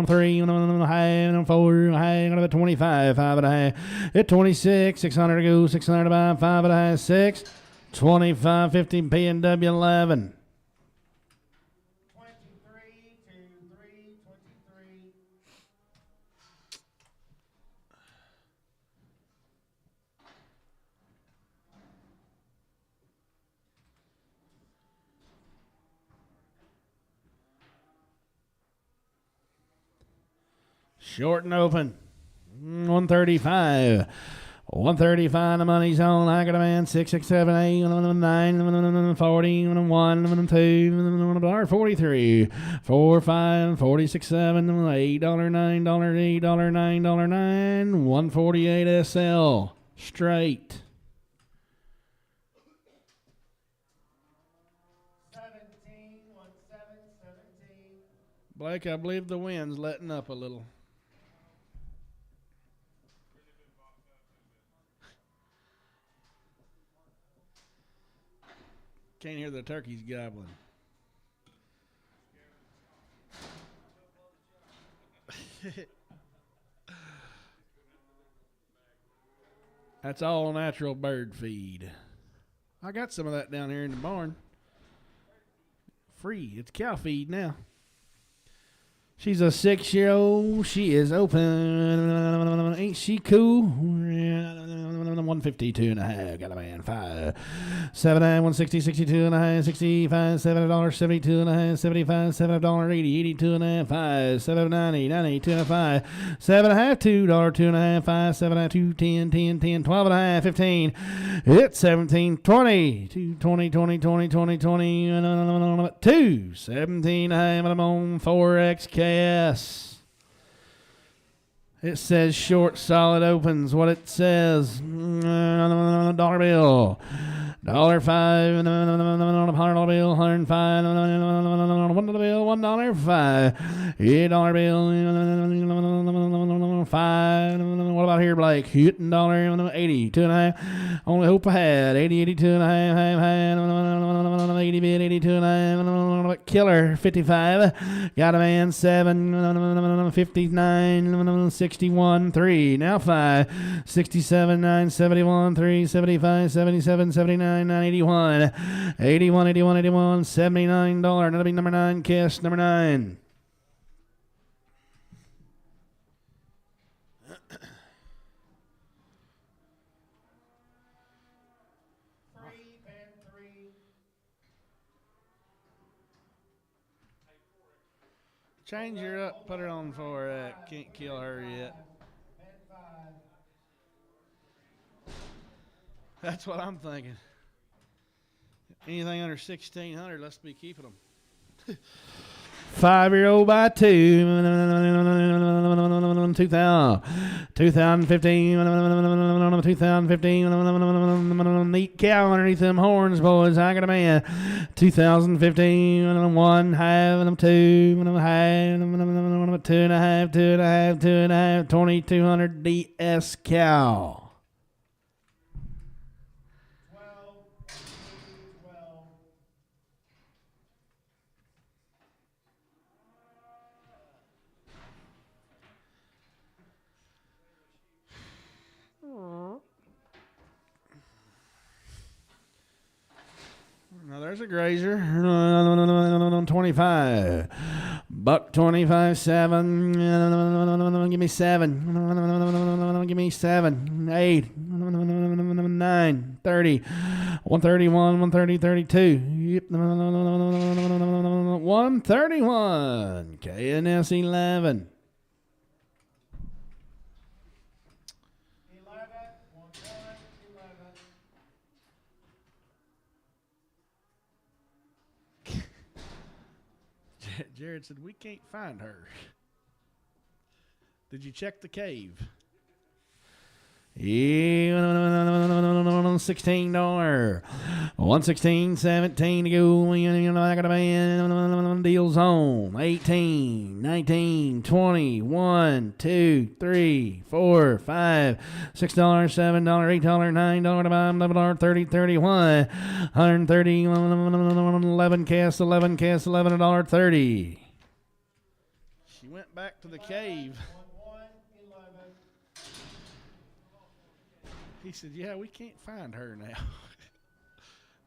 3 and a high, and 4 high, got 25, 5 and a high. At 26, 600 to go, 600 to buy, 5 and a high, 6, 25, 50 P&W 11. 23 to 323. Short and open. 135. 135, the money's on. I got a man. 6, 6, 7, 8, 9, 40, 1, 2, 43, 4, 5, 46, 7, $8, $9, $8, $9, $9, 148 SL. Straight. 17. 17. Blake, I believe the wind's letting up a little. Can't hear the turkeys gobbling. That's all natural bird feed. I got some of that down here in the barn. Free. It's cow feed now. She's a 6-year-old. She is open. Ain't she cool? 152 and a half. Got a man. 5. 7 and 160, 62 and a half. 65, $7, 72 and a half. 75, $7, 80, 82 and a half. 5, 7, 90, 92 and a 5. 7 and a half, $2, 2 and a half. 5, 7 and a half, 2, 10, 10, 10, 12 and a half. 15. It's 17, 20. 2, 20, 20, 20, 20, 20. 2, 17 and a half. I'm on 4XKS. It says short, solid opens. What it says. Dollar bill. $1.05. $100 bill. $105. $1 bill. $5. $8 bill. $5. What about here, Blake? $80. 2.5. Only hope I had. 80, 82 and a half. 80 bid, 82 and a half. Killer, 55. Got a man, 7. 59. 61. 3. Now 5. 67. 9. 71. 3. 75. 77. 79. 9. 81. 81. 81. 81. $79. That'll be number 9. Kiss, number 9. Change her up, put her on for can't kill her yet. That's what I'm thinking. Anything under 1,600, let's be keeping them. 5-year-old by 2. 2000. 2015. 2015. Neat cow underneath them horns, boys. I got a man. 2015. 1 half. 2. 1 half. 2.5. 2.5. 2.5. 2,200 DS cow. Now there's a grazer. 25. Buck 25, 7. Give me 7. Give me 7. 8. 9. 30. 131. 130. 32. Yep. 131. KNS 11. Jared said, we can't find her. Did you check the cave? Yeah, $16. 116, 17 to go. I got a man. Deal zone. 18, 19, 20, 1, 2, 3, 4, 5, $6, $7, $8, $9, $11, 30, 31, 130, 11 cast, 11 cast, $11.30. She went back to the cave. He said, yeah, we can't find her now.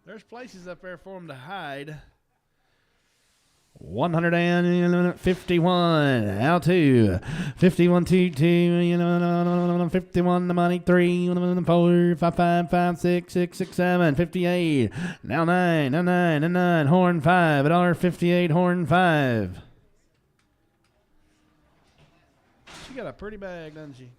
There's places up there for them to hide. 151. Out 2. 51, 2, 2. 51, the money 3. 4, 5, 5, 5, 6, 6, 6, 7. 58. Now 9. Now 9. Now 9. Horn 5. $1.58. Horn 5. She got a pretty bag, doesn't she?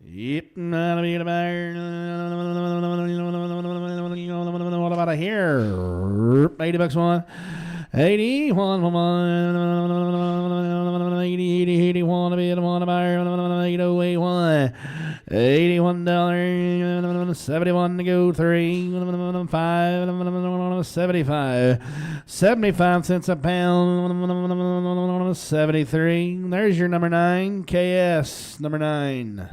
Yep, that'll be the bear. What about a here? $80 one. 81 1. 80, 80, 81 a bit, 1 a bear. 8081. $81. 71 to go. 3. 5. 75. 75 cents a pound. 73. There's your number 9. KS number 9.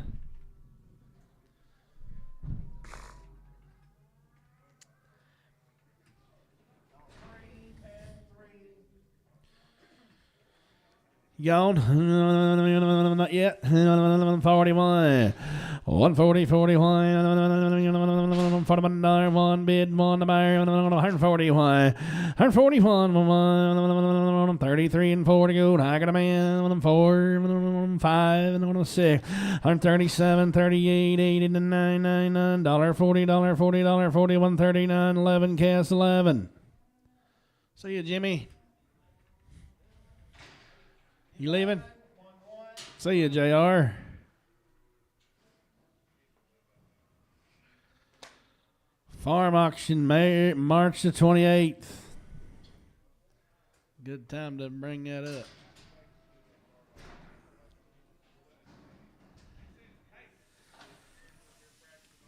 Gone. Not yet. 41. 140, 41. $41. 1 bid, 1 to buy. 141. 141. 33 and 4 to go. I got a man. 4, 5, 6. 137, 38, 80 to 999. $40, $40, 41, 39, 11. Cast 11. See you, Jimmy. You leaving? See you, JR. Farm auction, March the 28th. Good time to bring that up.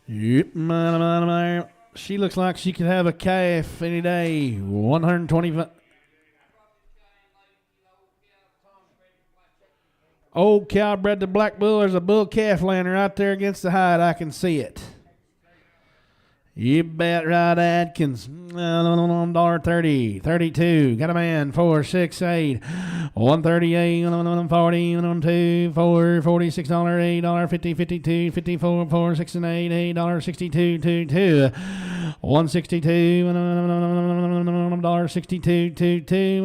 Yep. She looks like she could have a calf any day. 125. Old cow bred the black bull. There's a bull calf laying right there against the hide. I can see it. You bet right, Adkins. $1.30, 32. Got a man, 4, 6, 8, 138, 40, 2, 4, $46, $8, 52, 54, 4, 6, and 8, $8, 62, 2, 162, $62, 2,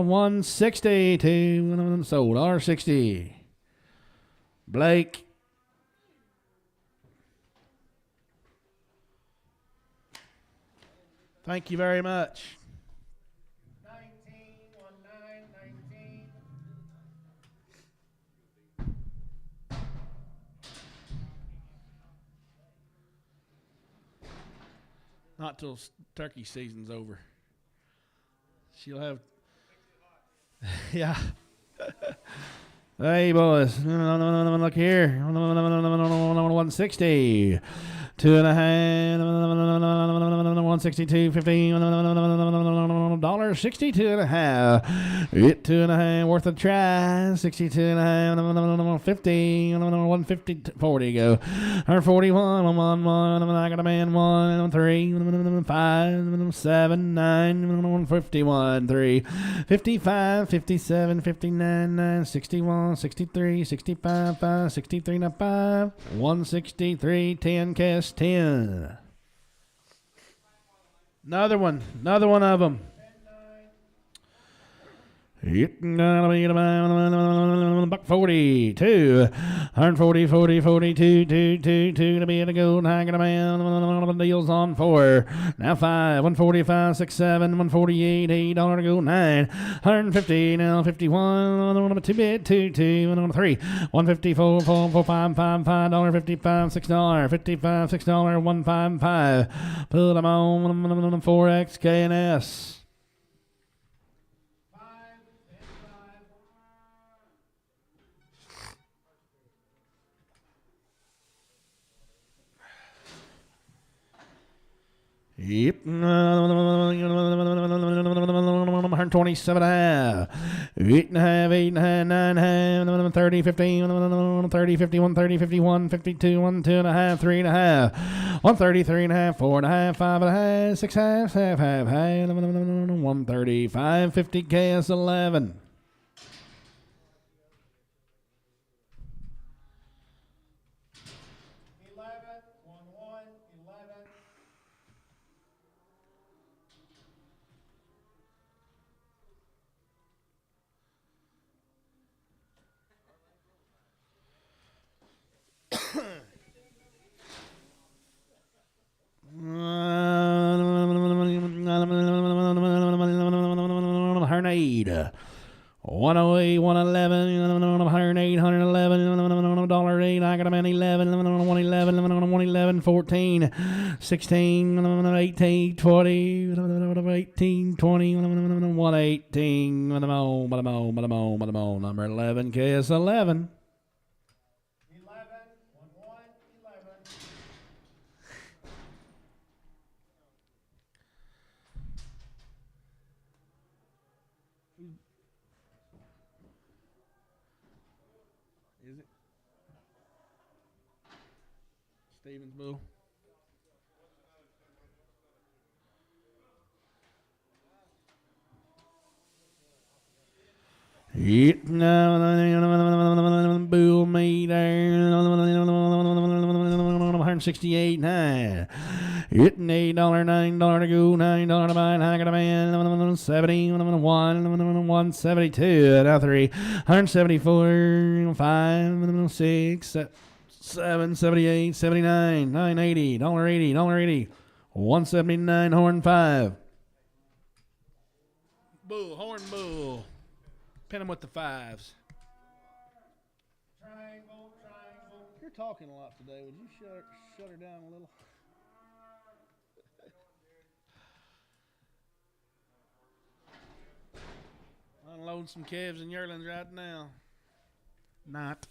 162, sold, $60. Blake. Thank you very much. 19, 19. Not till turkey season's over. She'll have. Yeah. Hey, boys. Look here. 160. 2.5. 162. 15. $62.5. It 2.5 worth a try. 62.5. 50. 150. 40 go. Her 41. 1. I got a man. 1. 3. 5. 7. 9. 51. 3. 55. 57. 59. 9. 61. 63. 65. 5. 63. 5. 163. 10. Cast 10. Another one of them. Buck 42, 140, 40, 42, 2, 2, 2 to be at a gold. I got a man. Deals on 4. Now 5, 145, 6, 7, 148, $8 to go. 9, 150, now 51, 2 bid, 2, 2, 3, 154, 4, 4, 5, $5, 55, $6, 55, $6, 155. Put them on 4X KNS. Yep. 127.5. 8.5, 8.5, 9.5, 30, 15, 30, 51, 30, 51, 52, 1, 2.5, 3.5, 133.5, 4.5, 5.5, 6.5, 7.5, 135, 50 KS 11. $108, 111, $108, $111, I got a man 11, 111, 111, 14, 16, 18, 20, 18, 20, 118, number 11, KS 11. Is it? Stevens Bull. Bull meter 168.9. Hitting $8, $9 to go, $9 to buy. I got a man 70, 172. Now 3, 174, 5, 6, 7, 78, 79, $9.80, $1.80, $1.80, 179. Horn 5. Bull, horn bull. Pin him with the 5s. Triangle. You're talking a lot today. Would you shut her down a little? Unloading some calves and yearlings right now. Not.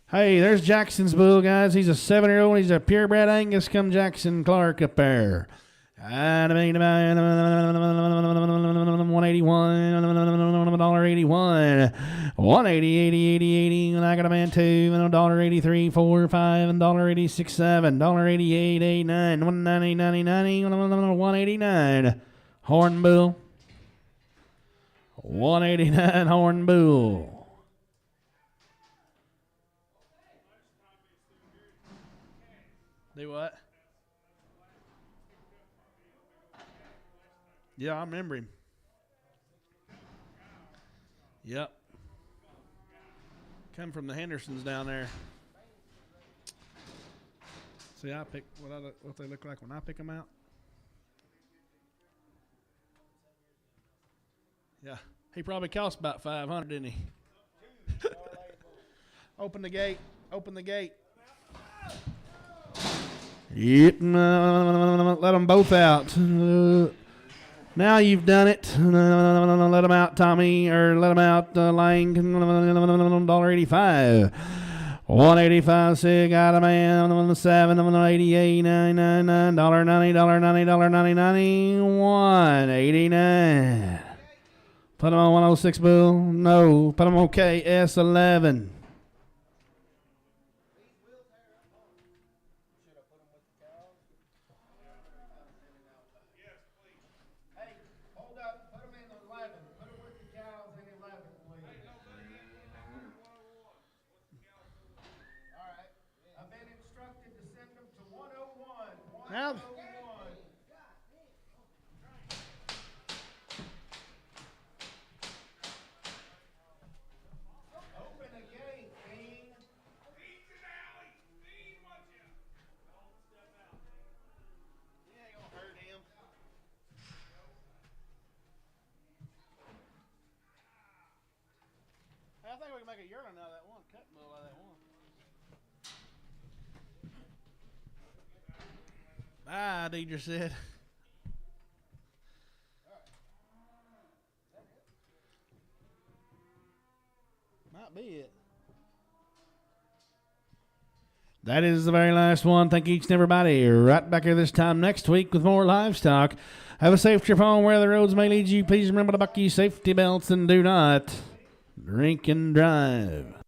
Hey, there's Jackson's bull, guys. He's a 7-year-old. He's a purebred Angus come Jackson Clark up there. 181, $1.81, 180, 80, 80, 80. I got a man $2, $1.83, 4, 5, $1.86, 7, $1.88, 89, 190, 90, 90, 189. Horn bull. 189 horn bull. Do what? Yeah, I remember him. Yep. Come from the Hendersons down there. See, I pick what they look like when I pick them out. Yeah, he probably cost about $500, didn't he? Open the gate. Open the gate. Yep. Let them both out. Now you've done it. Let them out, Tommy, or let them out, Lang. $1.85. 185, sig, got a man, 7, 88, 999, $1.90, $1.90, $1.90, $1.89. Put them on 106 bull. No. Put them on KS11. Now, open the gate, Dean. Beans and alley. Dean, watch out. Don't step out. you ain't gonna hurt him. I think we can make a yearling out of that one, cut bull out of that one. Bye, Deidre said. Might be it. That is the very last one. Thank each and everybody. Right back here this time next week with more livestock. Have a safe trip home where the roads may lead you. Please remember to buckle your safety belts and do not drink and drive.